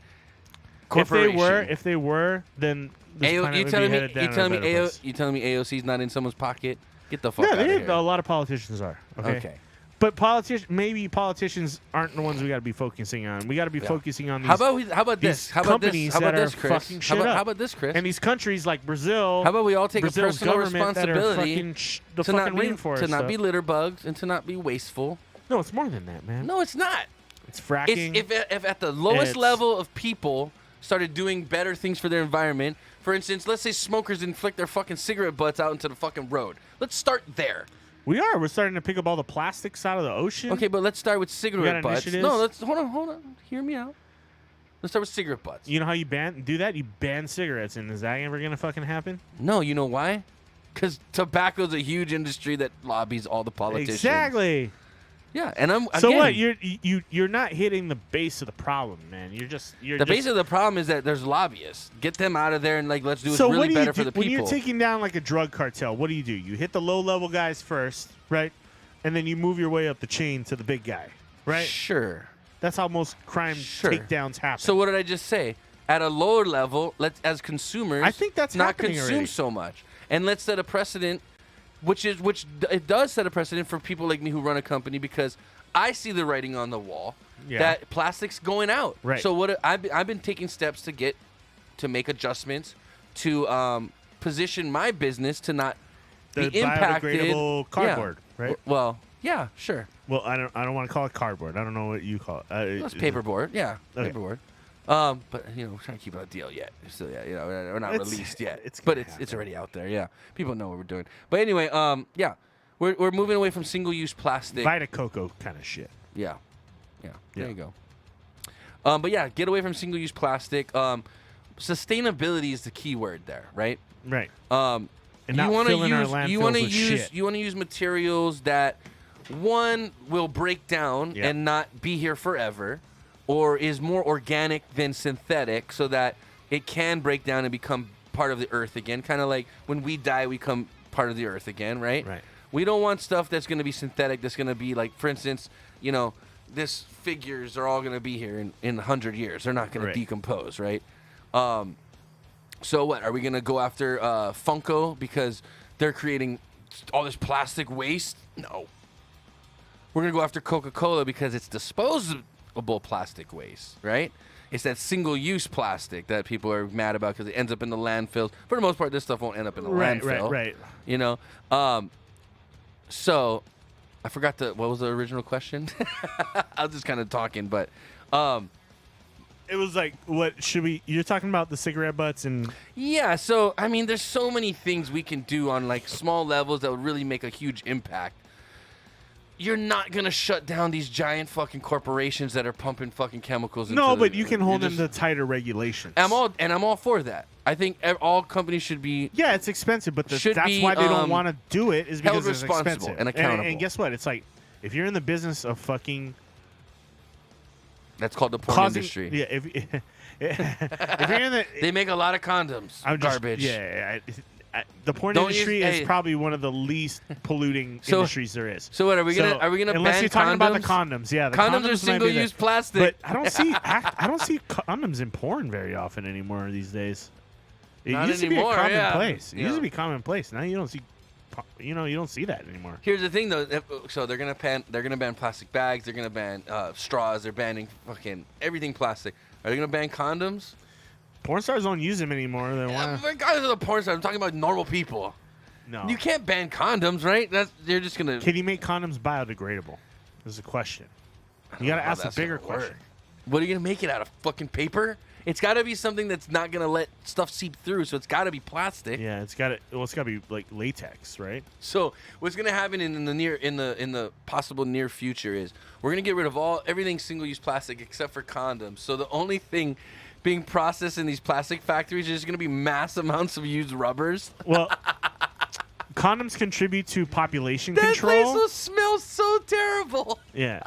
corporation.
If they were, then this planet
you
would
telling
be
me
headed down
you telling
in a
me
better place.
you telling me AOC's not in someone's pocket? Get the fuck
Yeah,
out of here.
a lot of politicians are. Okay. But politicians aren't the ones we got to be focusing on. We got to be focusing on these.
How about this? How about
companies
this? How about
that
this,
are
Chris?
fucking shit up.
How about this, Chris?
And these countries like Brazil.
How about we all take
Brazil's
a personal
government that are
responsibility
fucking the
to
fucking
not be
rainforest
to not
stuff.
be litter bugs and to not be wasteful?
No, it's more than that, man.
No, it's not.
It's fracking.
If at the lowest level of people started doing better things for their environment, for instance, let's say smokers inflict their fucking cigarette butts out into the fucking road. Let's start there.
We're starting to pick up all the plastics out of the ocean.
Okay, but let's start with cigarette butts.
Initiatives?
No, let's hold on. Hear me out. Let's start with cigarette butts.
You know how you do that? You ban cigarettes, and is that ever gonna fucking happen?
No, you know why? Because tobacco's a huge industry that lobbies all the politicians.
Exactly.
Yeah, and
So what? You're not hitting the base of the problem, man. The
base of the problem is that there's lobbyists. Get them out of there and let's do what's
so
really
what do
better
you
for the people.
When you're taking down like a drug cartel, what do? You hit the low level guys first, right? And then you move your way up the chain to the big guy, right?
Sure.
That's how most crime takedowns happen.
So what did I just say? At a lower level, let's as consumers,
I think that's
not
happening
consume
already.
so much, and let's set a precedent, which it does set a precedent for people like me who run a company because I see the writing on the wall that plastic's going out.
Right.
So I've been taking steps to make adjustments to position my business to not be impacted.
Biodegradable cardboard, right?
Well, yeah, sure.
Well, I don't want to call it cardboard. I don't know what you call it.
It's paperboard. Yeah,
Okay.
paperboard. But we're trying to keep it a deal yet. So yeah, we're not released yet. It's already out there. Yeah, people know what we're doing. But anyway, we're moving away from single-use plastic.
Vita Coco kind of shit.
Yeah. There you go. But yeah, get away from single-use plastic. Sustainability is the key word there, right?
Right.
And
not filling our landfills with shit.
You want to use materials that one will break down and not be here forever, or is more organic than synthetic, so that it can break down and become part of the earth again. Kind of like when we die, we become part of the earth again, right?
Right.
We don't want stuff that's going to be synthetic. That's going to be like, for instance, this figures are all going to be here in 100 years. They're not going to decompose, right? So what? Are we going to go after Funko because they're creating all this plastic waste? No. We're going to go after Coca-Cola because it's disposable plastic waste, right? It's that single-use plastic that people are mad about because it ends up in the landfills. For the most part, this stuff won't end up in the landfill.
Right.
You know? So I forgot what was the original question? I was just kind of talking, but
it was like, what should we? You're talking about the cigarette butts and
yeah. So I mean, there's so many things we can do on like small levels that would really make a huge impact. You're not gonna shut down these giant fucking corporations that are pumping fucking chemicals.
No, but you can hold them to tighter regulations.
I'm all for that. I think all companies should be.
Yeah, it's expensive, but that's why they don't want to do it. Is because it's expensive
and accountable.
And guess what? It's like if you're in the business of fucking.
That's called the porn industry.
Yeah, if you're in the,
they make a lot of condoms. Garbage.
The porn industry is probably one of the least polluting industries there is.
So what are we gonna ban
unless you're talking about the condoms? Yeah, the
condoms are single-use plastic.
But I don't see condoms in porn very often anymore these days. It
Not
used
anymore,
to be commonplace.
Yeah.
It used to be commonplace. Now you don't see. You don't see that anymore.
Here's the thing, though. So they're gonna ban plastic bags. They're gonna ban straws. They're banning fucking everything plastic. Are they gonna ban condoms?
Porn stars don't use them anymore.
Regardless of the porn stars, I'm talking about normal people.
No,
you can't ban condoms, right? They're just gonna.
Can you make condoms biodegradable? Is the question. You gotta ask a bigger question.
What are you gonna make it out of? Fucking paper? It's got to be something that's not gonna let stuff seep through. So it's got to be plastic.
Yeah, it's got to be like latex, right?
So what's gonna happen in the possible near future is we're gonna get rid of everything single-use plastic except for condoms. So the only thing being processed in these plastic factories is going to be mass amounts of used rubbers.
Well, condoms contribute to population control.
That place will smell so terrible.
Yeah.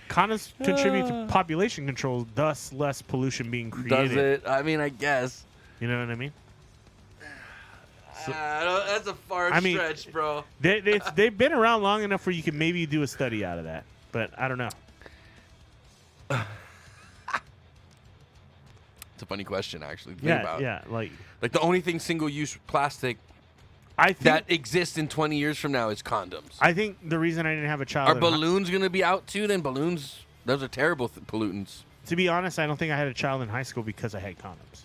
Condoms contribute to population control, thus less pollution being created.
Does it? I mean, I guess.
You know what I mean?
That's a far stretch, bro.
They've been around long enough where you can maybe do a study out of that, but I don't know.
It's a funny question, actually.
Like
the only thing single-use plastic that exists in 20 years from now is condoms.
I think the reason I didn't have a child.
Are balloons going to be out too? Then balloons, those are terrible pollutants.
To be honest, I don't think I had a child in high school because I had condoms.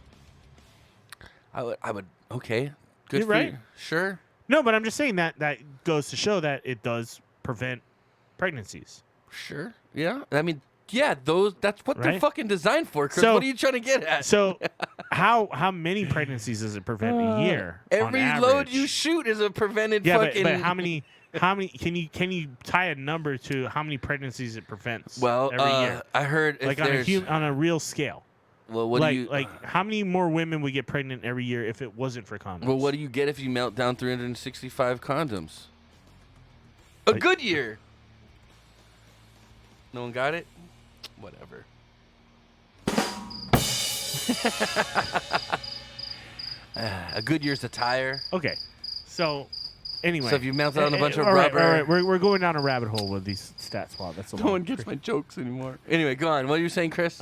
I would. Okay, good.
You're right.
You. Sure.
No, but I'm just saying that goes to show that it does prevent pregnancies.
Sure. Yeah. I mean. Yeah, that's what they're fucking designed for, Chris.
So,
what are you trying to get at?
So, how many pregnancies does it prevent a year?
Every load you shoot is a prevented fucking.
But how many can you tie a number to how many pregnancies it prevents? Every year.
I heard
like on a real scale.
Well,
how many more women would get pregnant every year if it wasn't for condoms?
Well, what do you get if you melt down 365 condoms? A good year. No one got it? Whatever. A good year's a tire.
Okay. So, anyway.
So if you melted on a bunch of
rubber.
All
right. We're going down a rabbit hole with these stats. Wow, that's
no one gets my jokes anymore. Anyway, go on. What are you saying, Chris?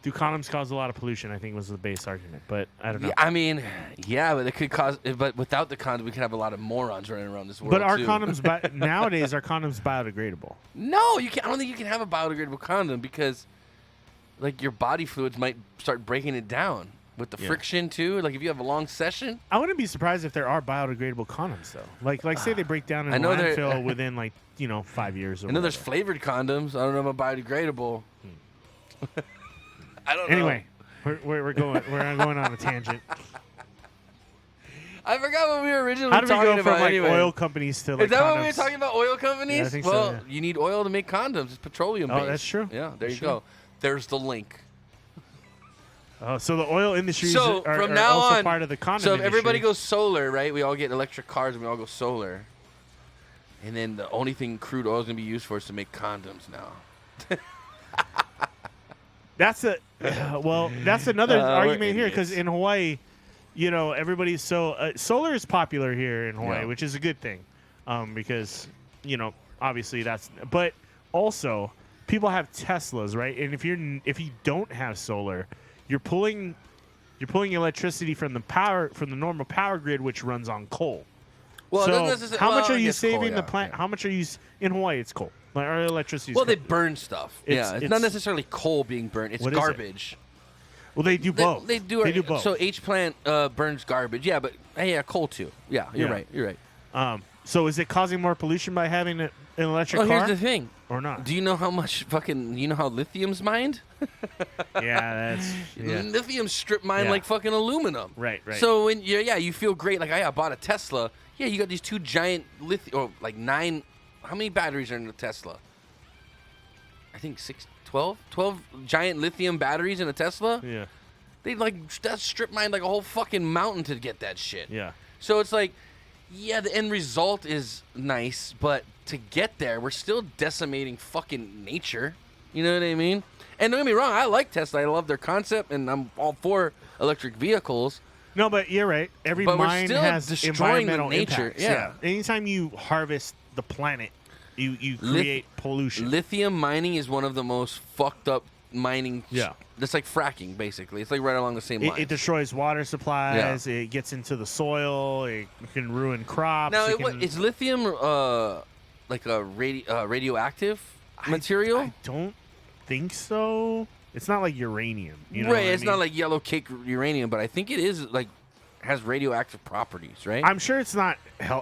Do condoms cause a lot of pollution? I think was the base argument, but I don't know.
Yeah, I mean, but it could cause. But without the condom, we could have a lot of morons running around this world.
But condoms nowadays are condoms biodegradable?
No, you can't. I don't think you can have a biodegradable condom because, like, your body fluids might start breaking it down with the friction too. Like if you have a long session.
I wouldn't be surprised if there are biodegradable condoms though. Like say they break down in a landfill within 5 years. Or
I know there's flavored condoms. I don't know about biodegradable. I don't know.
Anyway, we're going on a tangent.
I forgot what we were originally
talking about. How do we go from
anyway.
Oil companies to
Is that
condoms?
what we were talking about? Oil companies?
Yeah, I think
well,
so, yeah.
You need oil to make condoms. It's petroleum based.
Oh, that's true.
Yeah, there you go. There's the link.
So the oil industry
from
are
now
also
on,
part of the condom
So if
industry.
everybody goes solar, right? We all get electric cars and we all go solar. And then the only thing crude oil is going to be used for is to make condoms now.
That's another argument here because in Hawaii, everybody's solar is popular here in Hawaii, which is a good thing, because obviously but also people have Teslas, right? And if you don't have solar, you're pulling electricity from the normal power grid, which runs on coal.
Well,
so how much are you saving the planet? How much are you in Hawaii? It's coal. Like our electricity.
Well, they burn stuff. It's not necessarily coal being burned. It's garbage.
Well, they do both.
They do
both.
So H plant burns garbage. Yeah, but coal too. Yeah, you're right. You're right.
So is it causing more pollution by having an electric car?
Here's the thing.
Or not?
Do you know how much you know how lithium's mined? Lithium's strip mined like fucking aluminum.
Right.
So when you feel great. Like I bought a Tesla. Yeah, you got these two giant lithium, or like 9. How many batteries are in a Tesla? I think 12 giant lithium batteries in a Tesla.
Yeah.
That's strip mined like a whole fucking mountain to get that shit.
Yeah.
So it's like, the end result is nice, but to get there, we're still decimating fucking nature. You know what I mean? And don't get me wrong, I like Tesla. I love their concept, and I'm all for electric vehicles.
No, but you're right. Every
but
mine
we're still
has
destroying
environmental
the nature.
impacts.
Yeah.
Anytime you harvest the planet, you create pollution.
Lithium mining is one of the most fucked up mining.
Yeah.
It's like fracking, basically. It's like right along the same line.
It destroys water supplies. Yeah. It gets into the soil. It can ruin crops.
Now, is lithium like a radioactive material?
I don't think so. It's not like uranium. You know
right. It's
I mean?
not like yellow cake uranium, but I think it is has radioactive properties, right?
I'm sure it's not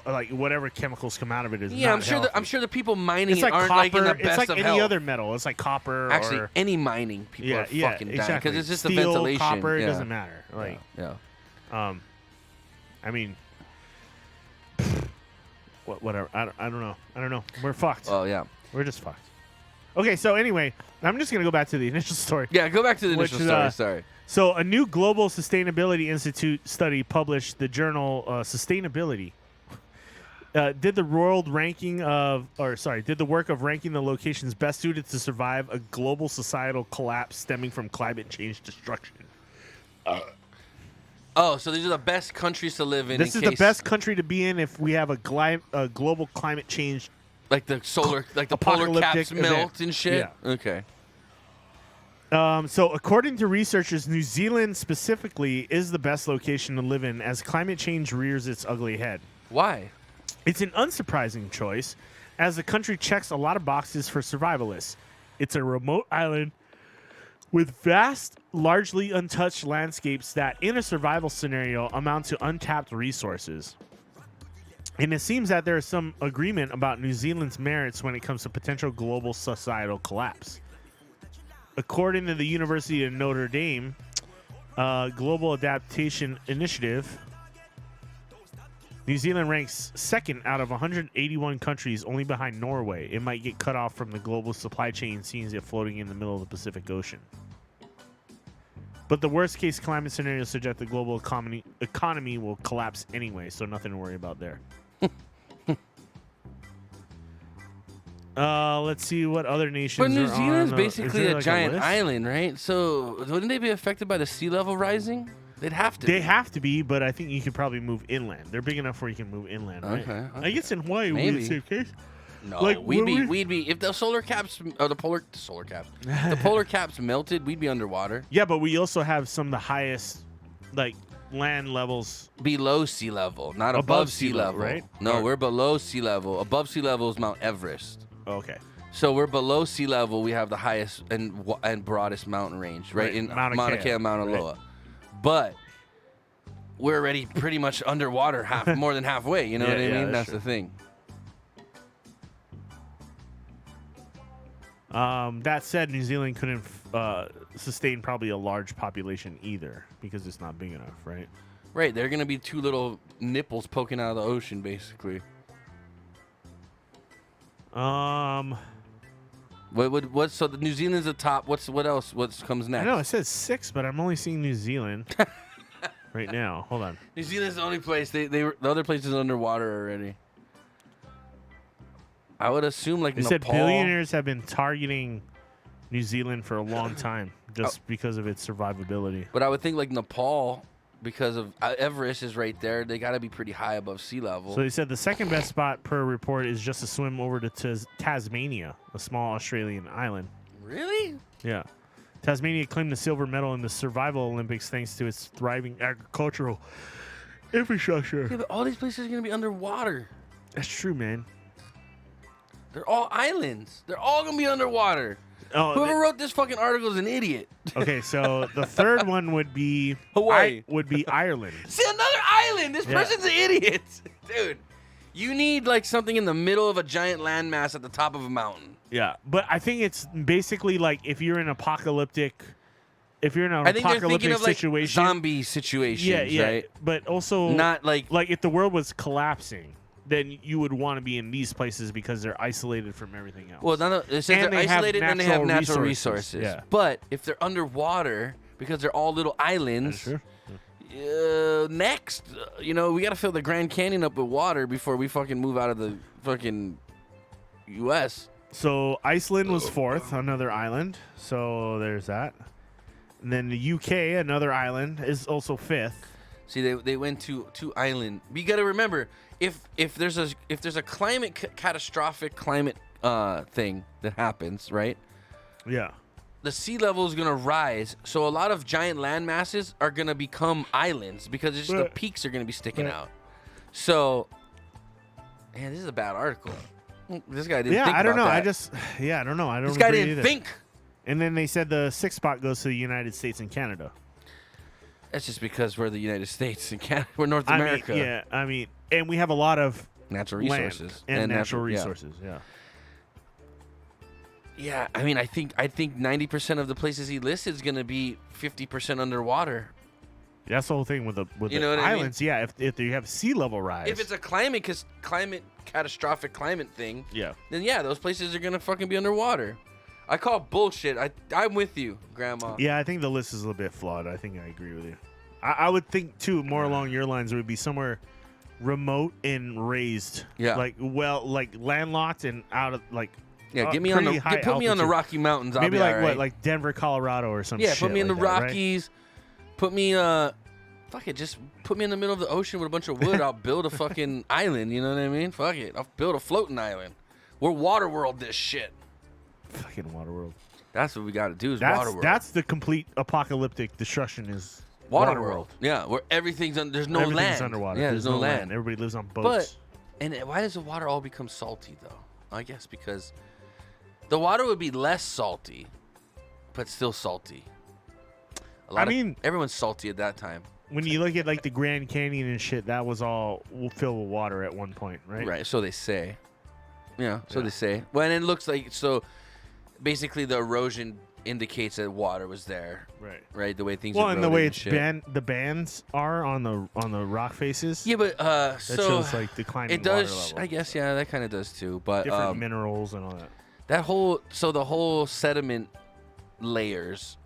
like whatever chemicals come out of it is.
Yeah,
not
I'm sure the people mining
it's like
aren't
copper,
like in the best
it's like
of
any
health.
other metal. It's like copper.
Actually,
or,
any mining people are fucking dying
exactly.
because it's just
Steel,
the ventilation.
Copper, it doesn't matter. Like, I mean, whatever. I don't know. We're fucked.
Oh yeah,
we're just fucked. Okay, so anyway, I'm just gonna go back to the initial story.
Yeah, go back to the initial story. Sorry.
So, a new Global Sustainability Institute study published the journal Sustainability did the work of ranking the locations best suited to survive a global societal collapse stemming from climate change destruction.
So these are the best countries to live in.
This is the best country to be in if we have a global climate change,
like the polar caps melt and shit.
Yeah.
Okay.
So according to researchers, New Zealand specifically is the best location to live in as climate change rears its ugly head.
Why?
It's an unsurprising choice, as the country checks a lot of boxes for survivalists. It's a remote island with vast, largely untouched landscapes that, in a survival scenario, amount to untapped resources. And it seems that there is some agreement about New Zealand's merits when it comes to potential global societal collapse. According to the University of Notre Dame Global Adaptation Initiative, New Zealand ranks second out of 181 countries, only behind Norway. It might get cut off from the global supply chain, seeing it floating in the middle of the Pacific Ocean. But the worst-case climate scenario suggests the global economy will collapse anyway, so nothing to worry about there. Let's see what other nations.
But New Zealand's basically a
like
giant island, right? So wouldn't they be affected by the sea level rising? They'd have to.
They have to be, but I think you could probably move inland. They're big enough where you can move inland, right?
Okay.
I guess in Hawaii would be the same case.
No, we'd be if the solar caps or the polar caps melted, we'd be underwater.
Yeah, but we also have some of the highest land levels
below sea level, not above sea level,
right?
No, we're below sea level. Above sea level is Mount Everest.
Okay.
So we're below sea level. We have the highest and broadest mountain range, right? In Mauna Kea, Mauna Loa. Right. But we're already pretty much underwater, more than halfway. You know what I mean? That's the thing.
That said, New Zealand couldn't sustain probably a large population either because it's not big enough, right?
Right. They're going to be two little nipples poking out of the ocean, basically. What? So the New Zealand's the top. What else? What comes next?
I know it says 6, but I'm only seeing New Zealand right now. Hold on.
New Zealand's the only place. The other place is underwater already. I would assume
They
Nepal.
said billionaires have been targeting New Zealand for a long time just because of its survivability.
But I would think Nepal, because of Everest is right there. They got to be pretty high above sea level.
So they said the second best spot per report is just a swim over to Tasmania, a small Australian island.
Really?
Yeah. Tasmania claimed the silver medal in the Survival Olympics thanks to its thriving agricultural infrastructure.
Yeah, but all these places are going to be underwater.
That's true, man.
They're all islands. They're all gonna be underwater.
Oh,
Whoever wrote this fucking article is an idiot.
okay, so the third one would be
Hawaii.
would be Ireland.
See, another island. This person's an idiot, dude. You need like something in the middle of a giant landmass at the top of a mountain.
Yeah, but I think it's basically like if you're in an apocalyptic situation,
like zombie situations, right?
But also
not like
if the world was collapsing, then you would want to be in these places because they're isolated from everything else.
Well, it says
And
they're
they have
isolated and they have natural resources.
Yeah.
But if they're underwater because they're all little islands, next, we got to fill the Grand Canyon up with water before we fucking move out of the fucking U.S.
So Iceland was fourth, another island. So there's that. And then the UK, another island, is also fifth.
See, they went to island. But you got to remember, if there's a catastrophic climate thing that happens, right?
Yeah.
The sea level is gonna rise, so a lot of giant land masses are gonna become islands because it's just the peaks are gonna be sticking out. So, man, this is a bad article. This guy didn't. Think
I don't know.
that.
I don't know. I don't.
This guy
agree
didn't
either.
think.
And then they said the sixth spot goes to the United States and Canada.
That's just because we're the United States and Canada. We're North America.
And we have a lot of
natural resources
and natural resources. Yeah.
Yeah, I mean, I think 90% of the places he listed is going to be 50% underwater.
That's the whole thing with the islands. I mean? Yeah, if you have sea level rise.
If it's a catastrophic climate thing,
yeah,
then those places are going to fucking be underwater. I call bullshit. I'm with you, Grandma.
Yeah, I think the list is a little bit flawed. I think I agree with you. I would think too more along your lines. It would be somewhere remote and raised.
Yeah,
like landlocked and out of like.
Yeah, put me on the Rocky Mountains.
Maybe
I'll be
like like Denver, Colorado, or something.
Yeah, put me in the Rockies.
Right?
Put me just put me in the middle of the ocean with a bunch of wood. I'll build a fucking island. You know what I mean? Fuck it, I'll build a floating island. We're Waterworld this shit.
Fucking Waterworld.
That's what we got to do. Waterworld.
That's the complete apocalyptic destruction. Is
Waterworld. Yeah, where everything's there's no
everything's
land.
underwater.
Yeah, there's no land.
Everybody lives on boats.
And why does the water all become salty though? I guess because the water would be less salty, but still salty. Everyone's salty at that time.
When you look at like the Grand Canyon and shit, that was all filled with water at one point, right?
Right. So they say. Yeah. So they say. Well, and it looks like so. Basically, the erosion indicates that water was there.
Right.
Right. The way things.
Well, and the way it's
the
bands are on the rock faces.
Yeah, but
that shows like declining.
It does.
Water level.
I guess. Yeah, that kind of does too. But
different minerals and all that.
The whole sediment layers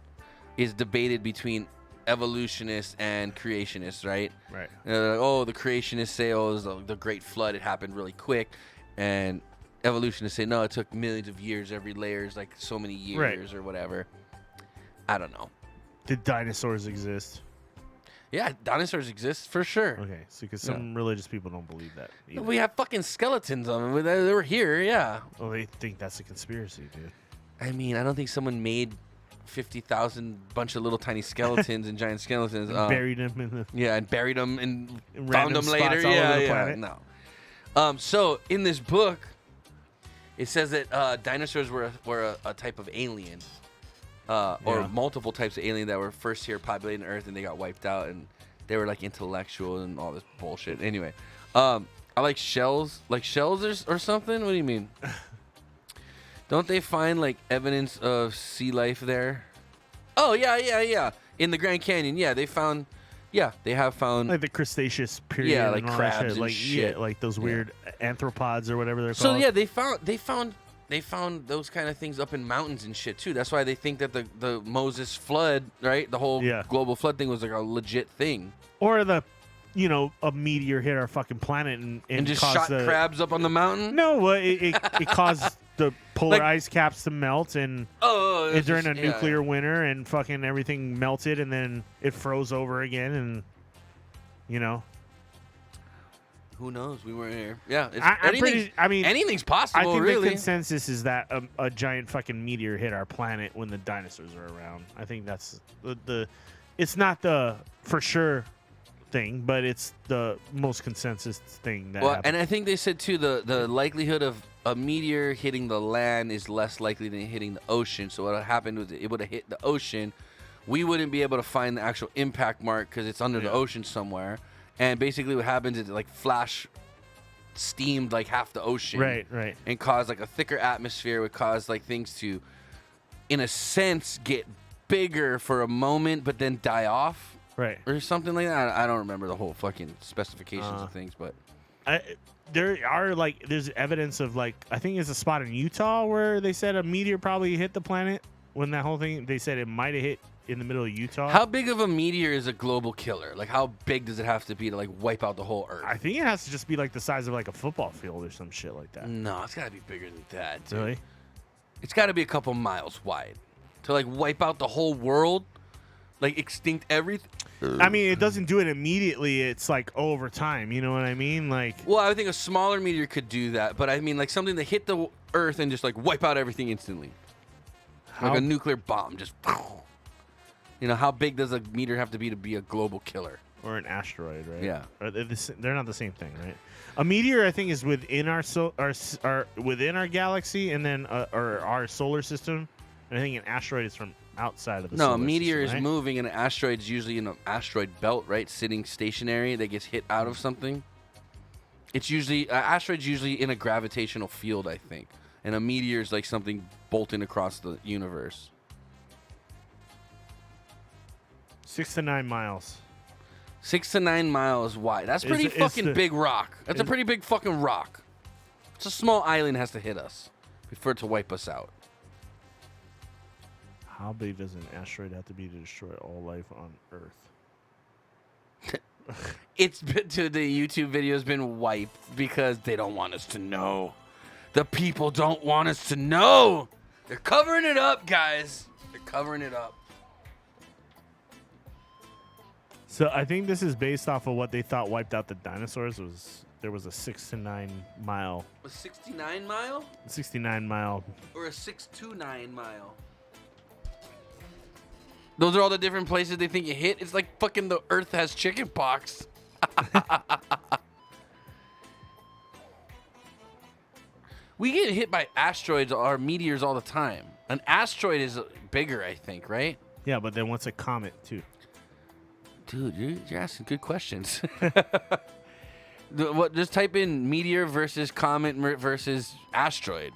is debated between evolutionists and creationists, right?
Right.
Like, the creationists say, the Great Flood, it happened really quick, and evolutionists say, no, it took millions of years. Every layer is like so many years or whatever. I don't know.
Did dinosaurs exist?
Yeah, dinosaurs exist for sure.
Okay, so because some religious people don't believe that either.
We have fucking skeletons on them. They were here, yeah.
Well, they think that's a conspiracy, dude.
I mean, I don't think someone made 50,000 bunch of little tiny skeletons and giant skeletons.
And buried them in the...
Yeah, and buried them and
in
found them later.
All over the planet.
No. So in this book, it says that dinosaurs were a type of alien. Or multiple types of alien that were first here populating Earth and they got wiped out and they were like intellectual and all this bullshit. Anyway, I like shells. Like shells or something? What do you mean? Don't they find like evidence of sea life there? Oh, yeah. In the Grand Canyon, they have found
like the Cretaceous period.
Yeah, like
and all
crabs
that shit.
and
like,
shit.
Yeah, like those weird arthropods or whatever they're
so
called.
So they found those kind of things up in mountains and shit too. That's why they think that the Moses flood, right? The whole global flood thing was like a legit thing.
Or a meteor hit our fucking planet and
just shot crabs up on the mountain.
No, it caused the polar ice caps to melt and during a nuclear winter and fucking everything melted and then it froze over again and
Who knows? We weren't here. Yeah, anything's possible.
I think
really.
the consensus is that a giant fucking meteor hit our planet when the dinosaurs were around. I think that's the. It's not the for sure thing, but it's the most consensus thing that.
Well,
happened.
and I think they said too the likelihood of a meteor hitting the land is less likely than hitting the ocean. So what happened was it would have hit the ocean. We wouldn't be able to find the actual impact mark because it's under the ocean somewhere. And basically what happens is it like flash steamed like half the ocean.
Right.
And caused like a thicker atmosphere, would cause like things to, in a sense, get bigger for a moment but then die off.
Right.
Or something like that. I don't remember the whole fucking specifications of things, but
there's evidence of like I think it's a spot in Utah where they said a meteor probably hit the planet when that whole thing they said it might have hit in the middle of Utah.
How big of a meteor is a global killer? Like how big does it have to be to like wipe out the whole Earth?
I think it has to just be like the size of like a football field or some shit like that.
No, it's got to be bigger than that, dude.
Really?
It's got to be a couple miles wide to like wipe out the whole world, like extinct everything.
I mean, it doesn't do it immediately. It's like over time. You know what I mean? Like,
well, I think a smaller meteor could do that, but I mean, like something that hit the Earth and just like wipe out everything instantly, like a nuclear bomb. Just, you know, how big does a meteor have to be a global killer?
Or an asteroid, right?
Yeah,
they're not the same thing, right? A meteor, I think, is within our within our galaxy, and then or our solar system. And I think an asteroid is from outside of the solar
a meteor
system,
is
right?
moving, and an asteroid is usually in an asteroid belt, right? Sitting stationary that gets hit out of something. It's usually asteroid's usually in a gravitational field, I think, and a meteor is like something bolting across the universe.
6 to 9 miles.
6 to 9 miles wide. That's pretty fucking big rock. That's a pretty big fucking rock. It's a small island has to hit us for it to wipe us out.
How big does an asteroid have to be to destroy all life on Earth?
It's been to the YouTube video has been wiped because they don't want us to know. The people don't want us to know. They're covering it up, guys. They're covering it up.
So I think this is based off of what they thought wiped out the dinosaurs. There was a 6 to 9 mile.
A 69 mile?
69 mile.
Or a 629 mile? Those are all the different places they think you hit. It's like fucking the Earth has chicken pox. We get hit by asteroids or meteors all the time. An asteroid is bigger, I think, right?
Yeah, but then what's a comet too?
Dude, you're asking good questions. Just type in meteor versus comet versus asteroid.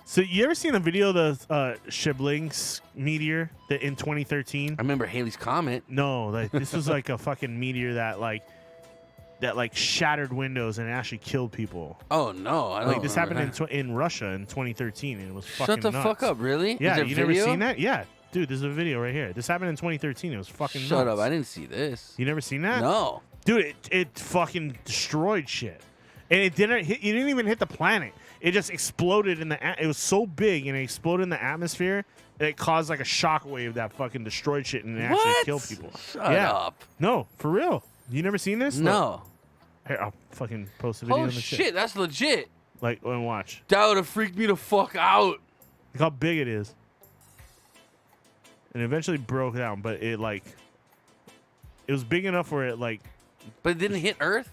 So you ever seen a video of the Shiblinks meteor that in 2013?
I remember Halley's Comet.
No, like, this was like a fucking meteor that shattered windows and actually killed people.
Oh no! I don't
like this happened in Russia in 2013 and it was fucking
Shut the
nuts.
fuck up! Really?
Yeah, you
video?
never seen that? Yeah, dude, there's a video right here. This happened in 2013. It was fucking
Shut
nuts.
up! I didn't see this.
You never seen that?
No.
Dude, it fucking destroyed shit. And it didn't even hit the planet. It just exploded it was so big and it exploded in the atmosphere that it caused like a shock wave that fucking destroyed shit and it actually killed people.
Shut up.
No, for real. You never seen this?
No.
Look. Here, I'll fucking post a video.
Oh
of the
shit, that's legit.
Like, and watch.
That would have freaked me the fuck out.
Look how big it is. And it eventually broke down, but it was big enough where it like.
But it didn't hit Earth?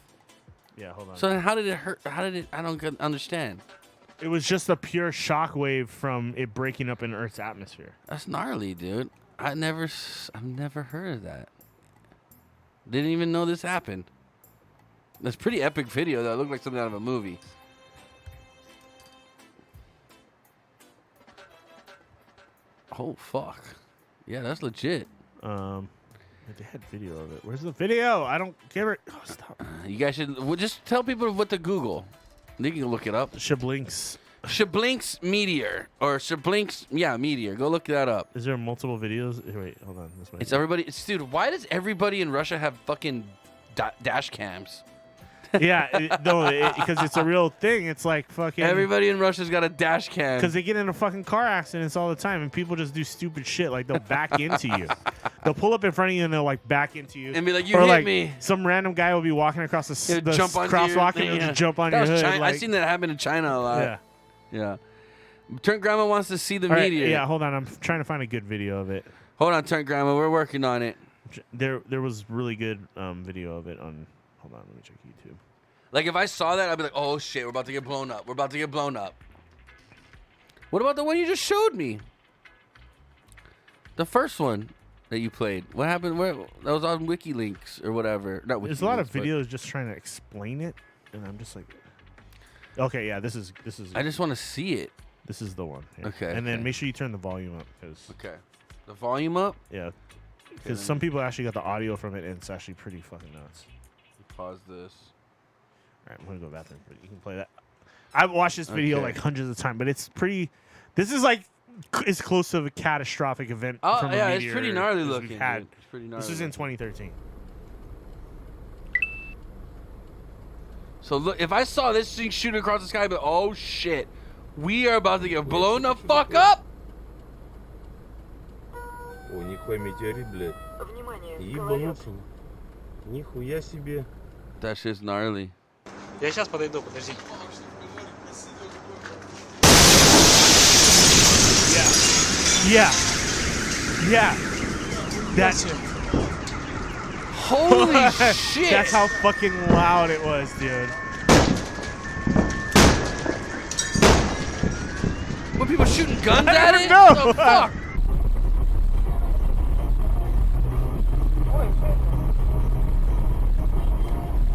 Yeah, hold on.
So then how did it hurt? How did it? I don't understand.
It was just a pure shock wave from it breaking up in Earth's atmosphere.
That's gnarly, dude. I've never heard of that. Didn't even know this happened. That's a pretty epic video, though. It looked like something out of a movie. Oh, fuck. Yeah, that's legit.
They had video of it. Where's the video? I don't give it. Oh, stop.
You guys should just tell people what to Google. They can look it up.
Shiblinks.
Shiblinks meteor or Shiblinks, meteor. Go look that up.
Is there multiple videos? Wait, hold on. This
It's everybody. Dude, why does everybody in Russia have fucking dash cams?
Yeah, because it's a real thing. It's like fucking.
Everybody in Russia's got a dash cam.
Because they get into fucking car accidents all the time, and people just do stupid shit. Like they'll back into you. They'll pull up in front of you and they'll like back into you
and be like, "You
or
hit
like,
me."
Some random guy will be walking across the
crosswalk
and he'll just jump on your hood.
I've seen that happen in China a lot. Yeah. Turnt Grandma wants to see the meteor.
Yeah, hold on. I'm trying to find a good video of it.
Hold on, Turnt Grandma. We're working on it.
There was really good video of it on. Hold on, let me check YouTube.
Like if I saw that, I'd be like, oh shit, we're about to get blown up. We're about to get blown up. What about the one you just showed me? The first one that you played. What happened? Where that was on WikiLeaks or whatever. Not
There's a lot of videos just trying to explain it, and I'm just like, okay, yeah, this is.
I just want to see it.
This is the one. Yeah.
Okay.
And then make sure you turn the volume up, because.
Okay. The volume up.
Yeah. Because some people actually got the audio from it, and it's actually pretty fucking nuts.
Pause this.
All right, I'm gonna go to the bathroom, but you can play that. I've watched this video like hundreds of times, but it's pretty. This is like as close to a catastrophic event.
Oh
from a
yeah, it's
meteor
pretty gnarly
as
looking.
we've had.
Dude. It's pretty gnarly.
This is in 2013.
So look, if I saw this thing shooting across the sky, I'd be like, oh shit, we are about to get blown the fuck up.
О, нихуя метеорит, блядь. Ебануться. Нихуя себе.
That shit's gnarly.
Я сейчас подойду, подожди.
Yeah. That's
Holy shit.
That's how fucking loud it was, dude.
What, people shooting guns at it?
No.
What the fuck?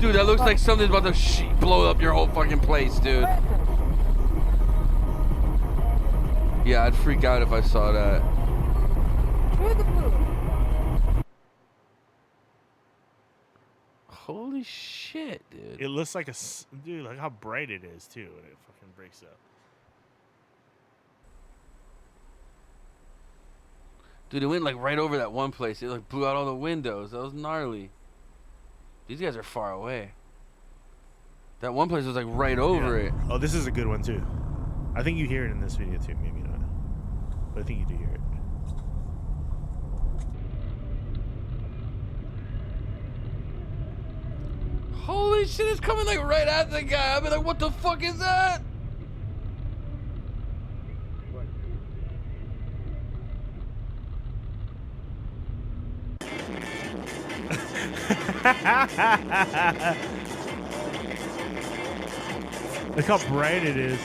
Dude, that looks like something's about to blow up your whole fucking place, dude. Yeah, I'd freak out if I saw that. Holy shit, dude.
It looks like dude. Like how bright it is too, when it fucking breaks up.
Dude, it went like right over that one place. It like blew out all the windows. That was gnarly. These guys are far away. That one place was like right over it.
Oh, this is a good one too. I think you hear it in this video too. Maybe not, but I think you do hear it.
Holy shit, it's coming like right at the guy. I'll be like, what the fuck is that?
Look how bright it is.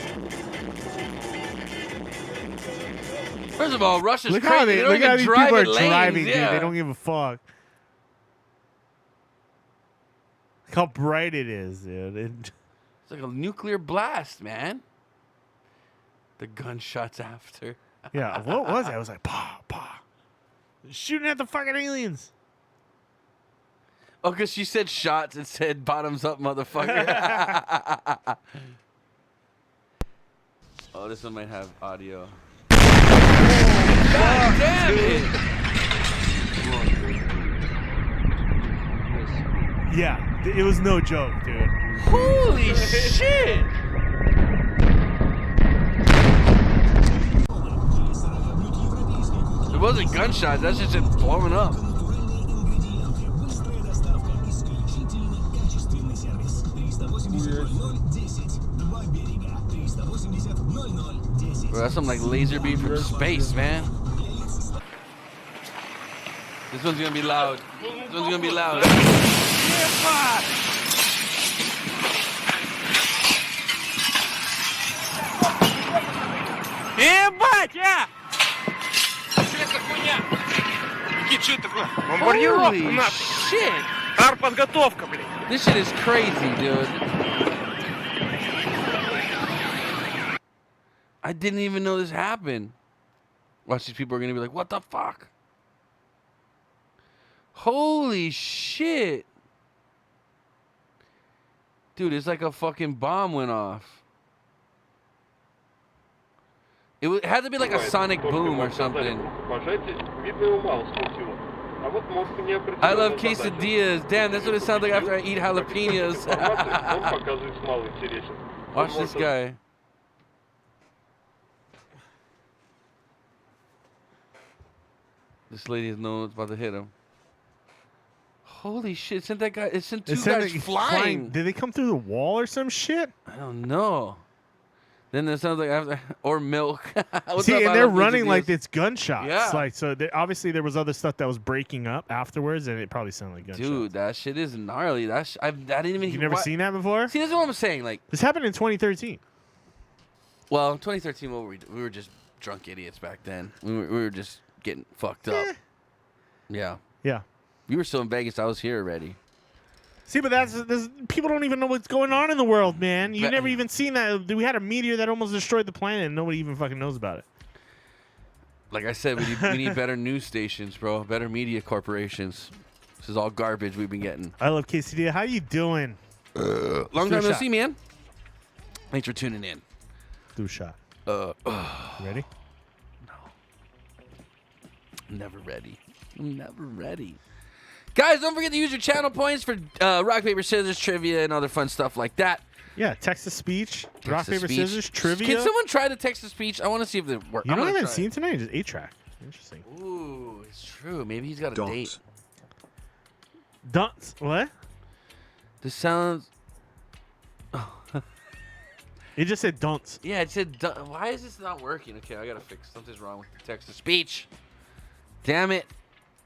First of all, Russia's
Look
crazy.
how
They don't
look how
even
these
drive
people are
in lanes.
driving,
Yeah.
dude. They don't give a fuck. Look how bright it is, dude.
It's like a nuclear blast, man. The gunshots after.
Yeah, what was it? I was like, pa, pa. Shooting at the fucking aliens.
Oh, because she said shots. It said bottoms up, motherfucker. Oh, this one might have audio. God damn it!
Yeah, it was no joke, dude.
Holy shit! It wasn't gunshots. That's just it blowing up. Bro, that's some like laser beam from space, man. This one's gonna be loud. This one's gonna be loud.
Ебать, а! Что это хуйня? Никит, что это такое? Бомбардировка,
Holy
нахуй.
shit!
Артподготовка, блядь.
This shit is crazy, dude. I didn't even know this happened. Watch, these people are gonna be like, what the fuck? Holy shit. Dude, it's like a fucking bomb went off. It had to be like a sonic boom or something. I love quesadillas. Damn, that's what it sounds like after I eat jalapenos. Watch this guy. This lady has known it's about to hit him. Holy shit, it sent that guy, it sent two guys flying.
Did they come through the wall or some shit?
I don't know. Then there sounds like or milk.
See, and they're running like it's gunshots.
Yeah.
Like so. Obviously, there was other stuff that was breaking up afterwards, and it probably sounded like gunshots.
Dude, that shit is gnarly. I didn't even.
You never seen that before?
See, that's what I'm saying. Like
this happened in 2013.
Well, in 2013, what were we were just drunk idiots back then. We were just getting fucked up. Yeah.
Yeah.
You were still in Vegas. I was here already.
See, but people don't even know what's going on in the world, man. You never even seen that. We had a meteor that almost destroyed the planet, and nobody even fucking knows about it.
Like I said, we need better news stations, bro. Better media corporations. This is all garbage we've been getting.
I love Quesadilla. How you doing?
Long time no see, man. Thanks for tuning in.
Do a shot. Ready?
No. Never ready. I'm never ready. Guys, don't forget to use your channel points for rock, paper, scissors, trivia, and other fun stuff like that.
Yeah, text-to-speech, rock, paper, scissors, trivia.
Can someone try the text-to-speech? I want to see if it works.
You know what I haven't seen tonight? Just 8-track. Interesting.
Ooh, it's true. Maybe he's got a date.
Dunce. What?
This sounds...
It just said dunce.
Yeah, it said... Why is this not working? Okay, I got to fix. Something's wrong with the text-to-speech. Damn it.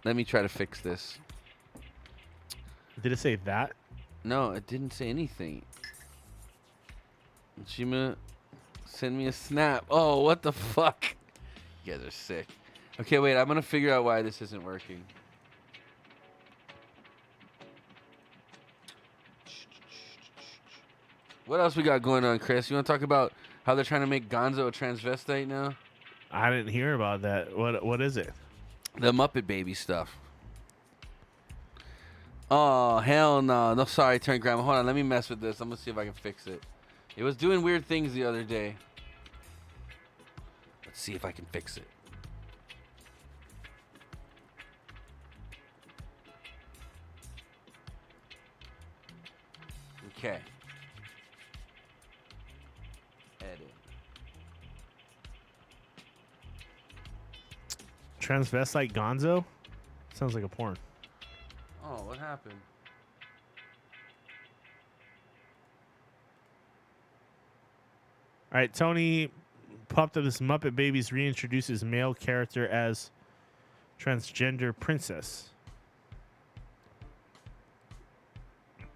Let me try to fix this.
Did it say that?
No, it didn't say anything. Shima, send me a snap. Oh, what the fuck? You guys are sick. Okay, wait. I'm going to figure out why this isn't working. What else we got going on, Chris? You want to talk about how they're trying to make Gonzo a transvestite now?
I didn't hear about that. What is it?
The Muppet Baby stuff. Oh, hell no. No, sorry, turn grandma. Hold on, let me mess with this. I'm going to see if I can fix it. It was doing weird things the other day. Let's see if I can fix it. Okay. Edit.
Transvestite Gonzo? Sounds like a porn.
Oh, what happened?
All right, Tony popped up this Muppet Babies reintroduces male character as transgender princess.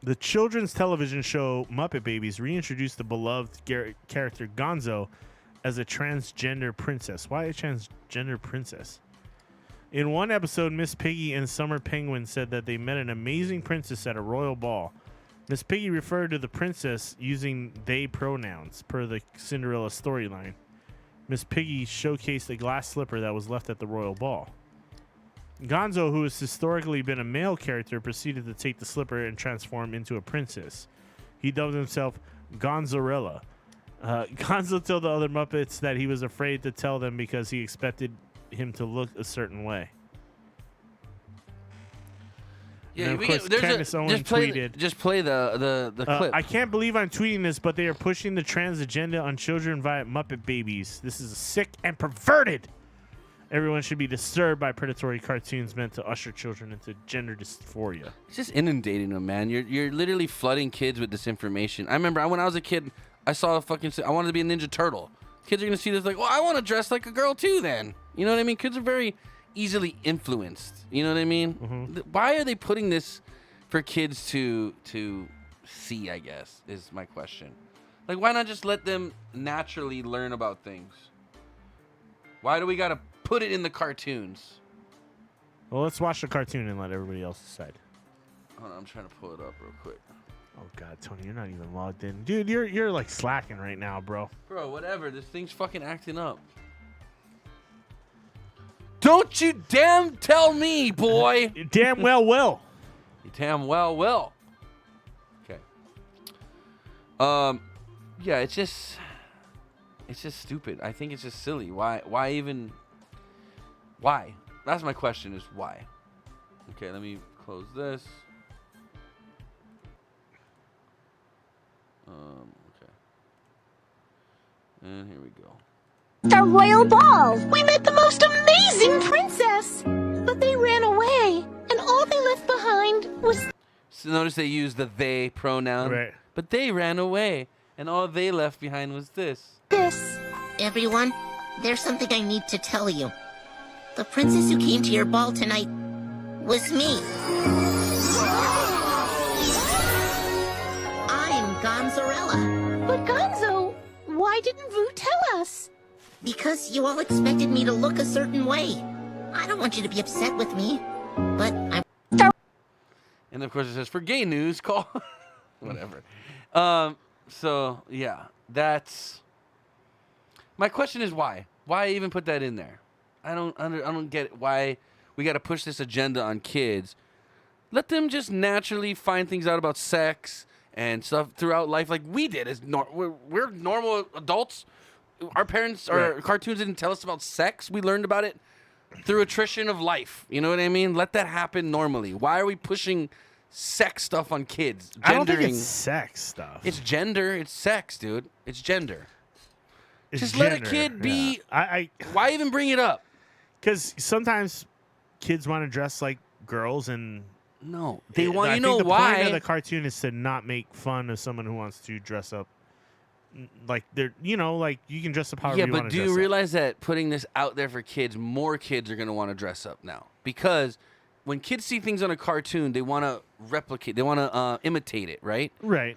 The children's television show Muppet Babies reintroduced the beloved character Gonzo as a transgender princess. Why a transgender princess? In one episode, Miss Piggy and Summer Penguin said that they met an amazing princess at a royal ball. Miss Piggy referred to the princess using they pronouns, per the Cinderella storyline. Miss Piggy showcased a glass slipper that was left at the royal ball. Gonzo, who has historically been a male character, proceeded to take the slipper and transform into a princess. He dubbed himself Gonzorella. Gonzo told the other Muppets that he was afraid to tell them because he expected him to look a certain way.
Yeah,
of course, Candace Owens tweeted.
Just play the clip.
I can't believe I'm tweeting this, but they are pushing the trans agenda on children via Muppet Babies. This is sick and perverted. Everyone should be disturbed by predatory cartoons meant to usher children into gender dysphoria.
It's just inundating them, man. You're literally flooding kids with this information. I remember when I was a kid, I saw I wanted to be a Ninja Turtle. Kids are gonna see this like, well, I want to dress like a girl too. Then you know what I mean? Kids are very easily influenced. You know what I mean? Mm-hmm. Why are they putting this for kids to see? I guess is my question. Like, why not just let them naturally learn about things? Why do we gotta put it in the cartoons?
Well, let's watch the cartoon and let everybody else decide.
Hold on, I'm trying to pull it up real quick.
Oh God, Tony, you're not even logged in, dude. You're like slacking right now, bro.
Bro, whatever. This thing's fucking acting up. Don't you damn tell me, boy.
You damn well will.
You damn well will. Okay. Yeah, it's just stupid. I think it's just silly. Why even? Why? That's my question. Is why? Okay, let me close this. Okay. And here we go.
Our royal ball. We met the most amazing princess, but they ran away, and all they left behind was...
So notice they use the they pronoun.
Right.
But they ran away, and all they left behind was this.
this.
Everyone, there's something I need to tell you. The princess who came to your ball tonight was me. I'm Gonzarella.
But Gonzo, why didn't Vu tell us?
Because you all expected me to look a certain way. I don't want you to be upset with me, but I'm...
And of course it says, for gay news, call... Whatever. So, yeah, that's... My question is why? Why even put that in there? I don't get why we got to push this agenda on kids. Let them just naturally find things out about sex and stuff throughout life like we did. We're normal adults. Our parents or cartoons didn't tell us about sex. We learned about it through attrition of life. You know what I mean? Let that happen normally. Why are we pushing sex stuff on kids?
I don't think it's sex stuff.
It's gender. It's sex, dude. It's gender.
It's
just
gender.
let a kid be.
Yeah.
Why even bring it up?
Because sometimes kids want to dress like girls, and
no, they want.
I
You
think
know
the
why?
point of the cartoon is to not make fun of someone who wants to dress up like they're. You know, like you can dress up however you want to dress up.
Yeah, but do you realize that putting this out there for kids, more kids are going to want to dress up now? Because when kids see things on a cartoon, they want to replicate. They want to imitate it, right?
Right.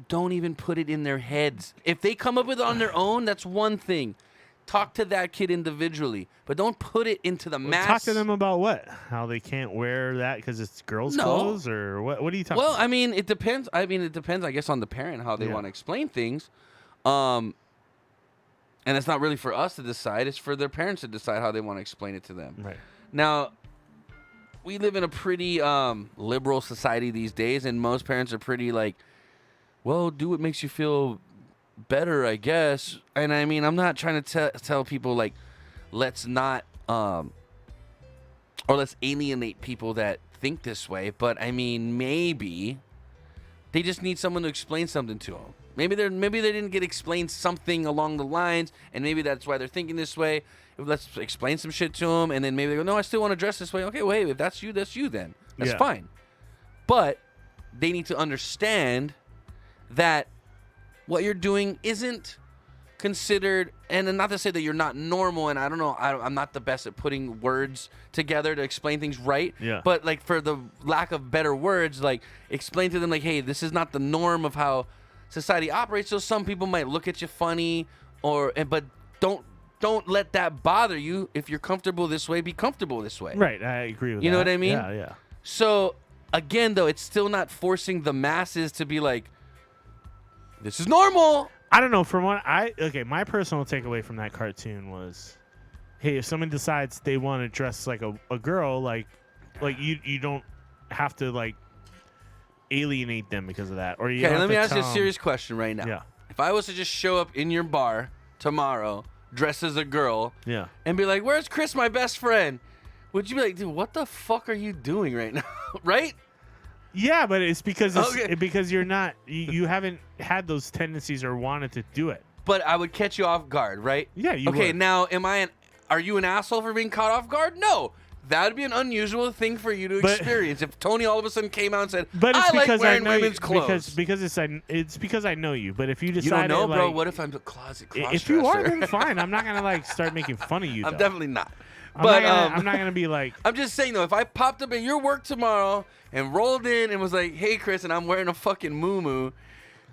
Don't even put it in their heads. If they come up with it on their own, that's one thing. Talk to that kid individually, but don't put it into the mass.
Talk to them about what? How they can't wear that because it's girls' clothes, or what? What are you talking about?
Well, I mean, it depends. I guess, on the parent how they want to explain things. And it's not really for us to decide. It's for their parents to decide how they want to explain it to them.
Right.
Now, we live in a pretty liberal society these days, and most parents are pretty like, well, do what makes you feel better, I guess. And I mean, I'm not trying to tell people like, let's not or let's alienate people that think this way. But I mean, maybe they just need someone to explain something to them. Maybe they didn't get explained something along the lines, and maybe that's why they're thinking this way. Let's explain some shit to them, and then maybe they go, no, I still want to dress this way. Okay, wait, if that's you then. That's fine. But they need to understand that what you're doing isn't considered, and not to say that you're not normal, and I don't know, I'm not the best at putting words together to explain things right, but like for the lack of better words, like explain to them like, hey, this is not the norm of how society operates, so some people might look at you funny, but don't let that bother you. If you're comfortable this way, be comfortable this way.
Right, I agree with that.
You know what I mean?
Yeah.
So again, though, it's still not forcing the masses to be like, this is normal.
I don't know. From what my personal takeaway from that cartoon was, hey, if someone decides they want to dress like a girl, like you don't have to like alienate them because of that. Or you
okay, let me ask you a serious question right now.
Yeah.
If I was to just show up in your bar tomorrow, dressed as a girl, and be like, "Where's Chris, my best friend?" Would you be like, "Dude, what the fuck are you doing right now?" Right?
Yeah, but it's because because you're not you haven't had those tendencies or wanted to do it.
But I would catch you off guard, right?
Yeah, you
Okay,
would.
now are you an asshole for being caught off guard? No. That would be an unusual thing for you to experience. If Tony all of a sudden came out and said, I like wearing women's clothes.
Because it's because I know you. But if you decide,
you don't know, bro. What if I'm a closet cross-dresser?
If you are, then fine. I'm not gonna like start making fun of you.
I'm definitely not.
I'm not gonna be like.
I'm just saying though, if I popped up at your work tomorrow and rolled in and was like, "Hey, Chris," and I'm wearing a fucking muumuu,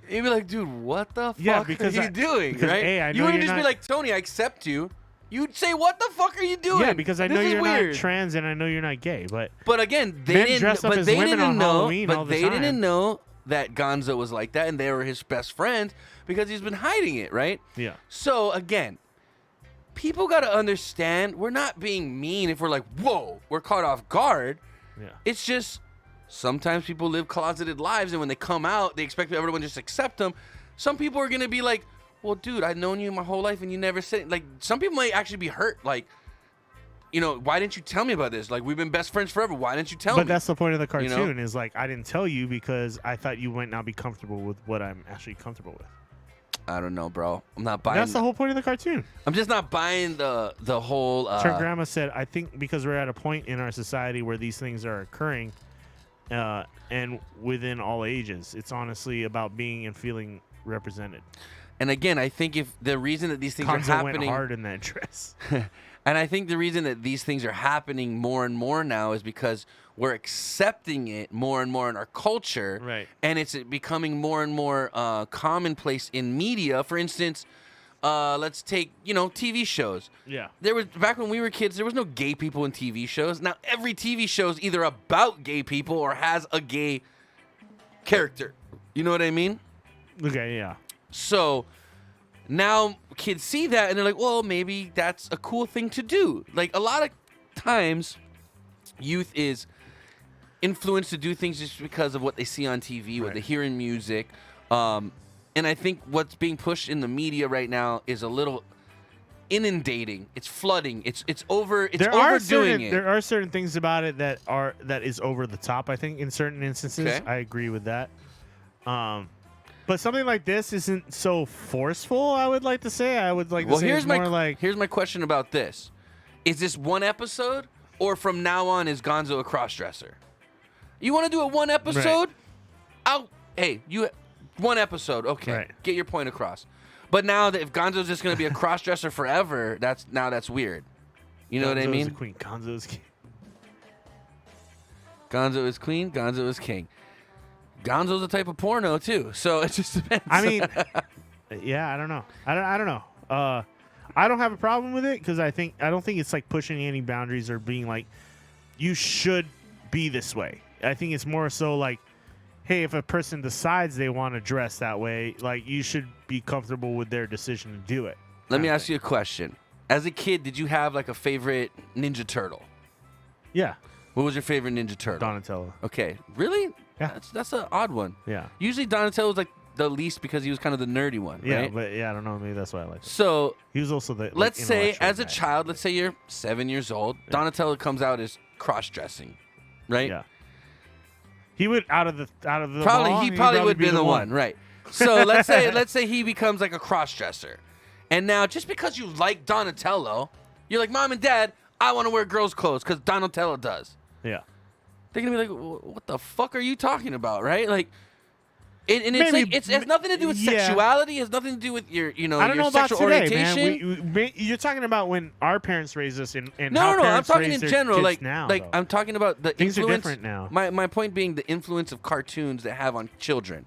you'd be like, "Dude, what the fuck are you doing?" Right? You wouldn't just be like, "Tony, I accept you." You'd say, "What the fuck are you doing?"
Yeah, because I know you're not trans and I know you're not gay. But
again, they didn't dress up as women on Halloween all the time. But they didn't know that Gonzo was like that, and they were his best friends because he's been hiding it, right?
Yeah.
So again, people got to understand we're not being mean if we're like, "Whoa, we're caught off guard."
Yeah.
It's just sometimes people live closeted lives, and when they come out, they expect everyone to just accept them. Some people are gonna be like, well, dude, I've known you my whole life and you never said it. Like, some people might actually be hurt. Like, you know, why didn't you tell me about this? Like, we've been best friends forever. Why didn't you tell me?
But that's the point of the cartoon is like, I didn't tell you because I thought you might not be comfortable with what I'm actually comfortable with.
I don't know, bro. I'm not buying.
That's the whole point of the cartoon.
I'm just not buying the whole.
Her grandma said, I think because we're at a point in our society where these things are occurring and within all ages, it's honestly about being and feeling represented.
And again, I think if the reason that these things are happening,
went hard in that dress.
and I think the reason that these things are happening more and more now is because we're accepting it more and more in our culture,
right?
And it's becoming more and more commonplace in media. For instance, let's take TV shows.
Yeah,
there was back when we were kids. There was no gay people in TV shows. Now every TV show is either about gay people or has a gay character. You know what I mean?
Okay, yeah.
So now kids see that and they're like, well, maybe that's a cool thing to do. Like a lot of times, youth is influenced to do things just because of what they see on TV, what they hear in music. And I think what's being pushed in the media right now is a little inundating. It's flooding. It's overdoing it.
There are certain things about it that is over the top, I think, in certain instances.
Okay.
I agree with that. But something like this isn't so forceful, I would like to say. I would like to say
here's
here's
my question about this. Is this one episode, or from now on is Gonzo a crossdresser? You want to do it one episode? Right. One episode, okay.
Right.
Get your point across. But now that if Gonzo's just going to be a crossdresser forever, that's weird. You know what I mean?
Gonzo is queen. Gonzo is king.
Gonzo is queen. Gonzo is king. Gonzo's a type of porno too, so it just depends.
I mean, yeah, I don't know. I don't know. I don't have a problem with it because I don't think it's like pushing any boundaries or being like, you should be this way. I think it's more so like, hey, if a person decides they want to dress that way, like you should be comfortable with their decision to do it.
Let me ask you a question. As a kid, did you have like a favorite Ninja Turtle?
Yeah.
What was your favorite Ninja Turtle?
Donatello.
Okay. Really?
Yeah.
That's an odd one.
Yeah.
Usually Donatello was like the least because he was kind of the nerdy one,
yeah,
right?
But yeah, I don't know. Maybe that's why I like it.
So
he was also the.
Let's say
intellectual
as a
guy.
child, let's say you're 7 years old, Donatello comes out as cross-dressing, right?
Yeah. He would out of the
He probably would be the one, right? So let's say he becomes like a cross-dresser, and now just because you like Donatello, you're like, Mom and Dad, I want to wear girls' clothes because Donatello does.
Yeah.
They're gonna be like, what the fuck are you talking about, right? Like, and it's
Maybe,
like it has nothing to do with sexuality. It has nothing to do with your
I don't
your
know about
sexual
today,
orientation.
man. You're talking about when our parents raised us, and
No,
how
I'm
parents
talking
raise
in
their
general.
kids
Like,
now,
like
though.
I'm talking about the
Things
influence.
are different now.
My point being the influence of cartoons that have on children.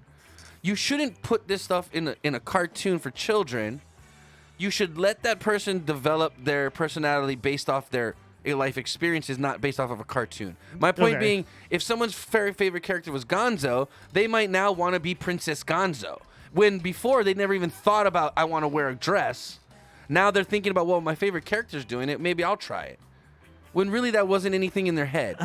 You shouldn't put this stuff in a cartoon for children. You should let that person develop their personality based off their life experiences, not based off of a cartoon. My point being, if someone's very favorite character was Gonzo, they might now want to be Princess Gonzo. When before they never even thought about, I want to wear a dress. Now they're thinking about, well, my favorite character's doing it. Maybe I'll try it. When really that wasn't anything in their head.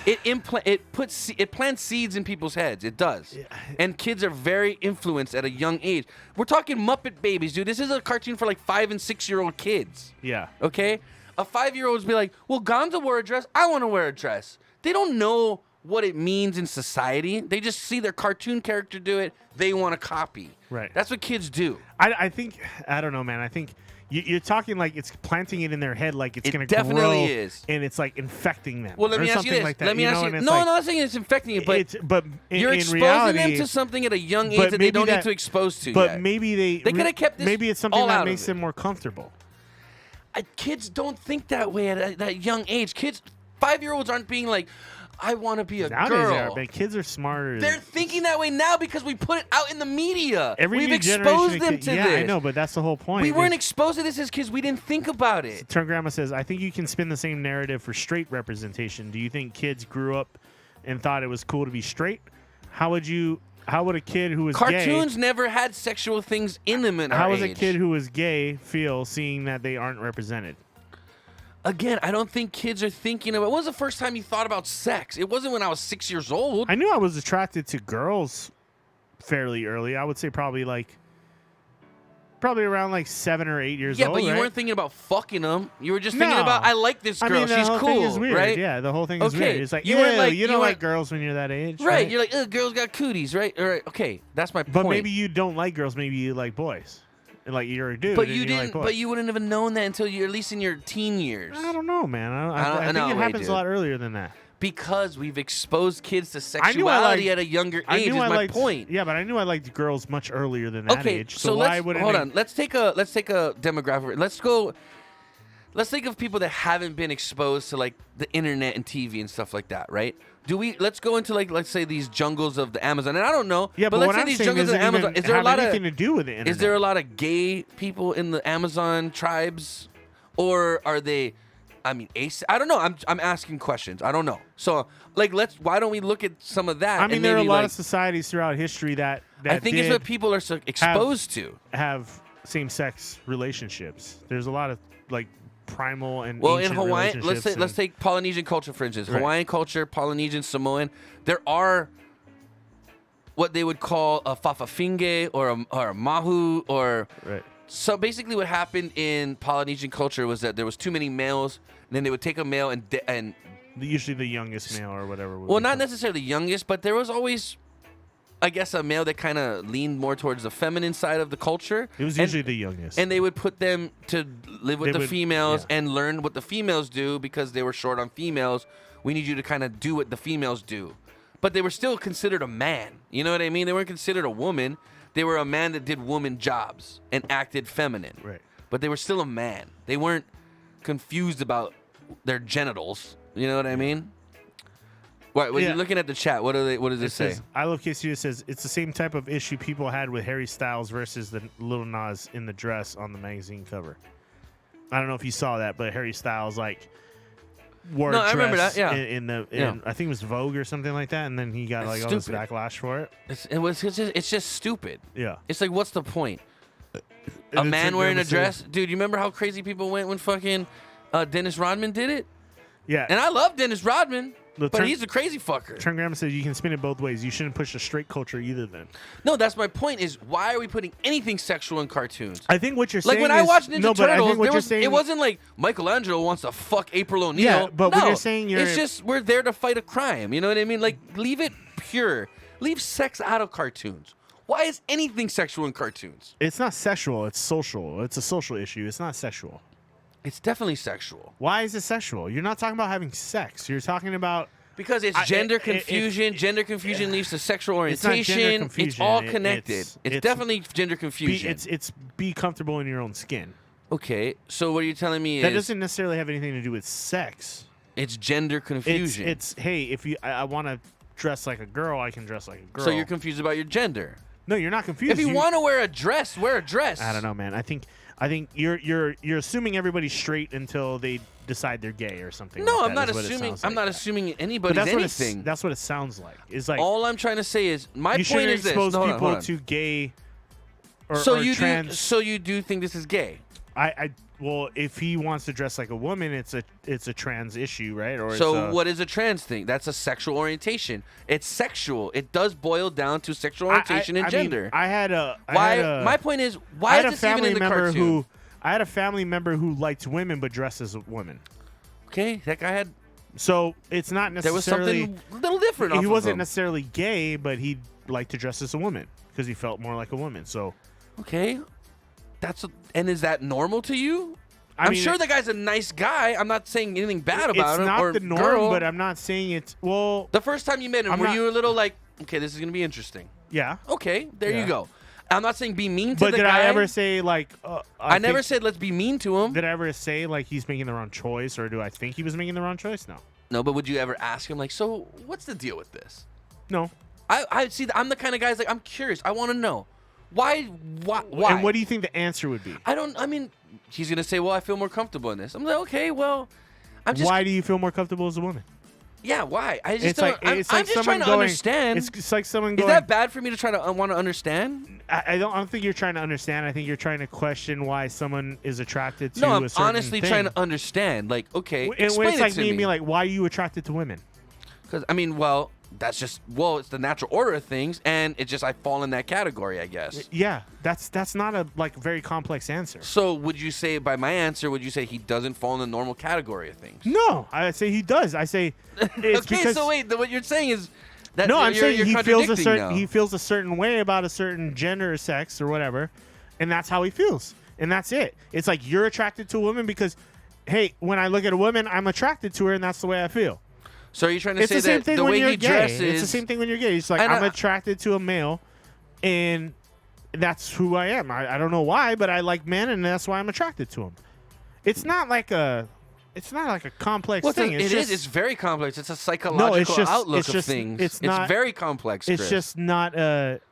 It plants seeds in people's heads. It does. Yeah. And kids are very influenced at a young age. We're talking Muppet Babies, dude. This is a cartoon for like 5 and 6 year old kids.
Yeah.
Okay? A 5-year-old would be like, well, Gonzo wore a dress. I want to wear a dress. They don't know what it means in society. They just see their cartoon character do it. They want to copy.
Right.
That's what kids do.
I think, I don't know, man. I think you're talking like it's planting it in their head like it's going to grow.
It definitely is.
And it's like infecting them.
Well, let me ask you this.
Like that,
let me ask you. No,
like,
I'm not saying it's infecting it, but
you're
exposing
reality,
them to something at a young age that they don't need to expose to
but
yet.
maybe they
could have kept this.
Maybe it's something
all
that
out
makes
of
them more comfortable.
Kids don't think that way at that young age. 5-year-olds aren't being like, I want to be a
Nowadays
girl.
they are, man. Kids are smarter.
They're thinking that way now because we put it out in the media. We've
new
exposed them to
yeah,
this.
I know, but that's the whole point.
We weren't exposed to this as kids. We didn't think about it.
Turn Grandma says, I think you can spin the same narrative for straight representation. Do you think kids grew up and thought it was cool to be straight? How would a kid who was
Cartoons
gay,
never had sexual things in them in
how
our
would a
age.
kid who was gay feel seeing that they aren't represented?
Again, I don't think kids are thinking about. When was the first time you thought about sex? It wasn't when I was 6 years old.
I knew I was attracted to girls fairly early. I would say probably around like 7 or 8 years old.
Yeah, but you weren't thinking about fucking them. You were just thinking about, I like this girl.
I mean, the
she's
whole
cool,
thing is weird.
right?
Yeah, the whole thing is weird. It's like,
you weren't like
you don't like girls when you're that age,
right? You're like, girls got cooties, right? All right, okay, that's my point.
But maybe you don't like girls. Maybe you like boys. Like you're a dude.
But you didn't.
Like boys.
But you wouldn't have known that until you're at least in your teen years.
I don't know, man. I think it happens a lot earlier than that.
Because we've exposed kids to sexuality at a younger age. Is my point.
Yeah, but I knew I liked girls much earlier than that age. So why would
hold on? Let's take a demographic. Let's think of people that haven't been exposed to like the internet and TV and stuff like that, right? Let's go into like, let's say these jungles of the Amazon, and I don't know.
Yeah, but
let's
what
say
I'm
these
saying
jungles of the Amazon. Is there a lot of
anything to do with the internet?
Is there a lot of gay people in the Amazon tribes, or are they? I mean, I don't know. I'm asking questions. I don't know. So like, why don't we look at some of that?
I mean, there are a lot of societies throughout history that
I think it's what people are exposed to.
Have same-sex relationships. There's a lot of like primal and
in Hawaii, let's take Polynesian culture for instance.
Right.
Hawaiian culture, Polynesian, Samoan. There are what they would call a fafafinge or a mahu or.
Right.
So basically, what happened in Polynesian culture was that there was too many males, and then they would take a male and
usually the youngest male or whatever.
Well, not necessarily the youngest, but there was always, I guess, a male that kind of leaned more towards the feminine side of the culture.
It was usually the youngest,
and they would put them to live with the females and learn what the females do because they were short on females. We need you to kind of do what the females do, but they were still considered a man. You know what I mean? They weren't considered a woman. They were a man that did woman jobs and acted feminine.
Right.
But they were still a man. They weren't confused about their genitals. You know what I mean? When you're looking at the chat, what does it say?
I Love KCU says it's the same type of issue people had with Harry Styles versus the Lil Nas in the dress on the magazine cover. I don't know if you saw that, but Harry Styles wore a dress
I remember that, yeah.
in I think it was Vogue or something like that, and then he got all this backlash for it.
It's just stupid.
Yeah.
It's like, what's the point? A man wearing a dress? Dude, you remember how crazy people went when fucking Dennis Rodman did it?
Yeah.
And I love Dennis Rodman. But he's a crazy fucker.
Trent Graham says you can spin it both ways. You shouldn't push the straight culture either then.
No, that's my point is why are we putting anything sexual in cartoons?
I think what you're saying
when I watched Ninja Turtles,
it
wasn't like Michelangelo wants to fuck April O'Neil.
Yeah, but what you're saying
it's just we're there to fight a crime. You know what I mean? Like, leave it pure. Leave sex out of cartoons. Why is anything sexual in cartoons?
It's not sexual. It's social. It's a social issue. It's not sexual.
It's definitely sexual.
Why is it sexual? You're not talking about having sex. You're talking about...
Because it's gender confusion. Gender confusion leads to sexual orientation. It's all connected. It's definitely gender confusion.
It's be comfortable in your own skin.
Okay, so what are you telling me
that doesn't necessarily have anything to do with sex.
It's gender confusion.
It's hey, if I want to dress like a girl, I can dress like a girl.
So you're confused about your gender.
No, you're not confused.
If you want to wear a dress, wear a dress.
I don't know, man. I think you're assuming everybody's straight until they decide they're gay or something.
No,
like
I'm not assuming. I'm not assuming anybody's anything.
That's what it sounds like. It's like
all I'm trying to say is my
you
point is this.
Expose people to gay. Or trans.
So you do think this is gay?
Well, if he wants to dress like a woman, it's a trans issue, right? Or
so what is a trans thing? That's a sexual orientation. It's sexual. It does boil down to sexual orientation and gender. My point is, why is this even in the cartoon?
I had a family member who liked women but dressed as a woman.
Okay, that guy had.
So it's not necessarily.
There was something a little different.
He wasn't necessarily gay, but he liked to dress as a woman because he felt more like a woman. So.
Okay. And is that normal to you? I'm sure the guy's a nice guy. I'm not saying anything bad about him.
It's not
the
norm,
girl.
but I'm not saying it's The
first time you met him, were you a little like, okay, this is gonna be interesting?
Yeah.
Okay, there you go. I'm not saying be mean to the guy.
But did I ever say like?
I never said let's be mean to him.
Did I ever say like he's making the wrong choice, or do I think he was making the wrong choice? No.
No, but would you ever ask him like, so what's the deal with this?
No.
I see. I'm the kind of guy's like, I'm curious. I want to know. Why?
And what do you think the answer would be?
I mean, he's gonna say, "Well, I feel more comfortable in this." I'm like, "Okay, well, I'm just."
Why do you feel more comfortable as a woman?
Yeah, why? I just don't. I'm just trying to
going,
understand.
It's like someone going.
Is that bad for me to try to want to understand?
I don't think you're trying to understand. I think you're trying to question why someone is attracted to.
No, I'm
a certain
honestly
thing.
trying to understand. Like, okay,
explain
it's like
me. Like, why are you attracted to women?
Because that's just it's the natural order of things, and it's just I fall in that category, I guess.
Yeah, that's not a very complex answer.
So would you say by my answer, would you say he doesn't fall in the normal category of things?
No, I say he does. I say it's
okay. So wait, what you're saying is that
no, I'm saying he feels a
now.
certain way about a certain gender or sex or whatever, and that's how he feels, and that's it. It's like you're attracted to a woman because, hey, when I look at a woman, I'm attracted to her, and that's the way I feel.
So are you trying to
It's
say
the same
that
thing
the
when
way
you're
he
gay.
dresses?
It's the same thing when you're gay. It's like
And
I'm attracted to a male, and that's who I am. I don't know why, but I like men, and that's why I'm attracted to them. It's not like a complex thing.
It is. It's very complex. It's a psychological outlook of things. It's very complex.
It's
Chris.
just not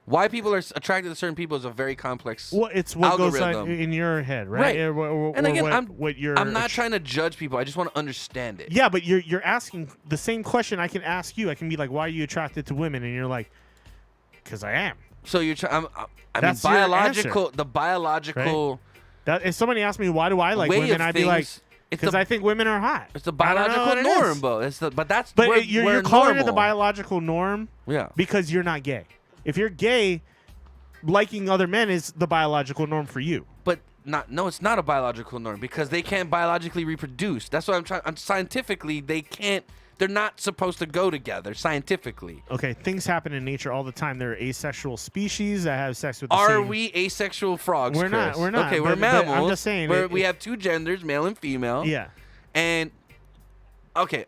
why people are attracted to certain people is a very complex.
It's what
algorithm.
goes on in your head, right?
And again, I'm not
trying
trying to judge people. I just want to understand it.
Yeah, but you're asking the same question I can ask you. I can be like, why are you attracted to women? And you're like, because I am.
So you're trying. I mean,
That's your
biological.
answer.
The biological.
Right? That if somebody asked me why do I like
way
women,
of
I'd be like,
things,
because I think women are hot.
It's the
I don't know
biological
what it
norm,
is.
bro.
But you're calling it the
normal.
biological norm.
Yeah.
Because you're not gay. If you're gay, liking other men is the biological norm for you.
But no, it's not a biological norm because they can't biologically reproduce. That's what I'm trying. Scientifically, they can't. They're not supposed to go together scientifically.
Okay, things happen in nature all the time. There are asexual species that have sex with the
Are
same...
we asexual frogs?
We're not.
Chris?
We're not.
Okay, we're
but
mammals.
I'm just saying.
We have two genders, male and female.
Yeah.
And okay,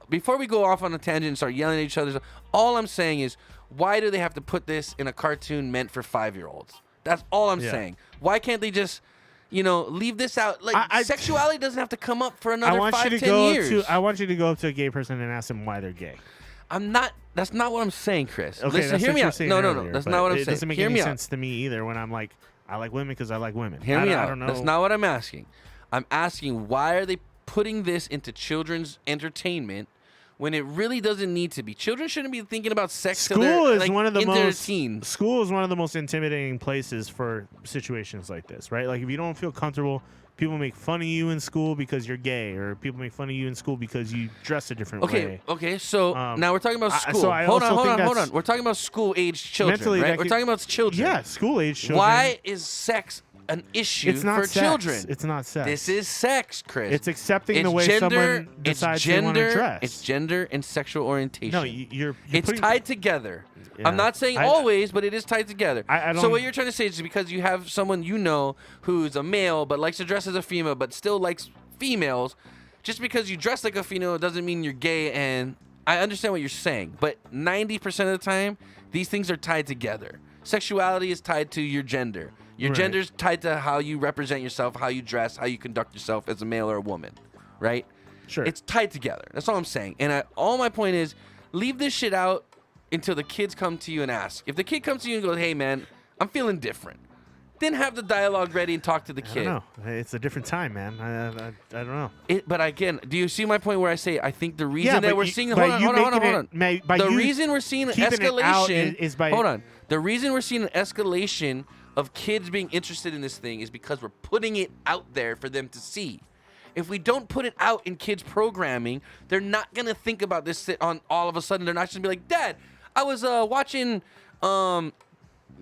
before we go off on a tangent and start yelling at each other, all I'm saying is, why do they have to put this in a cartoon meant for 5-year-olds? That's all I'm saying. Why can't they just, leave this out? Like sexuality doesn't have to come up for another 5-10 years.
I want you to go up to a gay person and ask them why they're gay.
I'm not. That's not what I'm saying, Chris.
Okay,
Listen,
that's
hear
what
me
you're
out.
saying
No.
earlier,
That's
but
not what I'm
it
saying.
doesn't make
Hear
any
me
sense to me either when I'm like, I like women because I like women.
Hear me out.
I don't know.
That's not what I'm asking. I'm asking why are they putting this into children's entertainment when it really doesn't need to be? Children shouldn't be thinking about sex till
School
they're
is one of the
into their
most
teens.
School is one of the most intimidating places for situations like this, right? Like if you don't feel comfortable, people make fun of you in school because you're gay, or people make fun of you in school because you dress a different way.
Okay. So now we're talking about school.
so I
hold
also think
on. We're talking about school-age children,
mentally,
right? We're talking about children.
Yeah, school-age children.
Why is sex an issue
It's not
for
sex.
children?
It's not sex.
This is sex, Chris.
It's accepting
It's
the way
gender,
someone decides they want to dress.
It's gender and sexual orientation.
No, you're
it's
putting,
tied together.
Yeah.
I'm not saying always, but it is tied together.
I don't,
so what you're trying to say is because you have someone who's a male but likes to dress as a female but still likes females, just because you dress like a female doesn't mean you're gay. And I understand what you're saying, but 90% of the time, these things are tied together. Sexuality is tied to your gender. Your gender's tied to how you represent yourself, how you dress, how you conduct yourself as a male or a woman, right?
Sure.
It's tied together. That's all I'm saying. And all my point is, leave this shit out until the kids come to you and ask. If the kid comes to you and goes, hey, man, I'm feeling different, then have the dialogue ready and talk to the kid.
I don't know. It's a different time, man. I don't know.
But again, do you see my point where I say I think the reason that we're seeing... Hold on. The reason we're seeing an escalation...
is by...
Hold on. The reason we're seeing an escalation of kids being interested in this thing is because we're putting it out there for them to see. If we don't put it out in kids' programming, they're not going to think about this on all of a sudden. They're not just going to be like, Dad, I was watching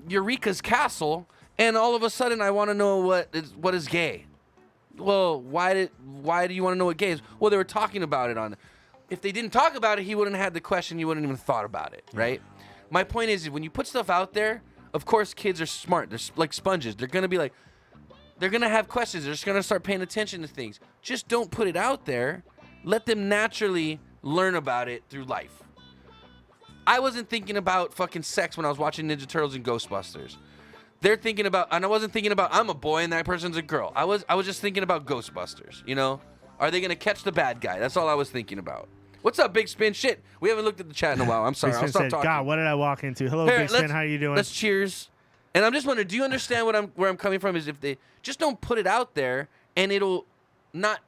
Eureka's Castle, and all of a sudden I want to know what is gay. Well, why do you want to know what gay is? Well, they were talking about it on... If they didn't talk about it, he wouldn't have had the question. He wouldn't even thought about it, right? My point is, when you put stuff out there, of course, kids are smart. They're like sponges. They're going to be like... They're going to have questions. They're just going to start paying attention to things. Just don't put it out there. Let them naturally learn about it through life. I wasn't thinking about fucking sex when I was watching Ninja Turtles and Ghostbusters. They're thinking about, and I wasn't thinking about I'm a boy and that person's a girl. I was just thinking about Ghostbusters, you know? Are they going to catch the bad guy? That's all I was thinking about. What's up, Big Spin? Shit, we haven't looked at the chat in a while. I'm sorry. I'll stop talking.
God, what did I walk into? Hello,
Here,
Big Spin. How you doing?
Let's cheers. And I'm just wondering, do you understand where I'm coming from? Is if they just don't put it out there, and it'll not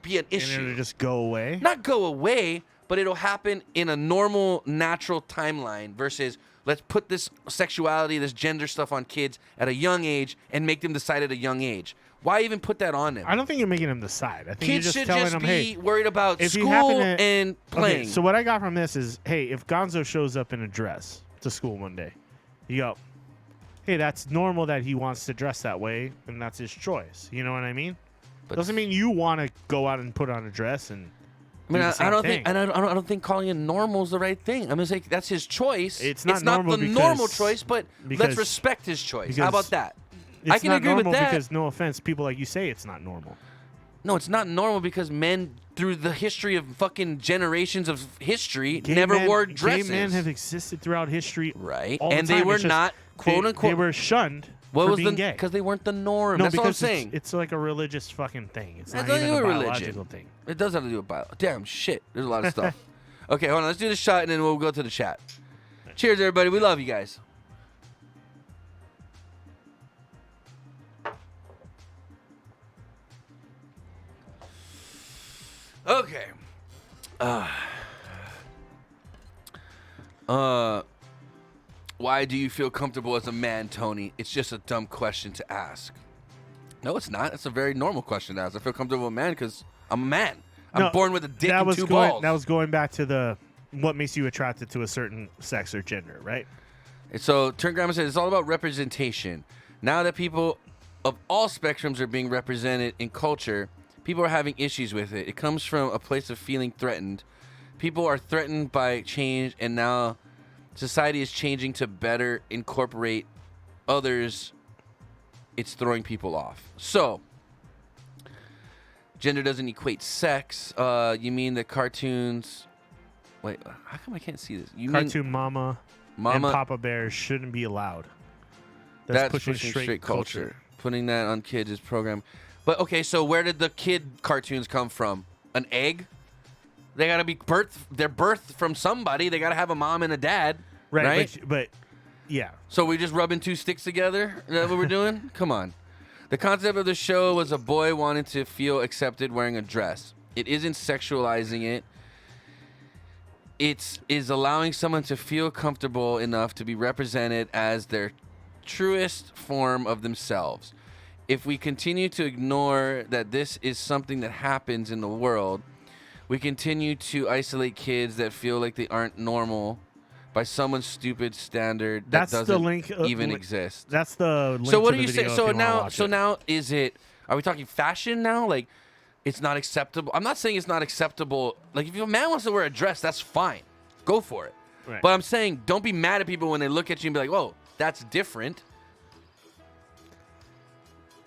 be an issue.
And it'll just go away?
Not go away, but it'll happen in a normal, natural timeline versus let's put this sexuality, this gender stuff on kids at a young age and make them decide at a young age. Why even put that on them?
I don't think you're making them decide. I think
kids
you're just
should
telling
just
them,
be
hey,
worried about
if you
school
happen to,
and playing.
Okay, so what I got from this is, hey, if Gonzo shows up in a dress to school one day, you go, hey, that's normal that he wants to dress that way, and that's his choice. You know what I mean? But doesn't mean you want to go out and put on a dress and.
I mean, I don't think calling it normal is the right thing. I'm gonna say that's his choice.
It's not
the normal choice, but let's respect his choice. How about that? I can agree with that.
Because no offense, people like you say it's not normal.
No, it's not normal because men, through the history of fucking generations of history,
Gay
never
men,
wore dresses.
Gay men have existed throughout history,
right?
all the
And they
time.
were
It's just
not quote unquote.
They were shunned
what
for
was
being
the
gay
because they weren't the norm.
No,
That's what I'm
because
saying.
it's like a religious fucking thing. It's
It
not
doesn't
even
do
a
with
biological
religion.
thing.
It does have to do with bio. Damn shit. There's a lot of stuff. Okay, hold on. Let's do the shot and then we'll go to the chat. Cheers, everybody. We love you guys. Okay. Why do you feel comfortable as a man, Tony? It's just a dumb question to ask. No, it's not. It's a very normal question to ask. I feel comfortable as a man because I'm a man. I'm born with a dick and two balls.
That was going back to the what makes you attracted to a certain sex or gender, right?
So, Turn Grandma said it's all about representation. Now that people of all spectrums are being represented in culture, people are having issues with it. It comes from a place of feeling threatened. People are threatened by change, and now society is changing to better incorporate others. It's throwing people off. So, gender doesn't equate sex. You mean that cartoons... Wait, how come I can't see this? You
Cartoon
mean
Mama and Papa Bear shouldn't be allowed.
That's pushing straight culture. Putting that on kids is program. But, okay, so where did the kid cartoons come from? An egg? They got to be they're birthed from somebody. They got to have a mom and a dad. Right?
But yeah.
So we just rubbing two sticks together? Is that what we're doing? Come on. The concept of the show was a boy wanting to feel accepted wearing a dress. It isn't sexualizing it. It is allowing someone to feel comfortable enough to be represented as their truest form of themselves. If we continue to ignore that this is something that happens in the world, we continue to isolate kids that feel like they aren't normal by someone's stupid standard that doesn't even exist.
That's the link.
So what
to
are
the
you
video
saying?
if you wanna watch it.
Now is it? Are we talking fashion now? Like, it's not acceptable. I'm not saying it's not acceptable. Like, if a man wants to wear a dress, that's fine. Go for it.
Right.
But I'm saying, don't be mad at people when they look at you and be like, "Whoa, that's different."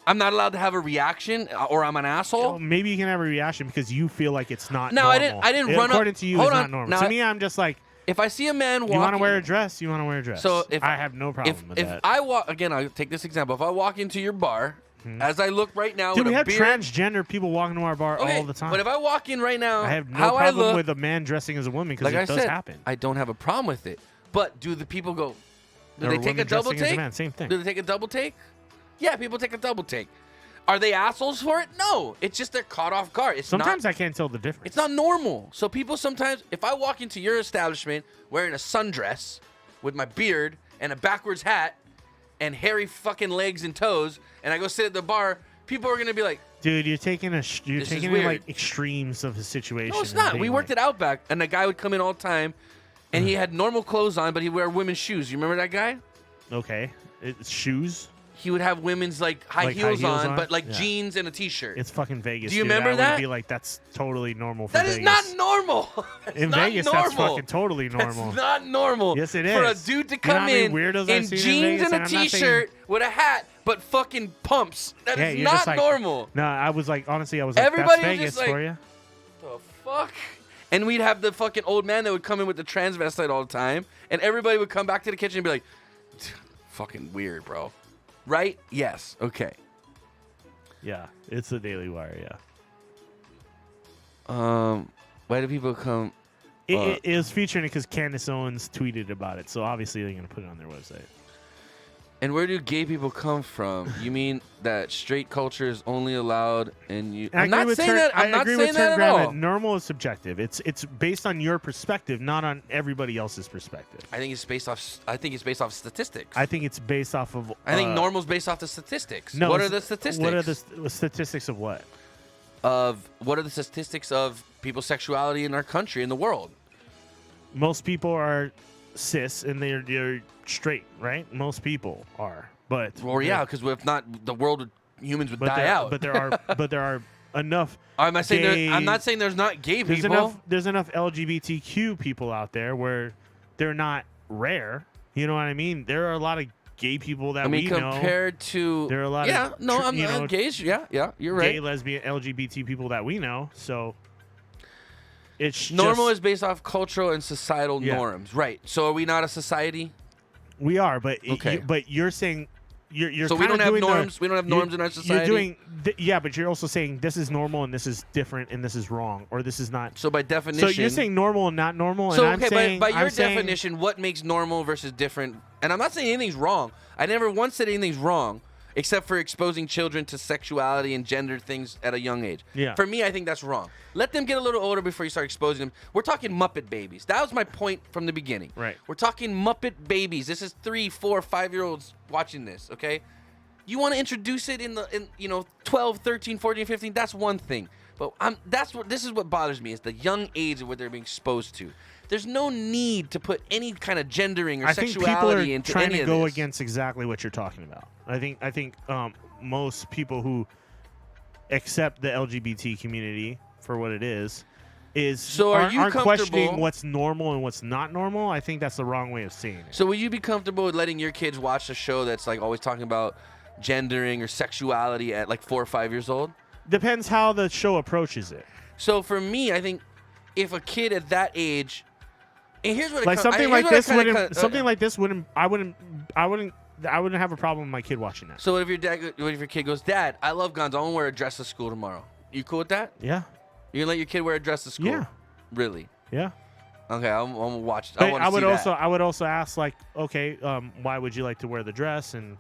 I'm not allowed to have a reaction, or I'm an asshole.
Well, maybe you can have a reaction because you feel like it's not.
No,
normal.
I didn't run up.
According to you,
Hold
it's
on.
not normal.
Now,
To me, I'm just like,
if I see a man walking,
you want to wear a dress, you want to wear a dress.
So if
I have no problem with
if
that.
I walk again, I'll take this example. If I walk into your bar, as I look right now,
Dude,
with
we
a
have
beard,
transgender people walking to our bar
okay,
all the time.
But if I walk in right now,
I have no
how
problem
I look,
with a man dressing as a woman because
like I
it does
said,
happen.
I don't have a problem with it. But do the people go? Do
Or
they take a
women
double
dressing as a
take?
man, same thing.
Do they take a double take? Yeah, people take a double take. Are they assholes for it? No. It's just they're caught off guard. It's
Sometimes
not,
I can't tell the difference.
It's not normal. So people sometimes, if I walk into your establishment wearing a sundress with my beard and a backwards hat and hairy fucking legs and toes, and I go sit at the bar, people are gonna be like,
Dude, you're taking
This is
it
weird.
like extremes of a situation.
"No, it's not." We worked at Outback, and the guy would come in all the time, and he had normal clothes on, but he'd wear women's shoes. You remember that guy?
Okay, it's shoes.
He would have women's like high heels on, but like
Yeah.
jeans and a t-shirt.
It's fucking Vegas.
Do you
dude.
remember
I
that?
would be like, that's totally normal for
That
Vegas.
is not normal. That's
In
not
Vegas,
normal.
that's fucking totally normal.
That's not normal.
Yes, it
For a
is.
dude to
You know
come
how many
in
weirdos I've seen in
jeans
Vegas?
and a
And I'm not saying-
t-shirt with a hat, but fucking pumps. That
Yeah,
is
you're
not
just like,
normal.
No, I was like, honestly, I was like,
Everybody
that's
was
Vegas
just like,
for you.
The fuck? And we'd have the fucking old man that would come in with the transvestite all the time, and everybody would come back to the kitchen and be like, fucking weird, bro. Right? Yes. Okay.
Yeah, it's the Daily Wire. Yeah.
Why do people come?
It was featuring it because Candace Owens tweeted about it, so obviously they're gonna put it on their website.
And where do gay people come from? You mean that straight culture is only allowed in you? I'm not saying that. I'm not saying that at all.
Normal is subjective. It's based on your perspective, not on everybody else's perspective.
I think it's based off. I think it's based off statistics.
I think it's based off of.
I think normal's based off the statistics.
No,
What are the statistics?
What are the statistics of what?
What are the statistics of people's sexuality in our country, in the world?
Most people are cis and they're straight, right? Most people are, but
Well, yeah, because if not, the world, humans would die
there,
out.
But there are enough.
I'm not saying
gay,
I'm not saying there's not gay
there's
people.
There's enough LGBTQ people out there where they're not rare. You know what I mean? There are a lot of gay people that
I mean,
we know.
compared to
There are a lot of
gays. Yeah, you're right.
Gay, lesbian, LGBT people that we know. So it's
Normal
just,
is based off cultural and societal
Yeah.
norms, right? So are we not a society?
we are, but
Okay.
but you're saying you're
So we
kinda
don't have
doing
norms. We don't have norms in our society.
You're doing yeah, but you're also saying this is normal and this is different and this is wrong or this is not.
So by definition,
So you're saying normal and not normal,
So
and I'm
okay,
saying
by your
I'm saying-
definition, what makes normal versus different? And I'm not saying anything's wrong. I never once said anything's wrong, except for exposing children to sexuality and gender things at a young age.
Yeah.
For me, I think that's wrong. Let them get a little older before you start exposing them. We're talking Muppet babies. That was my point from the beginning.
Right.
We're talking Muppet babies. This is 3, 4, 5-year-olds watching this. Okay. You want to introduce it in 12, 13, 14, 15. That's one thing. But this is what bothers me is the young age of what they're being exposed to. There's no need to put any kind of gendering or
I think people
sexuality
are
into
trying
any
to
of
go
this.
against exactly what you're talking about. I think most people who accept the LGBT community for what it is
So are you
aren't questioning
comfortable-
what's normal and what's not normal. I think that's the wrong way of seeing it.
So will you be comfortable with letting your kids watch a show that's like always talking about gendering or sexuality at like 4 or 5 years old?
Depends how the show approaches it.
So for me, I think if a kid at that age, and here's what it
Like
co-
something
here's
like
what I
this
kinda
wouldn't
co-
something like this wouldn't I wouldn't have a problem with my kid watching that.
So what if your kid goes, Dad, I love guns. I want to wear a dress to school tomorrow. You cool with that?
Yeah.
You gonna let your kid wear a dress to school?
Yeah.
Really?
Yeah.
Okay, I'm gonna watch.
But
I want to see that.
I would also ask like, okay, why would you like to wear the dress and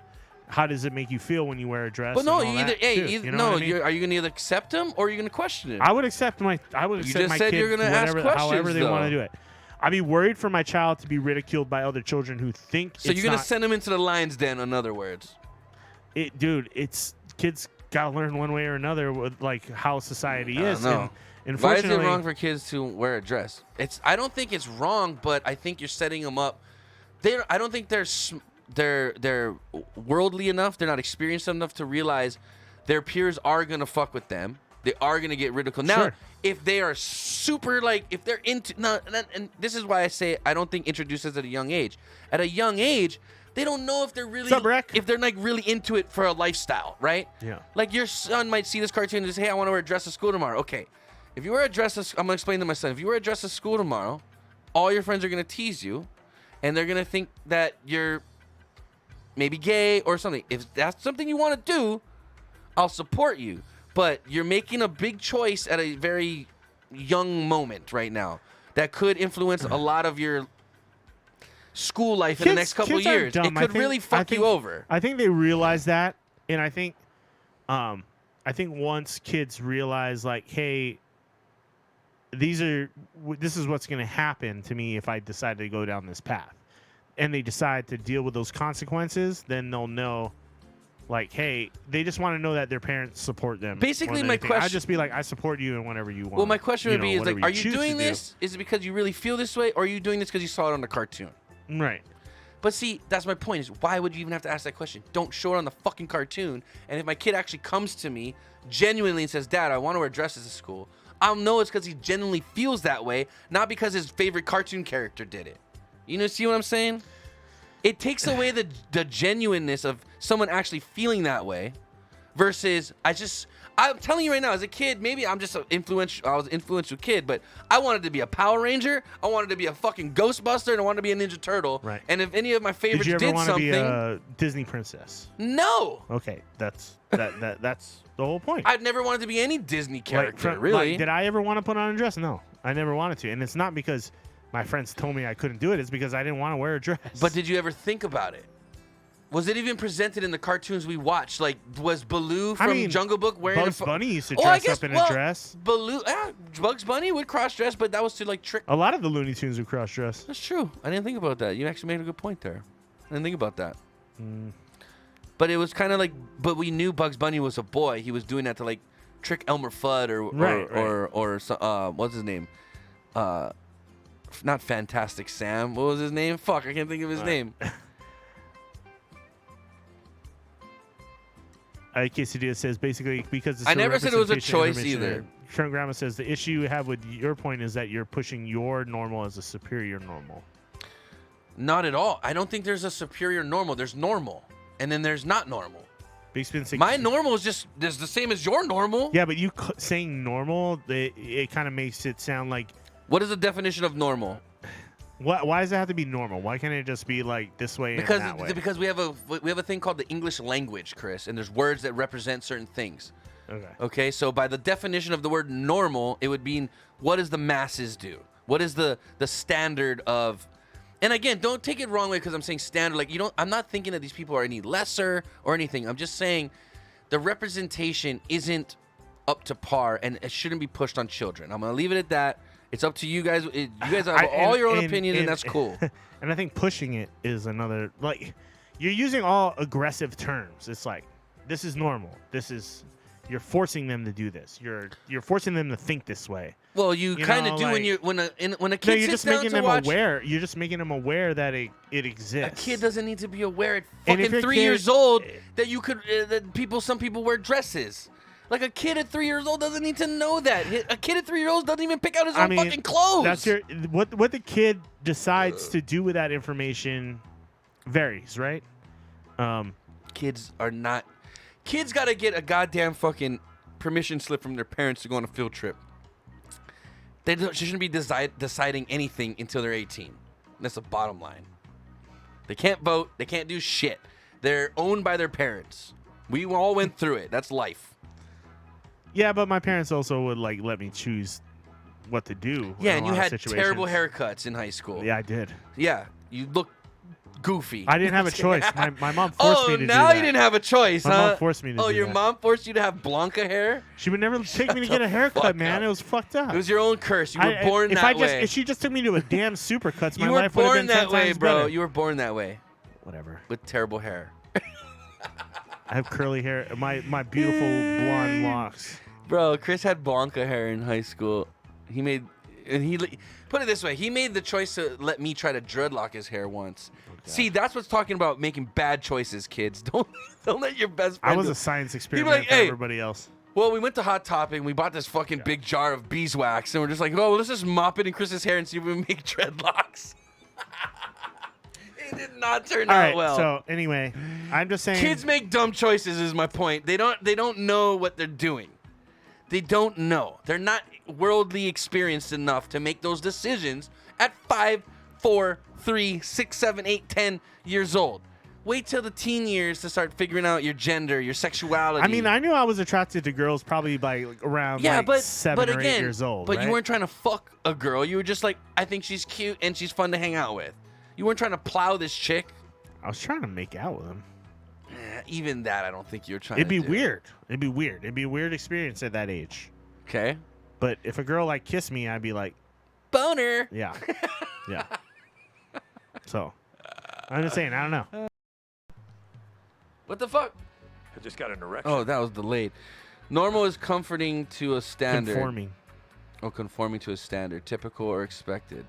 how does it make you feel when you wear a dress?
But no,
and all
either
that,
hey,
too,
either,
you know
no.
what I mean?
Are you gonna either accept him or are you gonna question him?
I would accept my
just said
kid
you're gonna ask
whatever, however
questions,
they want
though.
to do it. I'd be worried for my child to be ridiculed by other children who think
So
it's
you're gonna
not,
send him into the lion's den. In other words,
dude, it's kids gotta learn one way or another with like how society
I
is.
don't know.
And
why is it
unfortunately,
wrong for kids to wear a dress? I don't think it's wrong, but I think you're setting them up. I don't think they're worldly enough. They're not experienced enough to realize their peers are gonna fuck with them. They are gonna get ridiculed. Now,
Sure.
if they are super if they're into and this is why I say I don't think introduce us at a young age. At a young age, they don't know if they're really
What's up, Rick?
if they're like really into it for a lifestyle, right?
Yeah.
Like your son might see this cartoon and just, hey, I want to wear a dress to school tomorrow. Okay. If you wear a dress I'm gonna explain to my son, if you wear a dress to school tomorrow, all your friends are gonna tease you and they're gonna think that you're maybe gay or something. If that's something you want to do, I'll support you. But you're making a big choice at a very young moment right now that could influence a lot of your school life in the next couple
kids aren't
years.
dumb.
It
I
could
think-
really
I
fuck
think-
you over.
I think they realize that, and I think once kids realize, like, hey, this is what's going to happen to me if I decide to go down this path, and they decide to deal with those consequences, then they'll know, like, hey, they just want to know that their parents support them.
Basically,
more than
my
anything.
question-
I'd just be like, I support you in whatever you want.
Well, my question would be: is
whatever
like, are you
choose
doing
to do.
this? Is it because you really feel this way, or are you doing this because you saw it on the cartoon?
Right.
But see, that's my point: is why would you even have to ask that question? Don't show it on the fucking cartoon. And if my kid actually comes to me genuinely and says, "Dad, I want to wear dresses to school," I'll know it's because he genuinely feels that way, not because his favorite cartoon character did it. You know, see what I'm saying? It takes away the genuineness of someone actually feeling that way versus I'm telling you right now, as a kid, maybe I'm just I was an influential kid, but I wanted to be a Power Ranger, I wanted to be a fucking Ghostbuster, and I wanted to be a Ninja Turtle.
Right.
And if any of my favorites
Did you ever want to
something,
be a Disney princess?
no.
Okay, that's the whole point.
I've never wanted to be any Disney
Like,
character, really.
Like, did I ever want to put on a dress? No, I never wanted to, and it's not because my friends told me I couldn't do it. It's because I didn't want to wear a dress.
But did you ever think about it? Was it even presented in the cartoons we watched? Like, was Baloo from Jungle Book wearing
Bugs
a
Bunny used to
Oh, I
dress
guess-
up in
well,
a dress?
Baloo, Bugs Bunny would cross dress, but that was to like trick.
A lot of the Looney Tunes would cross dress.
That's true. I didn't think about that. You actually made a good point there. I didn't think about that.
Mm.
But it was kind of like, but we knew Bugs Bunny was a boy. He was doing that to like trick Elmer Fudd or what's his name? Not Fantastic Sam. What was his name? Fuck, I can't think of his name.
Quesadilla says basically because it's
I never said it was a choice
either.
either.
Trent Grandma says the issue you have with your point is that you're pushing your normal as a superior normal.
Not at all. I don't think there's a superior normal. There's normal, and then there's not normal. My normal is just the same as your normal.
Yeah, but you saying normal, it kind of makes it sound like.
What is the definition of normal?
Why does it have to be normal? Why can't it just be like this way and that way?
Because we have a thing called the English language, Chris, and there's words that represent certain things. Okay. So by the definition of the word normal, it would mean what does the masses do? What is the standard of? And again, don't take it wrong way because I'm saying standard. Like I'm not thinking that these people are any lesser or anything. I'm just saying the representation isn't up to par, and it shouldn't be pushed on children. I'm gonna leave it at that. It's up to you guys. You guys have all your own opinions, and that's cool.
And I think pushing it is another. Like, you're using all aggressive terms. It's like, this is normal. You're forcing them to do this. You're forcing them to think this way.
Well, you kind of do like, when a kid
you're
sits
just
down
making
to
them
watch.
Aware. You're just making them aware that it exists.
A kid doesn't need to be aware at fucking 3 years old that you could some people wear dresses. Like a kid at 3 years old doesn't need to know that. A kid at 3 years old doesn't even pick out his own fucking clothes.
That's what the kid decides to do with that information varies, right?
Kids got to get a goddamn fucking permission slip from their parents to go on a field trip. They shouldn't be deciding anything until they're 18. That's the bottom line. They can't vote. They can't do shit. They're owned by their parents. We all went through it. That's life.
Yeah, but my parents also would let me choose what to do.
Yeah, and you had terrible haircuts in high school.
Yeah, I did.
Yeah, you look goofy.
I didn't have a choice. My mom forced me to do that.
Oh, now you didn't have a choice,
My mom forced me to do that.
Oh, your mom forced you to have Blanca hair?
She would never take me to get a haircut, man. It was fucked up.
It was your own curse. You were born that way.
If she just took me to a damn Supercuts, my life would have been 10 times better.
You were born that way, bro. You were born that way.
Whatever.
With terrible hair.
I have curly hair. My beautiful blonde locks.
Bro, Chris had Blanca hair in high school. He put it this way. He made the choice to let me try to dreadlock his hair once. See, that's what's talking about making bad choices, kids. Don't let your best friend.
I was a science experiment for everybody else.
Well, we went to Hot Topic and we bought this fucking big jar of beeswax and we're just like, oh, let's just mop it in Chris's hair and see if we can make dreadlocks. It did not turn out well.
So anyway, I'm just saying.
Kids make dumb choices is my point. They don't know what they're doing. They don't know. They're not worldly experienced enough to make those decisions at 5, 4, 3, 6, 7, 8, 10 years old. Wait till the teen years to start figuring out your gender, your sexuality.
I mean, I knew I was attracted to girls probably by around 7 or 8 years old.
But
right?
You weren't trying to fuck a girl. You were just like, I think she's cute and she's fun to hang out with. You weren't trying to plow this chick.
I was trying to make out with him.
Even that, I don't think you were trying
It'd
to
be weird. It'd be weird. It'd be a weird experience at that age.
Okay.
But if a girl kissed me, I'd be like,
boner.
Yeah. Yeah. So, I'm just saying, I don't know.
What the fuck?
I just got an erection.
Oh, that was delayed. Normal is comforting to a standard.
Conforming.
Oh, conforming to a standard. Typical or expected.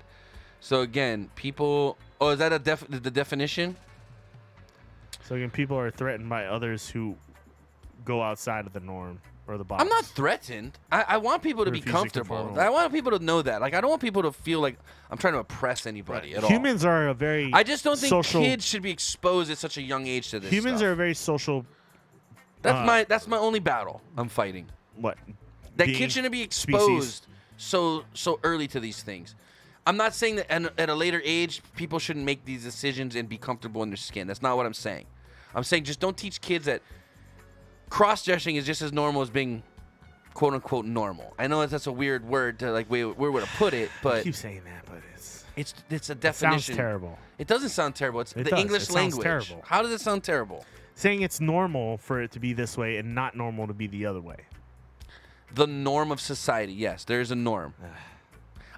So again, people. Oh, is that the definition?
So again, people are threatened by others who go outside of the norm or the box.
I'm not threatened. I want people to be comfortable. I want people to know that. I don't want people to feel like I'm trying to oppress anybody at all.
Humans are a very.
I just don't think kids should be exposed at such a young age to this.
Humans are a very social.
That's my only battle I'm fighting.
What?
That kids shouldn't be exposed so early to these things. I'm not saying that at a later age people shouldn't make these decisions and be comfortable in their skin. That's not what I'm saying. I'm saying just don't teach kids that cross-dressing is just as normal as being quote-unquote normal. I know that's a weird word to where to put it, but
I keep saying that, but
it's a definition.
It sounds terrible.
It doesn't sound terrible. It's the English language. Terrible. How does it sound terrible?
Saying it's normal for it to be this way and not normal to be the other way.
The norm of society. Yes, there is a norm.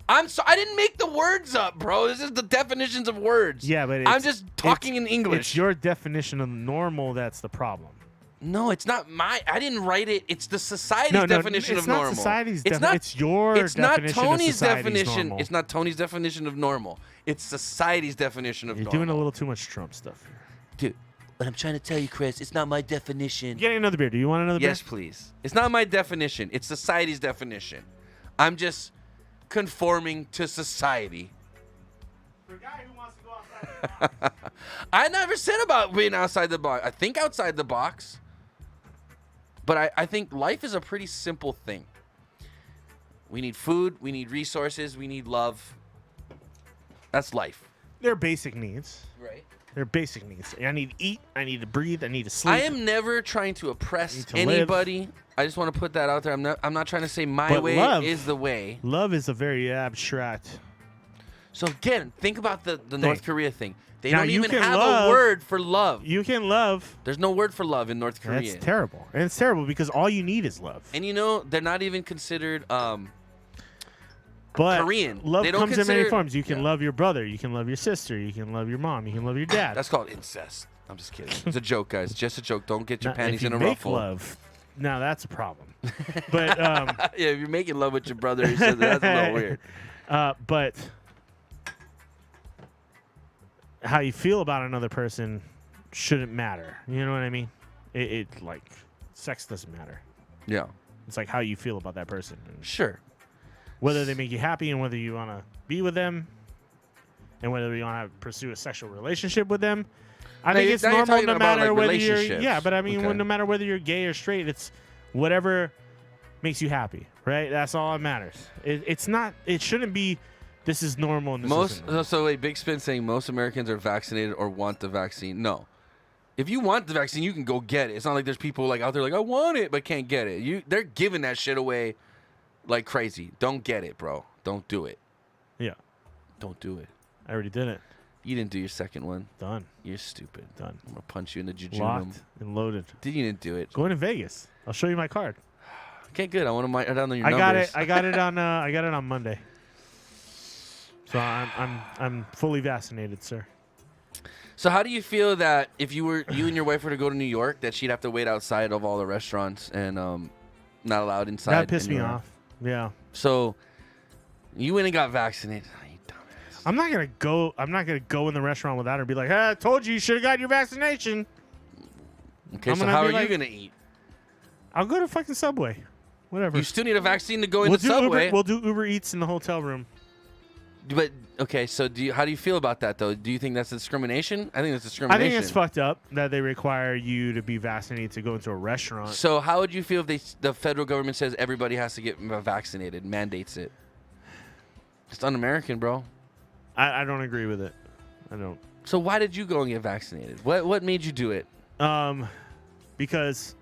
I'm sorry, I didn't make the words up, bro. This is the definitions of words.
Yeah, but
I'm just talking in English.
It's your definition of normal that's the problem.
No, it's not I didn't write it. It's the society's definition of normal.
It's not society's definition. It's your definition of society's normal.
It's not Tony's definition of normal. It's society's definition of normal.
You're doing a little too much Trump stuff here.
Dude, what I'm trying to tell you, Chris, it's not my definition.
Getting another beer. Do you want another beer?
Yes, please. It's not my definition. It's society's definition. I'm just conforming to society.
For a guy who wants to go outside
I never said about being outside the box. I think outside the box. But I think life is a pretty simple thing. We need food. We need resources. We need love. That's life.
They're basic needs.
Right.
They're basic needs. I need to eat. I need to breathe. I need to sleep.
I am never trying to oppress
to
anybody.
live.
I just want to put that out there. I'm not trying to say my way is the way.
Love is a very abstract.
So again, think about the North Korea thing. They
Now,
don't
you
even
can
have
love-
a word for love.
You can love.
There's no word for love in North Korea.
That's terrible. And it's terrible because all you need is love.
And you know, they're not even considered
But
Korean.
love
They don't
comes in many
consider-
forms. You can
Yeah.
love your brother. You can love your sister. You can love your mom. You can love your dad.
That's called incest. I'm just kidding. It's a joke, guys. Just a joke. Don't get your
Now,
panties
if
in
you
a
make
ruffle.
love, now that's a problem. But
Yeah, if you're making love with your brother, that's a little weird.
but how you feel about another person shouldn't matter. You know what I mean? It like sex doesn't matter.
Yeah.
It's like how you feel about that person. And
Sure.
whether they make you happy and whether you want to be with them and whether you want to pursue a sexual relationship with them. I think it's
now you're
normal
talking
no
about,
matter
like,
whether you're
relationships.
but I mean
Okay.
no matter whether you're gay or straight, it's whatever makes you happy, right? That's all that matters. It's not. It shouldn't be. This is normal. And this isn't normal.
So wait, Big Spin saying most Americans are vaccinated or want the vaccine. No. If you want the vaccine, you can go get it. It's not like there's people like out there like, I want it, but can't get it. They're giving that shit away like crazy. Don't get it, bro. Don't do it.
Yeah,
Don't do it.
I already did it.
You didn't do your second one.
Done.
You're stupid.
Done.
I'm gonna punch you in the jujunum.
Locked and loaded.
You didn't do it.
Going to Vegas. I'll show you my card.
Okay, good. I want to write down your
I
numbers.
got it. I got it on. I got it on Monday. So I'm fully vaccinated, sir.
So how do you feel that if you and your wife were to go to New York, that she'd have to wait outside of all the restaurants and not allowed inside?
That pissed me
anywhere?
off. Yeah.
So you went and got vaccinated. Oh, you dumbass.
I'm not gonna go in the restaurant without her and be like, "Hey, I told you should have got your vaccination."
Okay,
I'm
so
gonna
how
be
are
like-
you gonna eat?
I'll go to fucking Subway. Whatever.
You still need a vaccine to go in
we'll
the Subway.
We'll do Uber Eats in the hotel room.
But okay, so how do you feel about that though? Do you think that's discrimination? I think that's discrimination.
I think it's fucked up that they require you to be vaccinated to go into a restaurant.
So how would you feel if the federal government says everybody has to get vaccinated, mandates it? It's un-American, bro.
I don't agree with it. I don't.
So why did you go and get vaccinated? What made you do it?
Because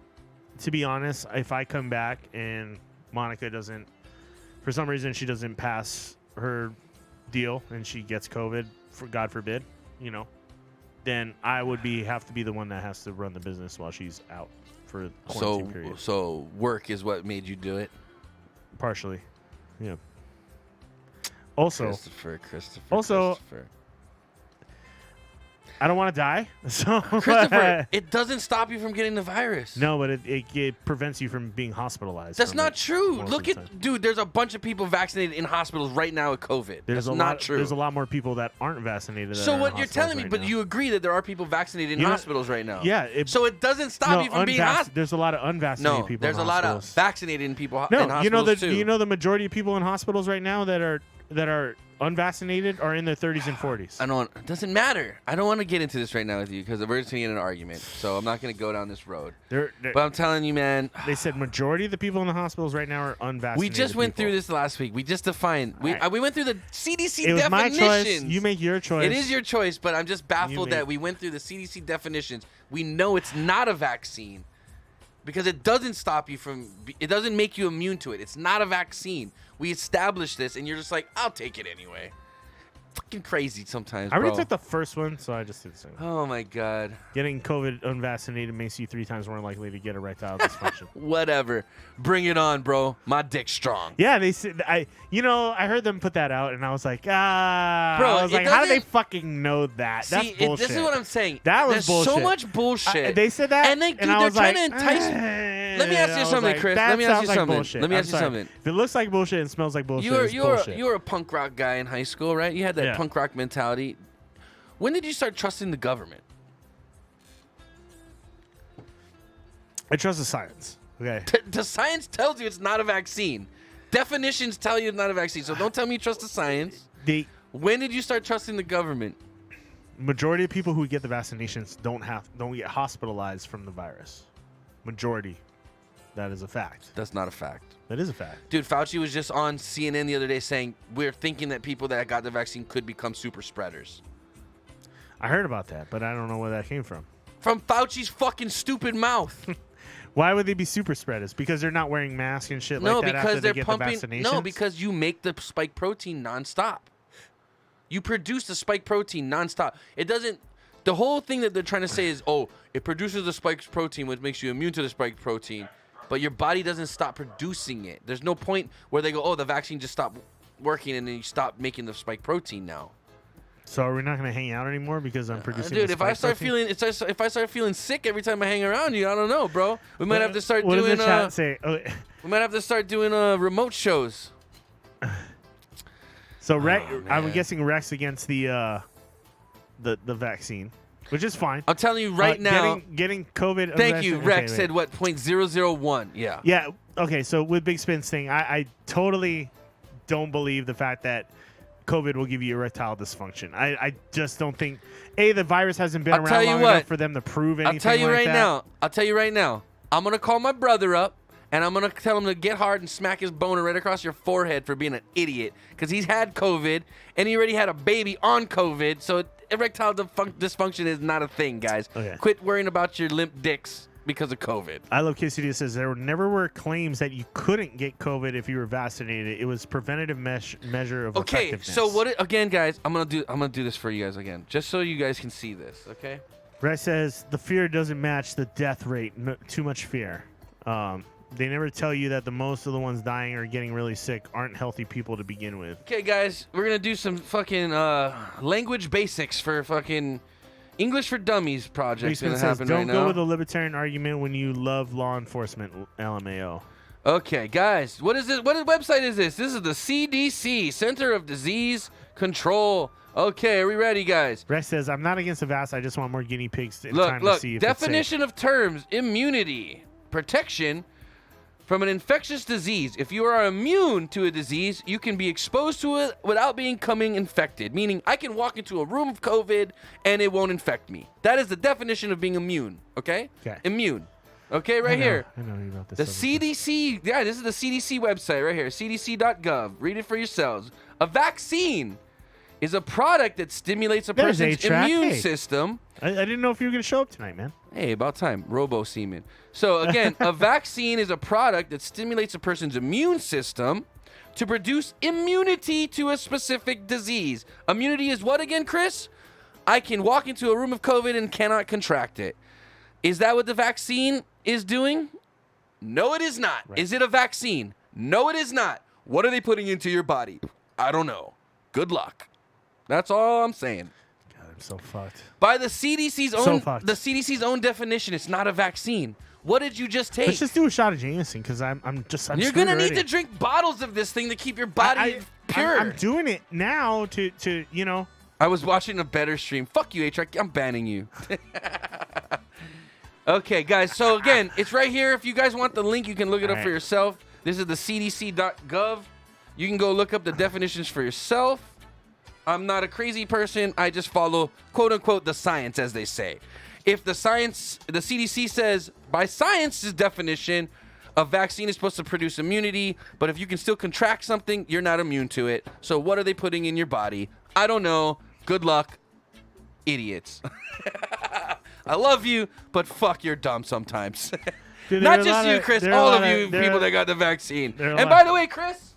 to be honest, if I come back and Monica doesn't, for some reason, she doesn't pass her deal and she gets COVID, for God forbid, then I would have to be the one that has to run the business while she's out for the quarantine period.
So work is what made you do it?
Partially, yeah. Also,
Christopher.
I don't want to die, so
Christopher, it doesn't stop you from getting the virus.
no, but it prevents you from being hospitalized.
That's
from
not
it
true.
most
Look
of the
at,
time.
dude, there's a bunch of people vaccinated in hospitals right now with COVID. That's not true.
There's a lot more people that aren't vaccinated.
So what you're telling me, but you agree that there are people vaccinated in
You know-
hospitals right now.
Yeah,
So it doesn't stop you from being hospitalized.
There's a lot of unvaccinated
No,
people.
there's
in
a lot of
hospitals.
vaccinated people in
No,
hospitals too.
you know the majority of people in hospitals right now that are unvaccinated are in their 30s and 40s.
It doesn't matter. I don't want to get into this right now with you because we're just going to get in an argument. So I'm not going to go down this road. But I'm telling you, man.
They said majority of the people in the hospitals right now are unvaccinated.
We just went
people.
through this last week. We just defined. We went through the CDC
It was my
definitions.
choice. You make your choice.
It is your choice, but I'm just baffled that we went through the CDC definitions. We know it's not a vaccine because it doesn't stop you from. It doesn't make you immune to it. It's not a vaccine. We established this, and you're just like, I'll take it anyway. Fucking crazy sometimes,
I already
bro.
took the first one, so I just did the second.
Oh my god.
Getting COVID unvaccinated makes you 3 times more likely to get erectile dysfunction.
Whatever. Bring it on, bro. My dick's strong.
Yeah, they said I heard them put that out, and I was like,
Bro,
I was
it
like, how do they
doesn't-
fucking know that? That's
See,
bullshit.
this is what I'm saying.
That was
There's
bullshit.
so much bullshit.
They said that,
and dude,
I
they're
was
trying
like,
to entice. Let me ask you
I was
something,
like,
Chris.
that
Let me ask
sounds
you
like
something.
bullshit.
Let me
I'm
ask you
sorry.
something.
If it looks like bullshit and smells like bullshit, it's bullshit.
You were a punk rock guy in high school, right? You had that
Yeah.
punk rock mentality. When did you start trusting the government?
I trust the science. Okay.
The science tells you it's not a vaccine. Definitions tell you it's not a vaccine. So don't tell me you trust the science. When did you start trusting the government?
Majority of people who get the vaccinations don't get hospitalized from the virus. Majority. That is a fact.
That's not a fact.
That is a fact.
Dude, Fauci was just on CNN the other day saying we're thinking that people that got the vaccine could become super spreaders.
I heard about that, but I don't know where that came from.
From Fauci's fucking stupid mouth.
Why would they be super spreaders? Because they're not wearing masks and shit like that after they get the vaccinations?
No, because you make the spike protein nonstop. You produce the spike protein nonstop. It doesn't. The whole thing that they're trying to say is, oh, it produces the spike protein, which makes you immune to the spike protein, but your body doesn't stop producing it. There's no point where they go, oh, the vaccine just stopped working, and then you stop making the spike protein now.
So are we not going to hang out anymore because I'm producing?
Dude,
the
if I start
protein?
feeling sick every time I hang around you, I don't know, bro. We might have to start
what
doing.
Does the chat say? Oh.
We might have to start doing remote shows.
So I'm guessing Rex against the vaccine, which is fine.
I'm telling you right now,
getting COVID.
Thank you, Rex said what 0.001. Yeah.
Yeah. Okay. So with Big Spin's thing, I totally don't believe the fact that COVID will give you erectile dysfunction. I just don't think. The virus hasn't been around long enough for them to prove anything.
I'll tell you
like that.
I'll tell you right now. I'm gonna call my brother up. And I'm going to tell him to get hard and smack his boner right across your forehead for being an idiot. Because he's had COVID, and he already had a baby on COVID. So erectile dysfunction is not a thing, guys.
Okay.
Quit worrying about your limp dicks because of COVID.
I Love Quesadilla says there never were claims that you couldn't get COVID if you were vaccinated. It was preventative measure of effectiveness.
So again, guys, I'm gonna do this for you guys again, just so you guys can see this, okay?
Rex says the fear doesn't match the death rate. Too much fear. They never tell you that the most of the ones dying or getting really sick aren't healthy people to begin with.
Okay, guys, we're going to do some fucking language basics for fucking English for Dummies projects going to happen right now.
Don't go with a libertarian argument when you love law enforcement, LMAO.
Okay, guys, what is this? What website is this? This is the CDC, Center of Disease Control. Okay, are we ready, guys?
Rex says, I'm not against the vaccine. I just want more guinea pigs in
time
to see if
definition
it's safe.
of terms, immunity, protection from an infectious disease. If you are immune to a disease, you can be exposed to it without becoming infected. Meaning, I can walk into a room of COVID and it won't infect me. That is the definition of being immune. Okay? Immune. Okay, right here.
I know about this.
The CDC. Yeah, this is the CDC website right here. CDC.gov. Read it for yourselves. A vaccine is a product that stimulates a person's immune system.
I didn't know if you were going to show up tonight, man.
Hey, about time. Robo-semen. So, again, a vaccine is a product that stimulates a person's immune system to produce immunity to a specific disease. Immunity is what again, Chris? I can walk into a room of COVID and cannot contract it. Is that what the vaccine is doing? No, it is not. Right. Is it a vaccine? No, it is not. What are they putting into your body? I don't know. Good luck. That's all I'm saying.
God, I'm so fucked.
By the CDC's own definition, it's not a vaccine. What did you just take?
Let's just do a shot of Jameson because I'm
You're gonna need to drink bottles of this thing to keep your body pure.
I'm doing it now to you know.
I was watching a better stream. Fuck you, H-Track. I'm banning you. Okay, guys. So again, it's right here. If you guys want the link, you can look it up for yourself. This is the CDC.gov. You can go look up the definitions for yourself. I'm not a crazy person. I just follow, quote unquote, the science, as they say. If the CDC says, by science's definition, a vaccine is supposed to produce immunity, but if you can still contract something, you're not immune to it. So what are they putting in your body? I don't know. Good luck, idiots. I love you, but fuck, you're dumb sometimes.
Dude,
not just you, Chris. All of you people that got the vaccine. And by the way, Chris,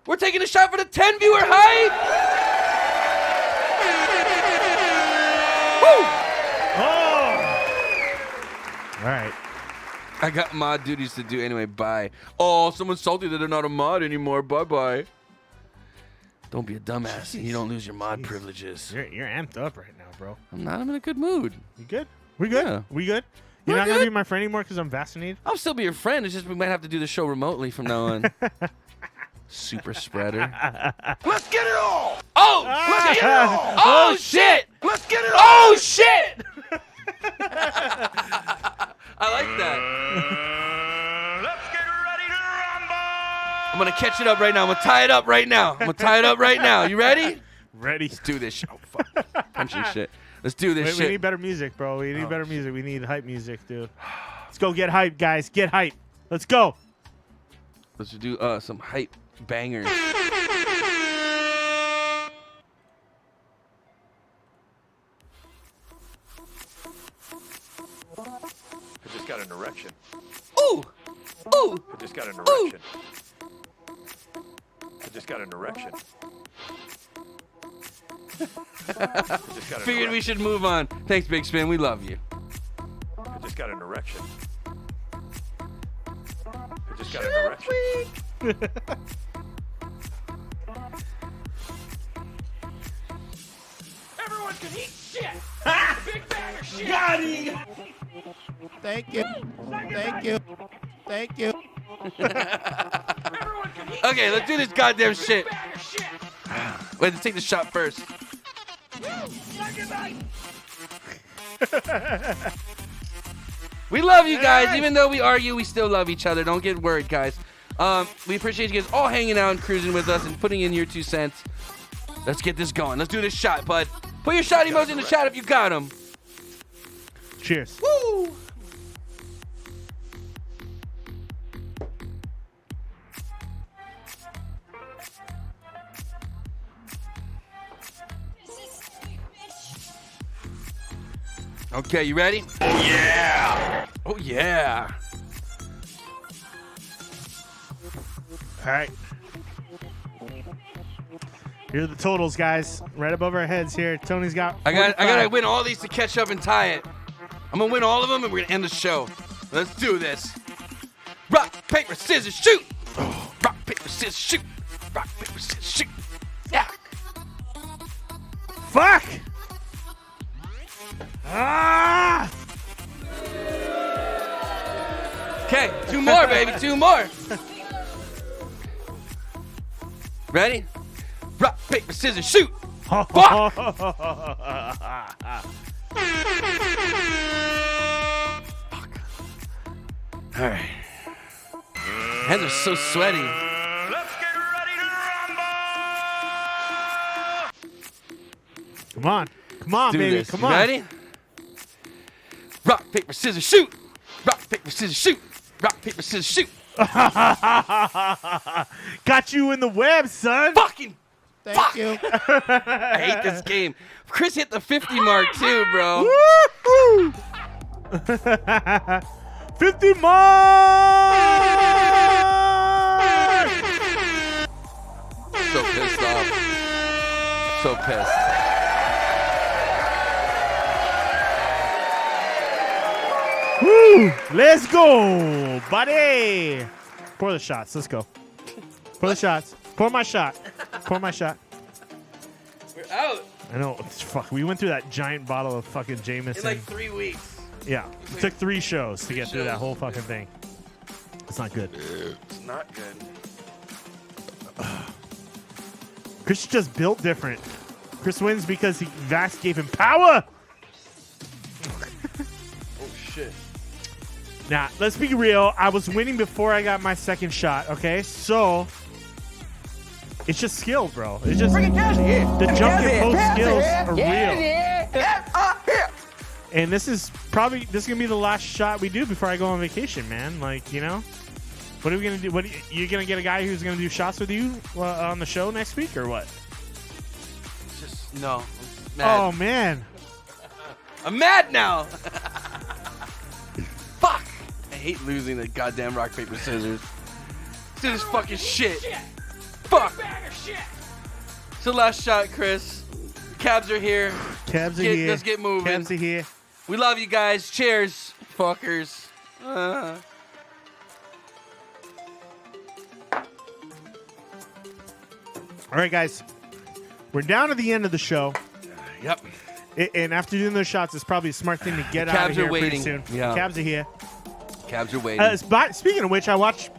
we're taking a shot for the 10-viewer hype. Woo!
Oh! All right.
I got mod duties to do anyway. Bye. Oh, someone's salty that they're not a mod anymore. Bye-bye. Don't be a dumbass and you don't lose your mod privileges.
You're amped up right now, bro.
I'm not. I'm in a good mood.
You good? We good? Yeah. We good? You're not going to be my friend anymore because I'm vaccinated?
I'll still be your friend. It's just we might have to do the show remotely from now on. Super spreader.
Let's get it all!
Oh!
Let's get it all!
Oh, shit!
Let's get it all!
Oh, shit! I like that.
Let's get ready to rumble!
I'm going to catch it up right now. I'm going to tie it up right now. You ready?
Ready.
Let's do this show. Fuck. Country shit. Let's do this shit.
We need better music, bro. We need better music. We need hype music, dude. Let's go get hype, guys. Get hype. Let's go.
Let's do some hype bangers.
I just got an erection.
Ooh! Ooh!
I just got an erection. I just got an erection.
Figured we should move on. Thanks, Big Spin. We love you.
I just got an erection. I just got an erection.
Everyone can eat shit. Big bag of shit.
Got him.
Thank you. Thank you. Thank you.
Everyone can eat
Okay, let's do this goddamn shit.
bag of shit.
Wait, let's take the shot first. We love you guys. Even though we argue, we still love each other. Don't get worried, guys. We appreciate you guys all hanging out and cruising with us and putting in your 2 cents. Let's get this going. Let's do this shot, bud. Put your shot emoji in the chat if you got them.
Cheers.
Woo! Okay, you ready? Oh, yeah! Oh, yeah!
All right. Here are the totals, guys. Right above our heads here. Tony's got.
I
45.
gotta win all these to catch up and tie it. I'm gonna win all of them and we're gonna end the show. Let's do this. Rock, paper, scissors, shoot! Rock, paper, scissors, shoot! Rock, paper, scissors, shoot! Yeah!
Fuck! Ah!
Okay, 2 more, baby, 2 more. Ready? Rock, paper, scissors, shoot! Fuck! All right. Hands are so sweaty.
Let's get ready to rumble!
Come on. Come on,
Do
baby.
this.
Come
You
on.
ready? Rock, paper, scissors, shoot! Rock, paper, scissors, shoot! Rock, paper, scissors, shoot!
Got you in the web, son.
Fucking
Thank
fuck!
you.
I hate this game. Chris hit the 50 mark too, bro.
Woo-hoo! 50 more!
So pissed off. So pissed.
Woo! Let's go, buddy. Pour the shots. Let's go. Pour the shots. Pour my shot. Pour my shot.
We're out
I know. Fuck. We went through that giant bottle of fucking
in
Jameson.
like 3 weeks.
Yeah. It took 3 shows to get through that
shows.
whole fucking thing. It's not good.
It's not good.
Chris just built different. Chris wins because Vax gave him power.
Oh shit.
Now, let's be real. I was winning before I got my second shot, okay? So, it's just skill, bro. It's just the jump and post skills are real. And this is going to be the last shot we do before I go on vacation, man. Like, you know? What are we going to do? You going to get a guy who's going to do shots with you on the show next week or what?
Just no. I'm mad.
Oh, man.
I'm mad now. Fuck. I hate losing the goddamn rock, paper, scissors. This is fucking shit. Fuck. It's the last shot, Chris. Cabs are here.
Cabs are here.
Let's get moving.
Cabs are here.
We love you guys. Cheers, fuckers.
All right, guys. We're down to the end of the show.
Yep.
And after doing those shots, it's probably a smart thing to get out
Cabs
of here
are waiting.
pretty soon.
Yeah.
Cabs are here.
Cabs are waiting.
Speaking of which, I watched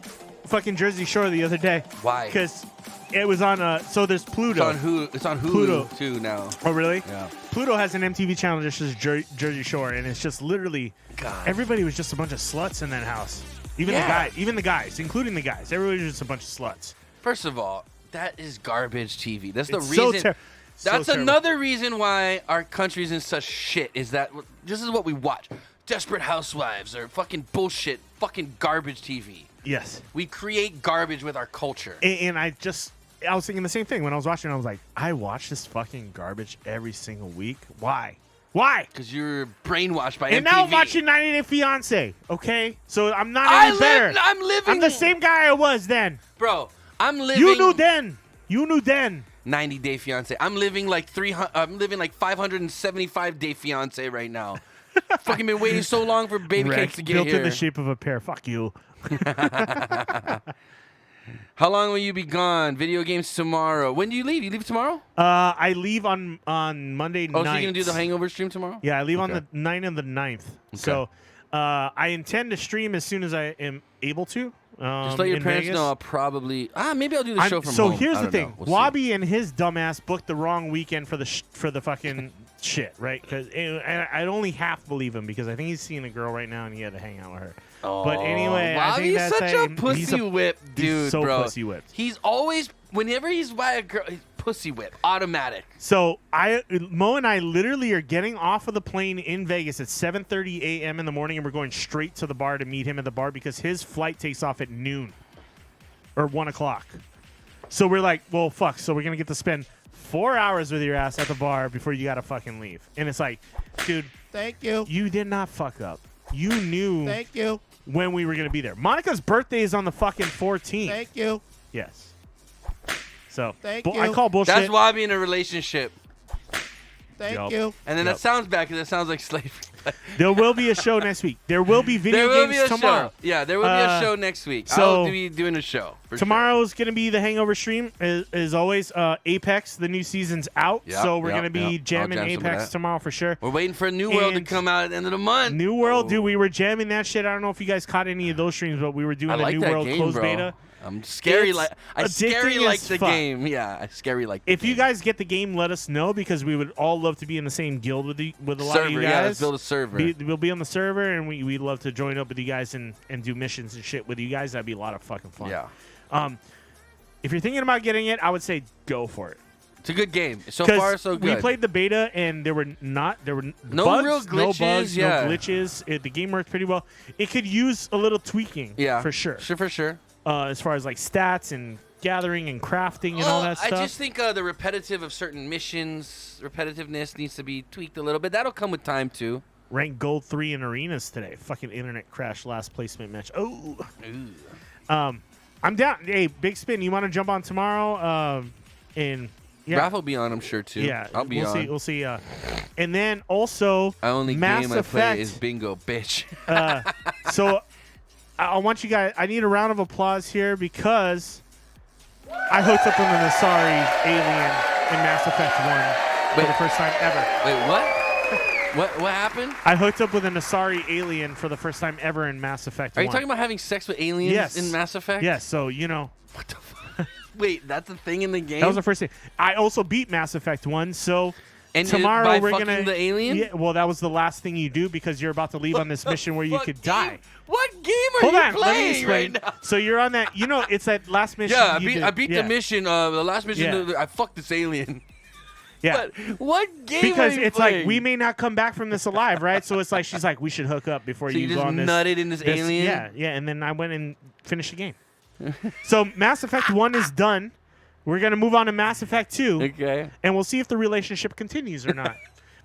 fucking Jersey Shore the other day.
Why?
Because it was on so there's Pluto.
It's on Hulu
Pluto.
too now.
Oh, really?
Yeah.
Pluto has an MTV channel that just says Jersey Shore, and it's just literally
God.
everybody was just a bunch of sluts in that house. Even the guys, including the guys. Everybody was just a bunch of sluts.
First of all, that is garbage TV. That's the
It's so
reason. That's
terrible.
another reason why our country's in such shit. Is that this is what we watch? Desperate Housewives or fucking bullshit, fucking garbage TV.
Yes.
We create garbage with our culture.
And I was thinking the same thing when I was watching. I was like, I watch this fucking garbage every single week. Why?
Because you're brainwashed by
And
MTV.
now I'm watching 90 Day Fiance. Okay, so I'm not any better.
I'm living.
I'm the same guy I was then.
Bro, I'm living.
You knew then.
90 Day Fiance. I'm living like 300. I'm living like 575 Day Fiance right now. Fucking been waiting so long for baby cakes to get
built
here.
in the shape of a pear. Fuck you.
How long will you be gone? Video games tomorrow. When do you leave? You leave tomorrow?
I leave on Monday night.
Oh, so you're gonna do the Hangover stream tomorrow?
Yeah, I leave on the 9th and the 9th. So I intend to stream as soon as I am able to.
Just let your
in
parents
Vegas.
know. I'll probably. Maybe I'll do the show from
so
home.
here's
I
the
don't
thing:
know. We'll see.
Wabi and his dumbass booked the wrong weekend for the fucking shit, right? Because I'd only half believe him because I think he's seeing a girl right now and he had to hang out with her.
Oh,
but anyway, I think
Wabi's
that's
such a pussy whip, dude,
he's so
bro.
pussy whipped.
He's always, whenever he's by a girl, he's pussy whip, automatic.
So Mo and I literally are getting off of the plane in Vegas at 7:30 a.m. in the morning, and we're going straight to the bar to meet him at the bar because his flight takes off at noon or 1 o'clock. So we're like, well, fuck. So we're gonna get to spend 4 hours with your ass at the bar before you gotta fucking leave. And it's like, dude,
Thank you.
you did not fuck up. You knew
Thank you.
when we were gonna be there. Monica's birthday is on the fucking 14th.
Thank you.
Yes. So
Thank
I
you.
call bullshit.
That's Wabi in a relationship.
Thank
Yup.
you.
And then
Yep.
that sounds bad because it sounds like slavery.
There will be a show next week. There will be video
There will
games
be a
tomorrow.
show. Yeah, there will be a show next week.
so
I'll be doing a show. For
Tomorrow's going to be the Hangover stream, as always. Apex, the new season's out,
Yep,
so we're
yep,
going to be
yep. I'll
jamming
jam some of
Apex
that.
tomorrow for sure.
Sure. We're waiting for a New World to
And
come out at the end of the month.
New World, dude, we were jamming that shit. I don't know if you guys caught any of those streams, but we were doing
I
the
like
New
that
World
game,
closed
bro.
beta.
I'm scary.
It's
I scary
addicting
like
as
the
fuck.
game. Yeah, I scary like. The
If you
game.
guys get the game, let us know because we would all love to be in the same guild with a lot
server,
of you
yeah,
guys.
let's build a server.
We'll be on the server, and we'd love to join up with you guys and do missions and shit with you guys. That'd be a lot of fucking fun.
Yeah,
If you're thinking about getting it, I would say go for it.
it's a good game. So
'Cause
far, so good.
We played the beta, and there were
No
bugs,
real
no
glitches,
bugs,
yeah.
no glitches. The game worked pretty well. It could use a little tweaking,
Yeah,
for sure.
For sure.
As far as like stats and gathering and crafting and all that stuff.
I just think the repetitive of certain missions, repetitiveness needs to be tweaked a little bit. That'll come with time too.
Ranked gold 3 in arenas today. Fucking internet crash last placement match. Oh. I'm down. Hey, Big Spin, you want to jump on tomorrow? And yeah.
Raph will be on, I'm sure too.
Yeah,
I'll be on.
We'll see. And then also,
I only
Mass
game I play
Effect.
is bingo, bitch.
So I want you guys. I need a round of applause here because I hooked up with an Asari alien in Mass Effect 1 for the first time ever.
Wait, what? What happened?
I hooked up with an Asari alien for the first time ever in Mass Effect 1.
Are you talking about having sex with aliens
Yes.
in Mass Effect?
Yes. So you know.
What the fuck? Wait, that's a thing in the game?
That was the first thing. I also beat Mass Effect 1, so
And
tomorrow
by
we're
fucking
gonna
the alien?
Yeah, well, that was the last thing you do because you're about to leave on this mission where you
What
could
game-
die.
What game are
Hold
you
on, let me
playing
explain.
right now?
So you're on that. You know, it's that last mission.
Yeah,
you
I beat
did.
the mission. The last mission,
Yeah.
I fucked this alien.
Yeah.
But what game
Because
are you
it's
playing?
like we may not come back from this alive, right? So it's like she's like, we should hook up before
So you
go
just
on this.
nutted in this alien?
Yeah. And then I went and finished the game. So Mass Effect 1 is done. We're gonna move on to Mass Effect 2.
Okay.
And we'll see if the relationship continues or not.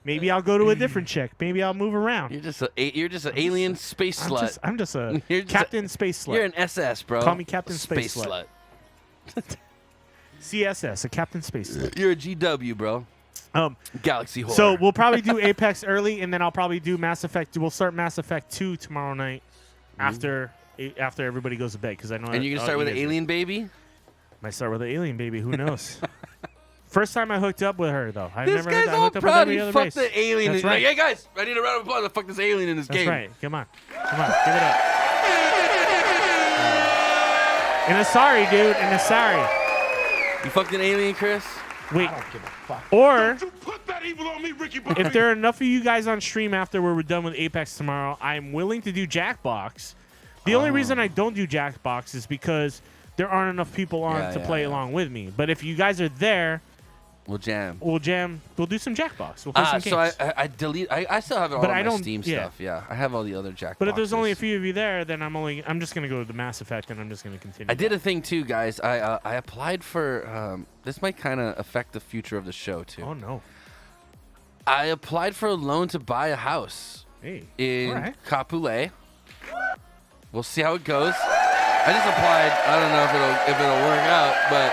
Maybe I'll go to a different chick. Maybe I'll move around.
You're just an alien space slut.
I'm just a
You're just
Captain Space Slut.
You're an SS, bro.
Call me Captain
A
Space Slut. CSS, a Captain Space Slut.
You're a GW, bro. Galaxy Horror.
So we'll probably do Apex early, and then I'll probably do Mass Effect. We'll start Mass Effect 2 tomorrow night after everybody goes to bed because I know.
And you're gonna start with an
guys
alien baby?
Might start with an alien baby. Who knows? First time I hooked up with her though. I've
This
never
guy's
I
all
hooked up with
proud
every
he
other
fucked
race.
the alien.
That's
He's like,
right.
hey guys, I need a round of applause to fuck this alien in this
That's
game.
right. Come on, give it up. And Asari, dude, and Asari.
You fucked an alien, Chris?
Wait. Or
Put that evil on me, Ricky Boy.
if there are enough of you guys on stream after we're done with Apex tomorrow, I'm willing to do Jackbox. The only reason I don't do Jackbox is because there aren't enough people on to play along with me. But if you guys are there,
We'll jam.
We'll jam. We'll do some Jackbox. We'll play some games.
So I delete. I still have it all
But
on
I
my
don't-
Steam
yeah.
stuff. Yeah, I have all the other Jackboxes.
But if there's only a few of you there, then I'm just gonna go to the Mass Effect and I'm just gonna continue.
I did a thing too, guys. I applied for. This might kind of affect the future of the show too.
Oh no.
I applied for a loan to buy a house
Hey.
in
all right.
Kapolei. We'll see how it goes. I just applied. I don't know if it'll work out, but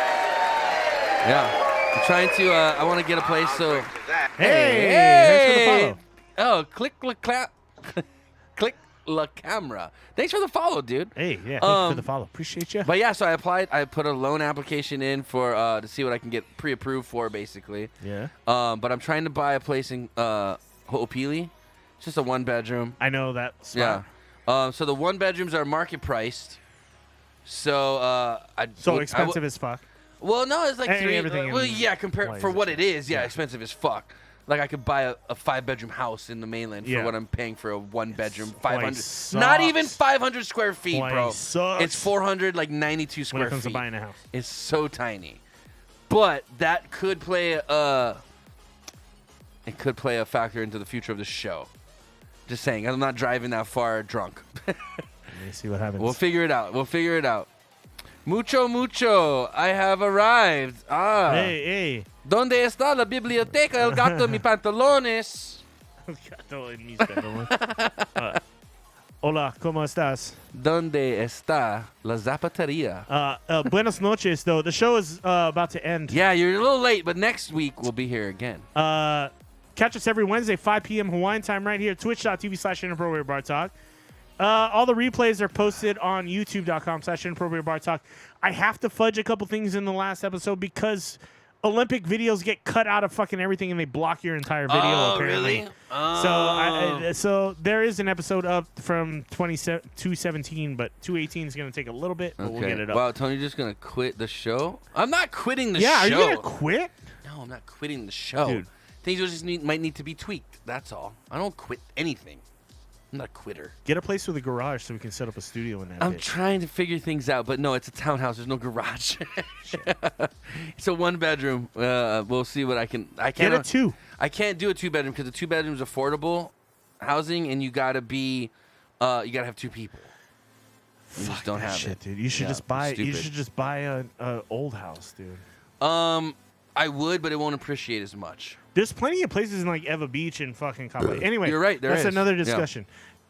yeah. I'm trying to. I want to get a place. So
Hey. Thanks for the follow.
Oh, click la clap, click la camera. Thanks for the follow, dude.
Hey, yeah. Thanks for the follow. Appreciate you.
But yeah, so I applied. I put a loan application in for to see what I can get pre-approved for, basically.
Yeah.
But I'm trying to buy a place in Ho'opili. It's just a 1-bedroom.
I know that spot.
Yeah. So the 1-bedrooms are market priced. So
Expensive as fuck.
Well, no, it's like
And
three.
everything
Well,
in
yeah, compare
Hawaii
for
is
what it is. Yeah, expensive as fuck. Like I could buy a 5-bedroom house in the mainland for what I'm paying for a 1-bedroom, 500.
sucks.
Not even 500 square feet,
Hawaii
bro.
sucks.
It's 492 square
When it comes
feet.
to buying a house.
It's so tiny, but that could play it could play a factor into the future of the show. Just saying, I'm not driving that far drunk.
Let me see what happens.
We'll figure it out. Mucho, I have arrived.
Hey.
¿Dónde está la biblioteca el gato mi pantalones?
Gato en mis pantalones. Hola, ¿cómo estás?
¿Dónde está la zapatería?
Buenas noches, though. The show is about to end.
Yeah, you're a little late, but next week we'll be here again.
Catch us every Wednesday, 5 p.m. Hawaiian time right here, twitch.tv/Inappropriate Bar Talk. All the replays are posted on youtube.com/Inappropriate Bar Talk. I have to fudge a couple things in the last episode because Olympic videos get cut out of fucking everything and they block your entire video, apparently.
Really? Oh.
So there is an episode up from 217, but 218 is going to take a little bit, but we'll get it up.
Wow, Tony's just going to quit the show? I'm not quitting the show.
Yeah, are you going to quit?
No, I'm not quitting the show.
Dude.
Things just might need to be tweaked. That's all. I don't quit anything. I'm not a quitter.
Get a place with a garage so we can set up a studio in that
I'm
bitch.
trying to figure things out, but no, it's a townhouse. There's no garage. It's a 1-bedroom. We'll see what I can.
Get a 2.
I can't do a 2-bedroom because the 2-bedroom is affordable housing, and you gotta have 2 people. You just don't have
shit,
it,
dude. You should just buy. You
stupid.
should just buy a old house, dude.
I would, but it won't appreciate as much.
There's plenty of places in like Eva Beach and fucking Kapolei. Anyway,
You're right, there
that's
is.
another
Yeah.
discussion.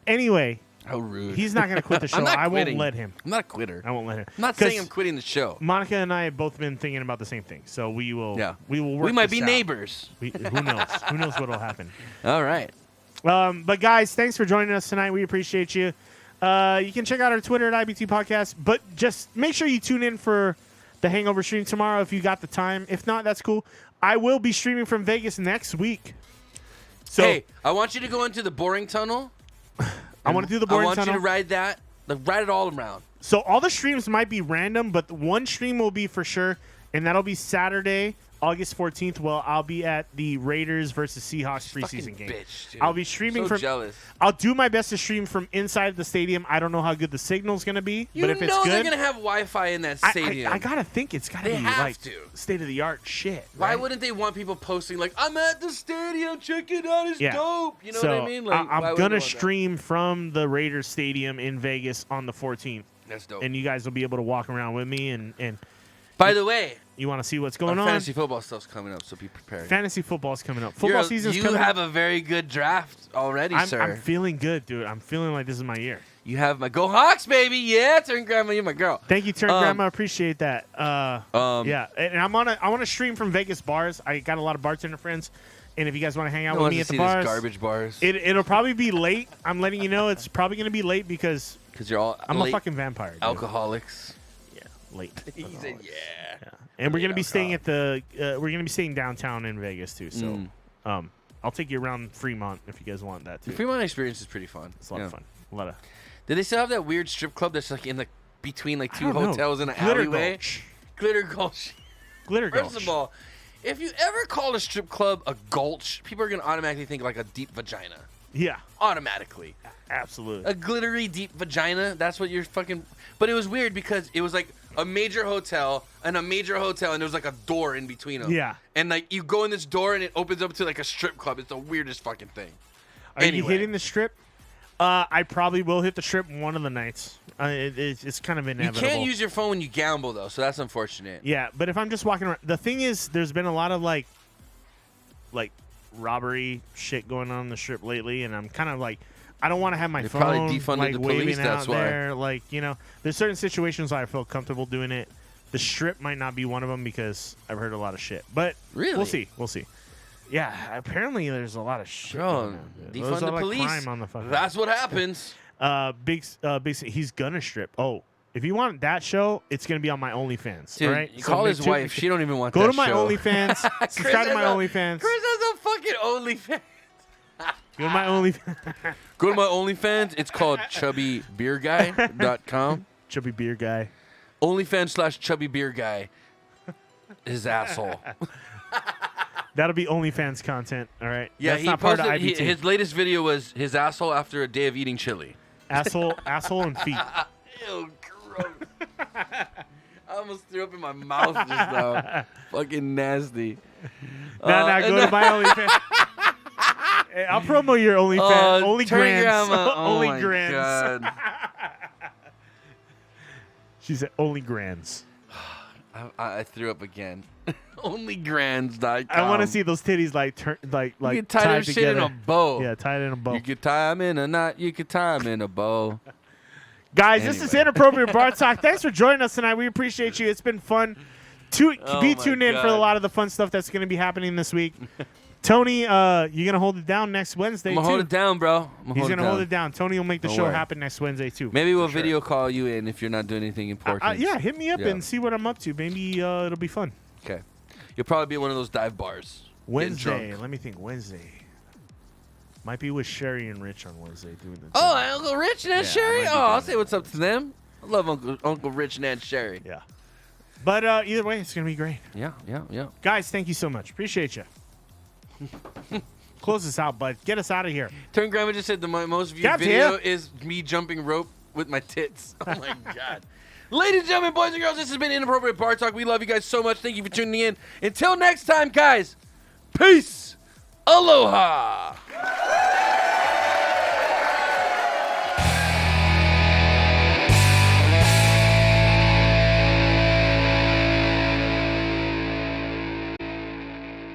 Anyway,
How rude.
he's not going to quit the show.
I'm not
I
quitting.
won't let him.
I'm not a quitter.
I won't let him.
I'm not
'Cause
saying I'm quitting the show.
Monica and I have both been thinking about the same thing, so we will.
Yeah.
we will work.
We might
this
be
out.
neighbors.
Who knows? Who knows what will happen?
All right.
But guys, thanks for joining us tonight. We appreciate you. You can check out our Twitter at IBT Podcast, but just make sure you tune in for the Hangover stream tomorrow if you got the time. If not, that's cool. I will be streaming from Vegas next week. So
Hey, I want you to go into the boring tunnel.
I want to do the boring
I want
tunnel.
you to ride that. Ride it all around.
So all the streams might be random, but one stream will be for sure, and that'll be Saturday, August 14th. Well, I'll be at the Raiders versus Seahawks preseason
Fucking
game.
bitch, dude.
I'll be streaming
So
from.
jealous.
I'll do my best to stream from inside the stadium. I don't know how good the signal's gonna be,
You
but if it's
know they're
good,
gonna have Wi-Fi in that stadium.
I gotta think it's gotta
They
be
have
like
to.
state of the art shit.
Why
right?
wouldn't they want people posting like, "I'm at the stadium, check it out, it's
Yeah.
dope"? You know
so
what I mean? Like, why
I'm
would
gonna
they want that?
stream from the Raiders stadium in Vegas on the 14th,
That's dope.
and you guys will be able to walk around with me and
By the way,
you want to see what's
our
going on.
fantasy football stuff's coming up, so be prepared.
Fantasy football's coming up. Football season's
You
coming
have
up.
a very good draft already,
I'm
sir.
feeling good, dude. I'm feeling like this is my year.
You have my Go Hawks, baby. Yeah, turn grandma, you're my girl.
Thank you, Turn Grandma. Appreciate that. Yeah, and I want to stream from Vegas bars. I got a lot of bartender friends, and if you guys want to hang out
I
with me at the bars,
garbage bars.
it'll probably be late. I'm letting you know it's probably going to be late because
Because you're all
I'm
late
a fucking vampire. Dude.
alcoholics.
Yeah, late.
He said, yeah.
And we're gonna be staying at the. We're gonna be staying downtown in Vegas too. So, I'll take you around Fremont if you guys want that too.
The Fremont experience is pretty fun.
It's a lot of fun. A lot of.
Did they still have that weird strip club that's like in the between like two
I don't know.
hotels in an
Glitter
alleyway?
Gulch.
Glitter Gulch.
Glitter Gulch.
First of all, if you ever call a strip club a gulch, people are gonna automatically think like a deep vagina.
Yeah,
Automatically.
absolutely.
A glittery deep vagina. That's what you're fucking. But it was weird because it was like a major hotel and a major hotel, and there was like a door in between them.
Yeah.
And like you go in this door and it opens up to like a strip club. It's the weirdest fucking thing.
Are you hitting the strip? I probably will hit the strip one of the nights. It's kind of inevitable.
You can't use your phone when you gamble though, so that's unfortunate.
Yeah, but if I'm just walking around, the thing is, there's been a lot of like robbery shit going on the strip lately, and I'm kind of like, I don't want to have my phone
probably defunded
like
the
waving
police,
out
that's why.
there. Like, you know, there's certain situations where I feel comfortable doing it. The strip might not be one of them because I've heard a lot of shit. But
Really?
we'll see. Yeah, apparently there's a lot of shit.
Bro,
going on, dude.
defund
There's a
the
lot of
police.
crime on the fucking.
That's what happens.
Big, he's gonna strip. Oh, if you want that show, it's gonna be on my OnlyFans.
Dude,
all right,
call
make
his
sure-
wife. She don't even want
Go
that
to my
show.
OnlyFans. Subscribe to my OnlyFans.
Chris has a fucking OnlyFans.
Go to my OnlyFans.
Go to my OnlyFans. It's called chubbybeerguy.com.
Chubby beer guy.
OnlyFans/chubbybeerguy. His asshole.
That'll be OnlyFans content. All right.
Yeah,
That's
he
not part of
posted.
IBT.
His latest video was his asshole after a day of eating chili.
asshole, and feet.
Ew, gross. I almost threw up in my mouth just now. Fucking nasty.
Now go to my OnlyFans. Hey, I'll promo your OnlyFans. Only
turn your
grants.
grandma- oh
Only
my
grants.
God.
She said only grands.
I threw up again. Onlygrands.com.
I want to see those titties like
You can tie
tied
them shit
together.
in a bow.
Yeah, tied in a bow.
You could tie them in a knot. You could tie them in a bow.
Guys, this is
Anyway.
Inappropriate Bar Talk. Thanks for joining us tonight. We appreciate you. It's been fun. Be
my
tuned in for a
God.
lot of the fun stuff that's going to be happening this week. Tony, you going to hold it down next Wednesday,
I'm
too?
going to hold it down, bro.
He's going to hold it down. Tony will make the
Don't
show
worry.
happen next Wednesday, too.
Maybe we'll
For sure.
video call you in if you're not doing anything important.
Yeah, hit me up
Yeah.
and see what I'm up to. Maybe it'll be fun.
Okay. You'll probably be at one of those dive bars. getting
Wednesday.
drunk.
Let me think. Wednesday. Might be with Sherry and Rich on Wednesday doing the
Oh, Uncle Rich and Aunt
Yeah,
Sherry?
I might be
Oh, I'll
doing
say what's up to them. I love Uncle Rich and Aunt Sherry.
Yeah. But either way, it's going to be great.
Yeah.
Guys, thank you so much. Appreciate you. Close us out, bud. Get us out of here.
Turn Grandma just said the most viewed
Gab's
video
here.
is me jumping rope with my tits. Oh my God. Ladies and gentlemen, boys and girls, this has been Inappropriate Bar Talk. We love you guys so much. Thank you for tuning in. Until next time, guys, peace. Aloha.